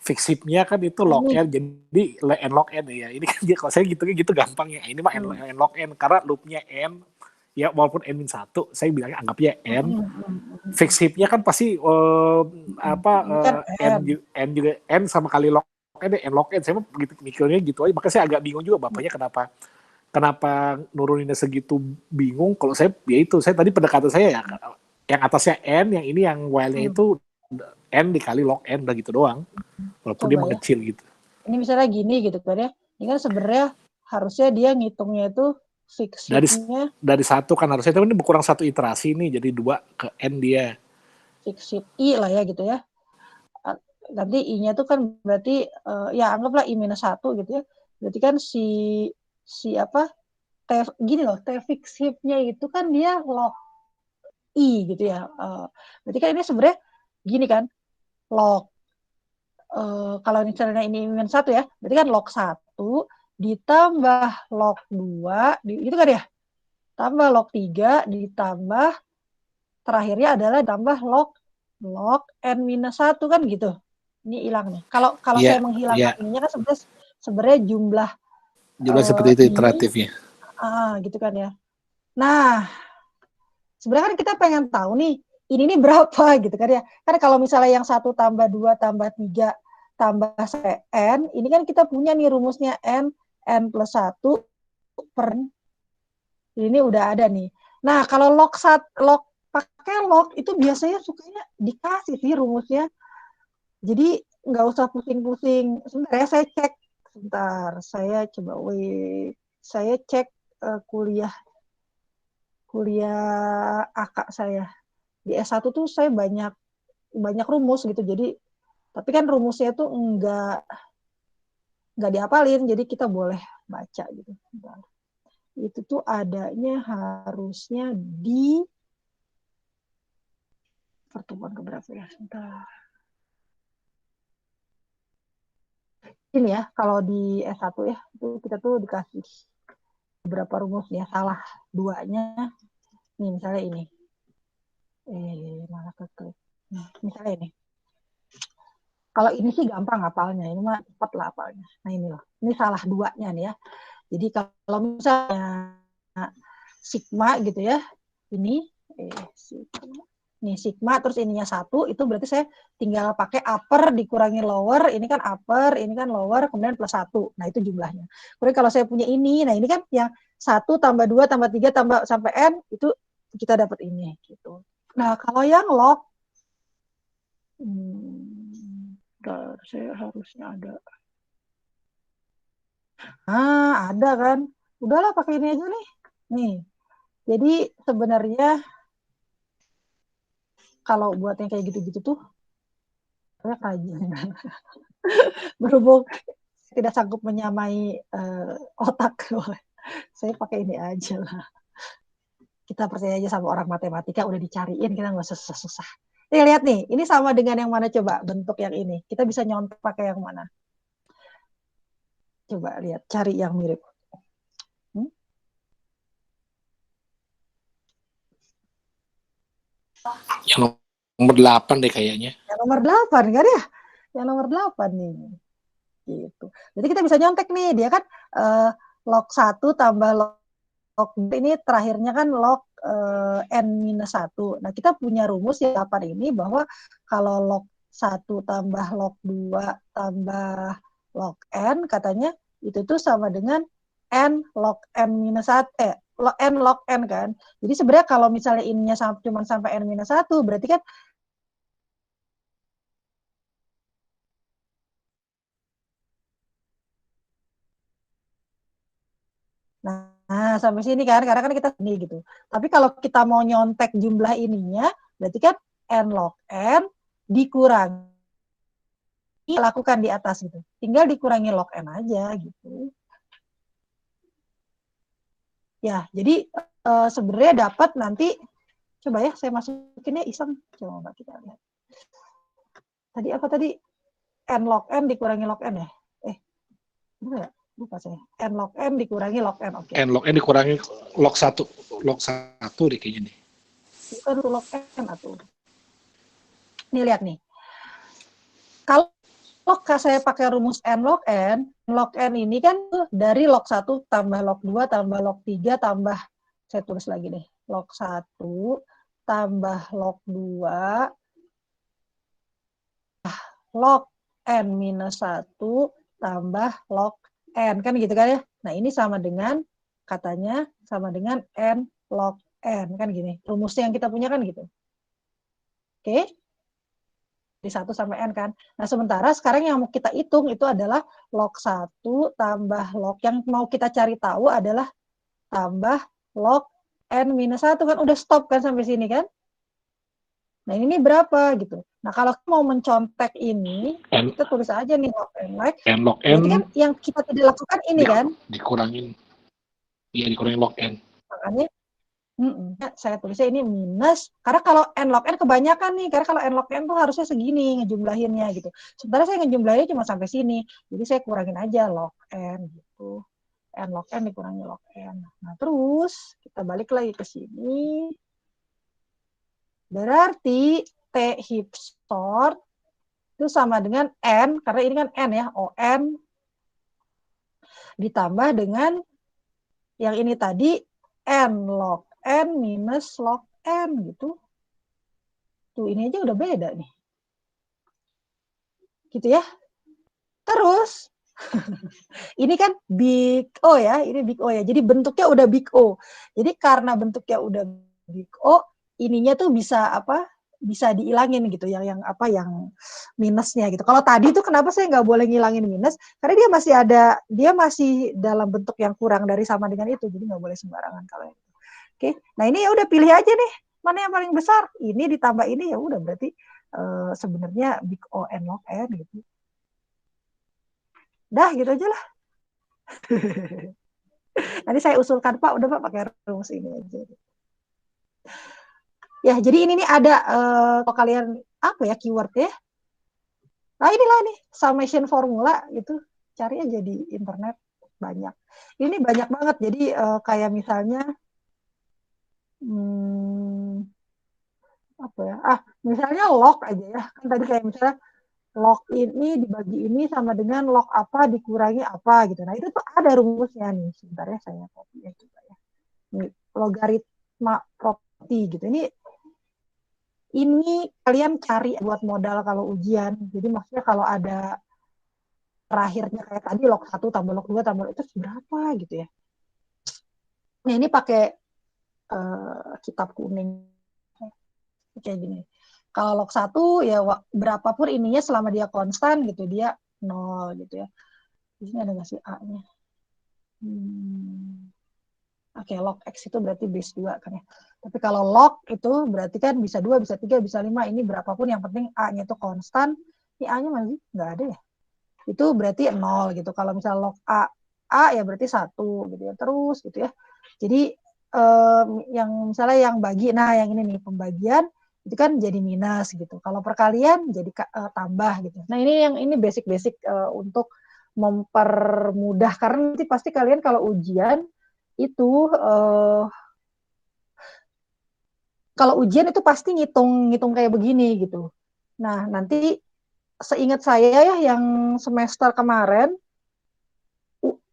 fixed-nya kan itu log n, jadi n log n ya. Ini kan kalau saya gitu gampang ya. Ini mah n log n karena loop-nya n, ya walaupun n-1, saya bilangnya anggapnya n. Fixed-nya kan pasti n juga n sama kali log n log n. Saya mah begitu mikirnya gitu aja. Makanya saya agak bingung juga bapaknya kenapa nuruninnya segitu bingung. Kalau saya ya itu, saya tadi pendekatan saya ya yang atasnya n, yang ini yang while-nya itu n dikali log n, udah gitu doang. Walaupun dia mengecil gitu. Ini misalnya gini gitu kan ya. Ini kan sebenarnya harusnya dia ngitungnya itu fixed-nya dari 1 kan harusnya, tapi ini berkurang 1 iterasi nih, jadi 2 ke n dia. Fixed i lah ya gitu ya. Nanti i-nya itu kan berarti ya anggaplah i minus 1 gitu ya. Berarti kan gini loh, t fixed-nya itu kan dia log i gitu ya. Berarti kan ini sebenarnya gini kan, log kalau misalnya ini minus 1 ya, berarti kan log 1 ditambah log 2, itu kan ya, tambah log 3 ditambah terakhirnya adalah tambah log n minus 1 kan gitu. Ini hilang nih. Kalau saya menghilangkan ininya kan sebenarnya jumlah seperti itu iteratifnya. Gitu kan ya. Nah, sebenarnya kan kita pengen tahu nih, ini berapa gitu kan ya. Kan kalau misalnya yang 1 tambah 2 tambah 3 tambah n, ini kan kita punya nih rumusnya n plus 1 per ini udah ada nih. Nah, kalau pakai log itu biasanya sukanya dikasih sih rumusnya. Jadi nggak usah pusing-pusing. Sebentar ya, saya cek. Sebentar, saya coba saya cek kuliah AK saya. Di S1 tuh saya banyak rumus gitu. Jadi tapi kan rumusnya tuh enggak dihafalin, jadi kita boleh baca gitu. Bentar. Itu tuh adanya harusnya di pertemuan keberapa ya? Sebentar. Ini ya, kalau di S1 ya, itu kita tuh dikasih beberapa rumus ya, salah 2-nya. Nih misalnya ini. Malah keklik. Misalnya ini. Kalau ini sih gampang hafalnya, ini mah cepat lah hafalnya. Nah ini loh, ini salah 2-nya nih ya. Jadi kalau misalnya sigma gitu ya, ini sigma terus ininya 1, itu berarti saya tinggal pakai upper dikurangi lower, ini kan upper, ini kan lower, kemudian plus 1. Nah itu jumlahnya. Kemudian kalau saya punya ini, nah ini kan yang 1 tambah 2 tambah 3 tambah sampai n, itu kita dapat ini gitu. Nah, kalau yang log, saya harusnya ada. Ada kan. Udahlah pakai ini aja nih. Nih. Jadi sebenarnya kalau buat yang kayak gitu-gitu tuh saya rajin. Berhubung tidak sanggup menyamai otak, saya pakai ini aja lah. Kita percaya aja sama orang matematika, udah dicariin, kita nggak usah susah-susah. Nih, lihat nih, ini sama dengan yang mana coba bentuk yang ini. Kita bisa nyontek pakai yang mana? Coba lihat, cari yang mirip. Yang nomor 8 deh kayaknya. Yang nomor 8 kan ya? Yang nomor 8 nih. Gitu. Jadi kita bisa nyontek nih, dia kan log 1 tambah log ini terakhirnya kan log n-1. Nah, kita punya rumus yang 8 ini bahwa kalau log 1 tambah log 2 tambah log n, katanya itu tuh sama dengan n log n-1, n log n kan. Jadi sebenarnya kalau misalnya ininya cuma sampai n-1, berarti kan Nah, sampai sini kan, karena kan kita ini gitu. Tapi kalau kita mau nyontek jumlah ininya, berarti kan n log n dikurangi, lakukan di atas gitu. Tinggal dikurangi log n aja gitu. Ya, jadi sebenarnya dapat nanti, coba ya saya masukinnya iseng. Coba kita lihat. Tadi apa tadi? N log n dikurangi log n ya? Benar ya? Lupa saya. N log n dikurangi log n, oke. N log n dikurangi log 1 deh kayaknya nih. Bukan log n atau. Nih lihat nih. Kalau saya pakai rumus n log n ini kan dari log 1 tambah log 2 tambah log 3 tambah, saya tulis lagi nih, log 1 tambah log 2 log n minus 1 tambah log n, kan gitu kan ya. Nah, ini sama dengan, katanya sama dengan n log n, kan gini. Rumusnya yang kita punya kan gitu. Oke? Di 1 sampai n kan. Nah, sementara sekarang yang mau kita hitung itu adalah log 1 tambah log, yang mau kita cari tahu adalah tambah log n minus 1 kan, udah stop kan sampai sini kan. Nah, ini berapa gitu. Nah, kalau mau mencontek ini, kita tulis aja nih log n. N log n. Berarti kan yang kita tidak lakukan ini kan. Dikurangin. Iya, dikurangin log n. Makanya saya tulisnya ini minus, karena kalau n log n kebanyakan nih, karena kalau n log n tuh harusnya segini ngejumlahinnya gitu. Sementara saya ngejumlahinnya cuma sampai sini, jadi saya kurangin aja log n gitu. N log n dikurangi log n. Nah, terus kita balik lagi ke sini. Berarti T heap sort itu sama dengan n, karena ini kan n ya, on ditambah dengan yang ini tadi n log n minus log n gitu. Tuh, ini aja udah beda nih. Gitu ya. Terus ini kan big O ya, ini big O ya. Jadi bentuknya udah big O. Jadi karena bentuknya udah big O, ininya tuh bisa apa? Bisa diilangin gitu, yang minusnya gitu. Kalau tadi tuh kenapa saya nggak boleh ngilangin minus? Karena dia masih dalam bentuk yang kurang dari sama dengan itu, jadi nggak boleh sembarangan kalau itu. Oke, nah ini ya udah pilih aja nih mana yang paling besar. Ini ditambah ini ya udah berarti sebenarnya big O n log n gitu. Dah gitu aja lah. Nanti saya usulkan Pak, udah Pak pakai rumus ini aja. Ya, jadi ini nih ada kalau kalian apa ya keyword ya. Nah, inilah nih summation formula gitu. Cari aja di internet banyak. Ini banyak banget. Jadi kayak misalnya apa ya? Misalnya log aja ya. Kan tadi kayak misalnya log ini dibagi ini sama dengan log apa dikurangi apa gitu. Nah, itu tuh ada rumusnya nih. Sebentar ya, saya copy ya coba ya. Ini logaritma properti gitu. Ini kalian cari buat modal kalau ujian. Jadi maksudnya kalau ada terakhirnya kayak tadi log 1 tambah log 2 tambah log itu berapa gitu ya. Nah, ini pakai kitab kuning kayak gini. Kalau log 1 ya berapapun ininya selama dia konstan gitu dia 0 gitu ya. Di sini ada nggak sih A-nya? Oke, log X itu berarti base 2 kan ya. Tapi kalau log itu berarti kan bisa 2, bisa 3, bisa 5. Ini berapapun yang penting A-nya itu konstan. Ini A-nya masih nggak ada ya. Itu berarti 0 gitu. Kalau misalnya log A ya berarti 1 gitu ya. Terus gitu ya. Jadi yang misalnya yang bagi, nah yang ini nih pembagian itu kan jadi minus gitu. Kalau perkalian jadi tambah gitu. Nah ini basic-basic untuk mempermudah karena nanti pasti kalian kalau ujian itu kalau ujian itu pasti ngitung kayak begini gitu. Nah nanti seingat saya ya yang semester kemarin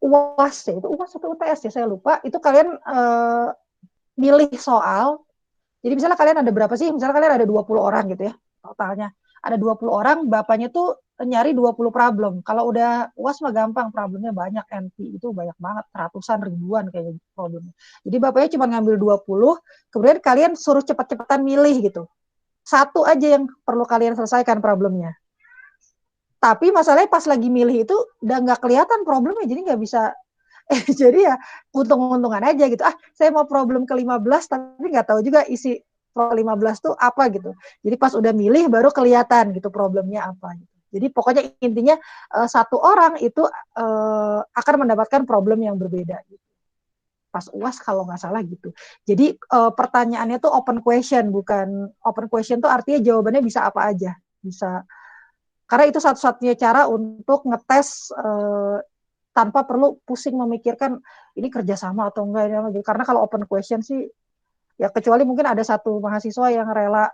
UAS ya itu UAS atau UTS ya saya lupa itu kalian milih soal. Jadi misalnya kalian ada berapa sih? Misalnya kalian ada 20 orang gitu ya totalnya. Ada 20 orang, bapaknya tuh nyari 20 problem. Kalau udah UAS mah gampang, problemnya banyak. NP itu banyak banget, ratusan, ribuan kayak problemnya. Jadi bapaknya cuma ngambil 20, kemudian kalian suruh cepat-cepatan milih gitu. Satu aja yang perlu kalian selesaikan problemnya. Tapi masalahnya pas lagi milih itu udah nggak kelihatan problemnya, jadi nggak bisa. Jadi ya untung-untungan aja gitu. Saya mau problem ke-15 tapi nggak tahu juga isi problem 15 tuh apa gitu. Jadi pas udah milih baru kelihatan gitu problemnya apa gitu. Jadi pokoknya intinya satu orang itu akan mendapatkan problem yang berbeda gitu. Pas UAS kalau nggak salah gitu. Jadi pertanyaannya tuh open question, bukan open question tuh artinya jawabannya bisa apa aja. Bisa karena itu satu-satunya cara untuk ngetes tanpa perlu pusing memikirkan ini kerjasama atau enggak. Karena kalau open question sih, ya kecuali mungkin ada satu mahasiswa yang rela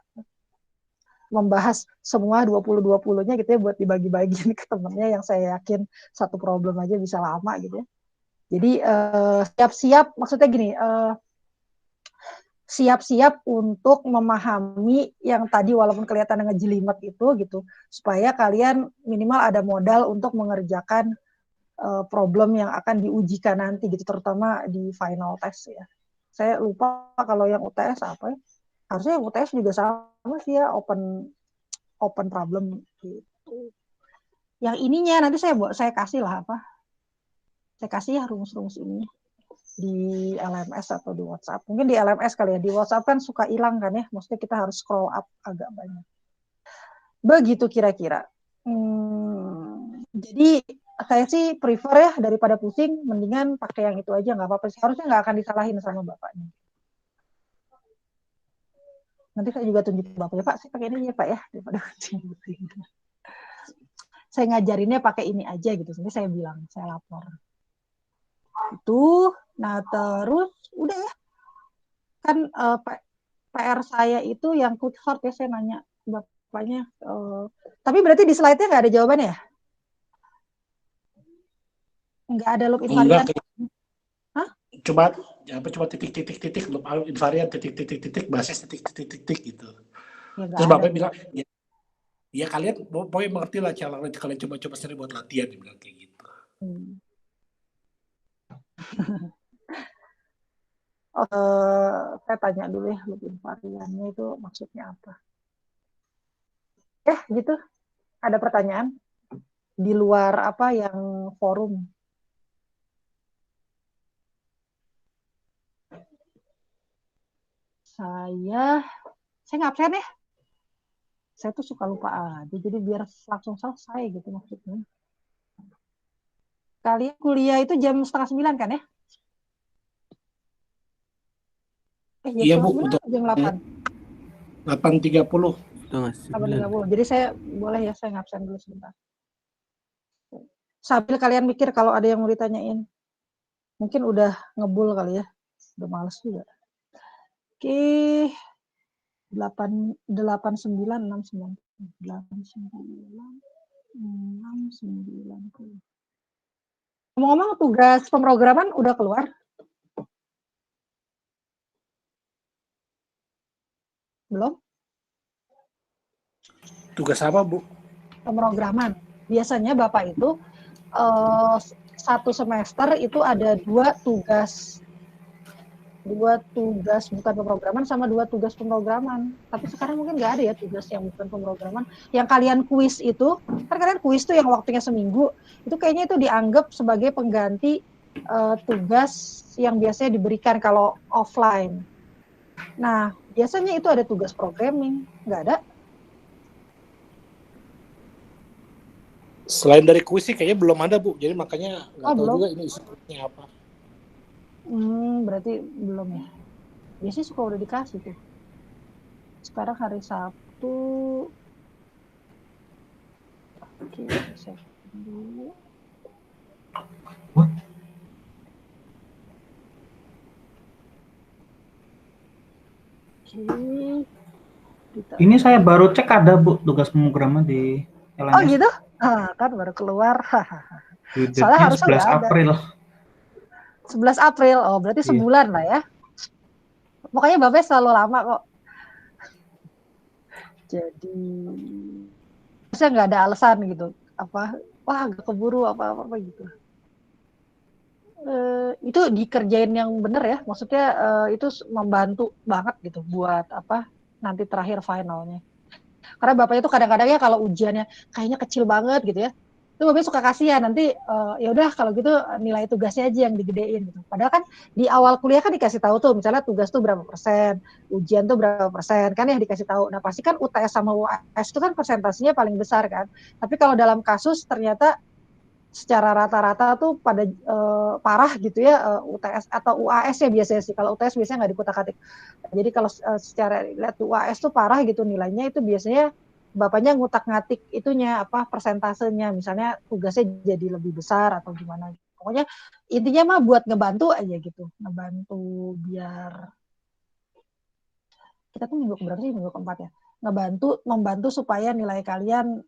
membahas semua 20-20-nya gitu ya buat dibagi-bagiin ke temennya yang saya yakin satu problem aja bisa lama gitu ya. Jadi siap-siap, maksudnya gini, siap-siap untuk memahami yang tadi walaupun kelihatan ngejelimet itu gitu, supaya kalian minimal ada modal untuk mengerjakan problem yang akan diujikan nanti gitu, terutama di final test ya. Saya lupa kalau yang UTS apa ya. Harusnya yang UTS juga sama sih ya, open problem gitu. Yang ininya nanti saya kasih lah apa. Saya kasih ya rumus-rumus ini di LMS atau di WhatsApp. Mungkin di LMS kali ya. Di WhatsApp kan suka hilang kan ya. Maksudnya kita harus scroll up agak banyak. Begitu kira-kira. Jadi saya sih prefer ya daripada pusing, mendingan pakai yang itu aja, nggak apa-apa sih. Harusnya nggak akan disalahin sama bapaknya. Nanti saya juga tunjukin bapaknya, Pak, saya pakai ini ya Pak ya, daripada pusing-pusing. Saya ngajarinnya pakai ini aja gitu, nanti saya bilang, saya lapor. Itu, nah terus udah ya, kan PR saya itu yang quick sort ya, saya nanya bapaknya. Tapi berarti di slide-nya nggak ada jawabannya ya? Nggak ada loop invariant. Hah? Cuma titik loop invariant titik basis titik gitu. Ya, terus bapaknya bilang ya kalian pokoknya mengerti lah cara kalian coba-coba sering buat latihan, dibilang kayak gitu. Saya tanya dulu ya loop invariantnya itu maksudnya apa? Gitu. Ada pertanyaan di luar apa yang forum? Saya nggak absen ya. Saya tuh suka lupa aja, jadi biar langsung selesai gitu maksudnya. Kalian kuliah itu jam 8:30 kan ya? Iya Bu, jam 8. 8.30. 8.30. Jadi saya boleh ya, saya ngabsen dulu sebentar. Sambil kalian mikir kalau ada yang mau ditanyain. Mungkin udah ngebul kali ya. Udah males juga. Oke. 89. Ngomong-ngomong tugas pemrograman udah keluar? Belum? Tugas apa Bu? Pemrograman. Biasanya Bapak itu satu semester itu ada 2 tugas 2 tugas bukan pemrograman sama 2 tugas pemrograman. Tapi sekarang mungkin nggak ada ya tugas yang bukan pemrograman. Yang kalian kuis itu, kan kalian kuis tuh yang waktunya seminggu, itu kayaknya itu dianggap sebagai pengganti tugas yang biasanya diberikan kalau offline. Nah, biasanya itu ada tugas programming, nggak ada? Selain dari kuis sih kayaknya belum ada, Bu. Jadi makanya nggak tahu belum. juga ini isinya apa. Berarti belum ya. Biasanya suka udah dikasih tuh. Sekarang hari Sabtu. Oke, saya dulu. Ini saya baru cek ada Bu tugas pemrograman di LMS. Oh gitu? Kan baru keluar. Soalnya harusnya 11 April. 11 April. Oh, berarti sebulan lah ya. Pokoknya Bapak selalu lama kok. Jadi saya nggak ada alasan gitu. Wah agak keburu apa gitu. Itu dikerjain yang bener ya. Maksudnya itu membantu banget gitu buat nanti terakhir finalnya. Karena Bapaknya tuh kadang-kadang ya kalau ujiannya kayaknya kecil banget gitu ya. Itu Bapak suka kasihan nanti ya udah kalau gitu nilai tugasnya aja yang digedein gitu. Padahal kan di awal kuliah kan dikasih tahu tuh misalnya tugas tuh berapa persen, ujian tuh berapa persen kan ya dikasih tahu. Nah, pasti kan UTS sama UAS itu kan persentasenya paling besar kan. Tapi kalau dalam kasus ternyata secara rata-rata tuh pada parah gitu ya UTS atau UAS ya biasanya sih. Kalau UTS biasanya nggak dikutak-atik. Jadi kalau secara lihat UAS tuh parah gitu nilainya itu biasanya Bapaknya ngutak-ngatik itunya persentasenya, misalnya tugasnya jadi lebih besar atau gimana. Pokoknya intinya mah buat ngebantu aja gitu, ngebantu biar kita tuh minggu keberapa sih, minggu keempat ya, membantu supaya nilai kalian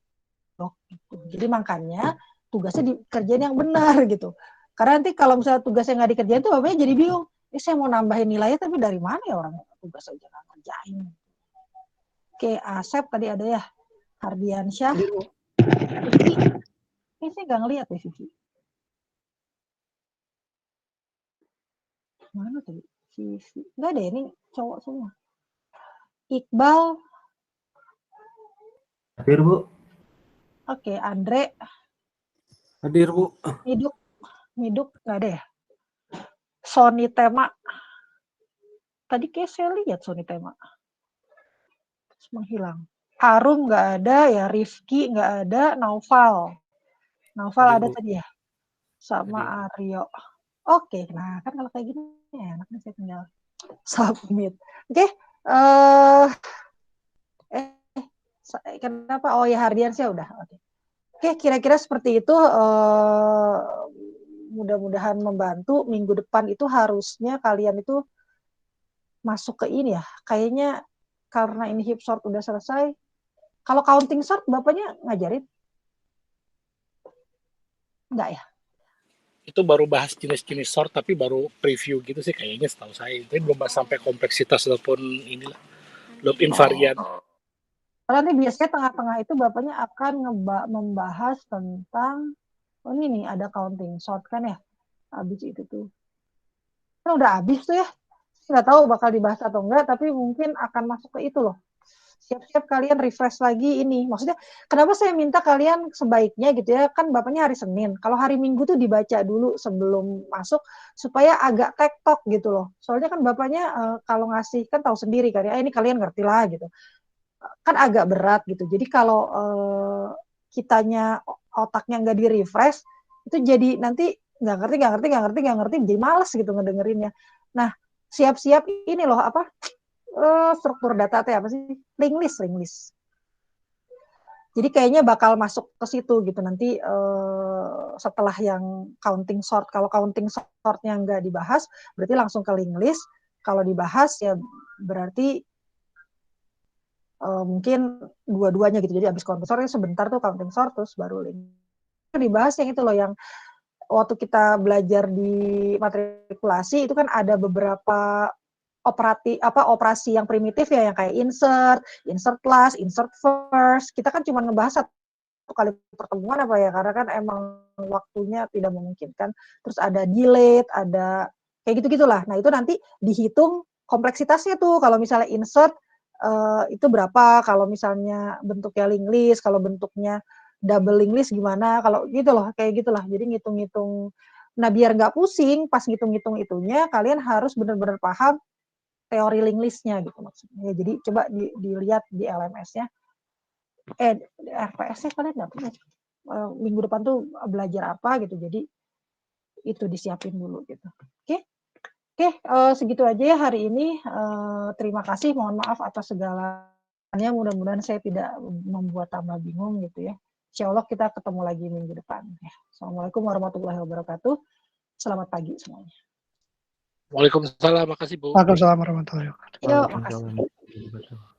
gitu. Jadi makanya tugasnya dikerjain yang benar gitu. Karena nanti kalau misalnya tugasnya nggak dikerjain tuh Bapaknya jadi bingung. Saya mau nambahin nilainya tapi dari mana ya orang tugas aja nggak kerjain. Oke, Asep tadi ada ya. Hardiansyah. Vivi. Ini saya nggak ngeliat ya Vivi. Mana tadi? Vivi. Nggak ada ya, ini cowok semua. Iqbal. Hadir Bu. Oke, Andre. Hadir Bu. Miduk nggak ada ya. Sony Tema. Tadi kayak saya lihat Sony Tema. Terus menghilang. Arum nggak ada ya, Rifki nggak ada, Naufal ada tadi ya, sama Aryo. Oke, nah kan kalau kayak gini enak nih saya tinggal submit. Oke, kenapa? Oh ya Hardiansyah udah. Oke, kira-kira seperti itu. Mudah-mudahan membantu. Minggu depan itu harusnya kalian itu masuk ke ini ya. Kayaknya karena ini hip sort udah selesai. Kalau counting sort Bapaknya ngajarin? Enggak ya? Itu baru bahas jenis-jenis sort tapi baru preview gitu sih kayaknya setahu saya. Tapi belum sampai kompleksitas ataupun inilah. Belum invarian. Nanti biasanya tengah-tengah itu Bapaknya akan membahas tentang ini nih ada counting sort kan ya. Habis itu tuh. Kan udah habis tuh ya. Nggak tahu bakal dibahas atau enggak, tapi mungkin akan masuk ke itu loh. Siap-siap kalian refresh lagi ini. Maksudnya, kenapa saya minta kalian sebaiknya gitu ya, kan Bapaknya hari Senin. Kalau hari Minggu tuh dibaca dulu sebelum masuk, supaya agak tektok gitu loh. Soalnya kan Bapaknya kalau ngasih, kan tahu sendiri kan ya, ini kalian ngerti lah gitu. Kan agak berat gitu. Jadi kalau kitanya otaknya nggak di-refresh, itu jadi nanti nggak ngerti, jadi males gitu ngedengerinnya. Nah, siap-siap ini loh struktur data apa sih? Link list. Jadi kayaknya bakal masuk ke situ gitu nanti setelah yang counting sort. Kalau counting sortnya nggak dibahas, berarti langsung ke link list. Kalau dibahas ya berarti mungkin dua-duanya gitu. Jadi habis counting sort sebentar tuh counting sort terus baru link. Dibahas yang itu loh yang waktu kita belajar di matrikulasi itu kan ada beberapa operasi yang primitif ya yang kayak insert last, insert first. Kita kan cuma ngebahas satu kali pertemuan karena kan emang waktunya tidak memungkinkan. Terus ada delete, ada kayak gitu-gitulah. Nah, itu nanti dihitung kompleksitasnya tuh, kalau misalnya insert itu berapa, kalau misalnya bentuknya linked list, kalau bentuknya double linked list gimana, kalau gitu loh, kayak gitulah. Jadi ngitung-ngitung. Nah, biar nggak pusing pas ngitung-ngitung itunya, kalian harus benar-benar paham teori linked list-nya gitu maksudnya. Ya, jadi coba dilihat di LMS-nya. Di RPS-nya kalian nggak punya. Minggu depan tuh belajar apa gitu. Jadi itu disiapin dulu gitu. Oke. Segitu aja ya hari ini. Terima kasih, mohon maaf atas segalanya. Mudah-mudahan saya tidak membuat tambah bingung gitu ya. Insya Allah kita ketemu lagi minggu depan. Ya. Assalamualaikum warahmatullahi wabarakatuh. Selamat pagi semuanya. Waalaikumsalam, makasih Bu. Waalaikumsalam warahmatullahi wabarakatuh. Yuk, makasih. Waalaikumsalam.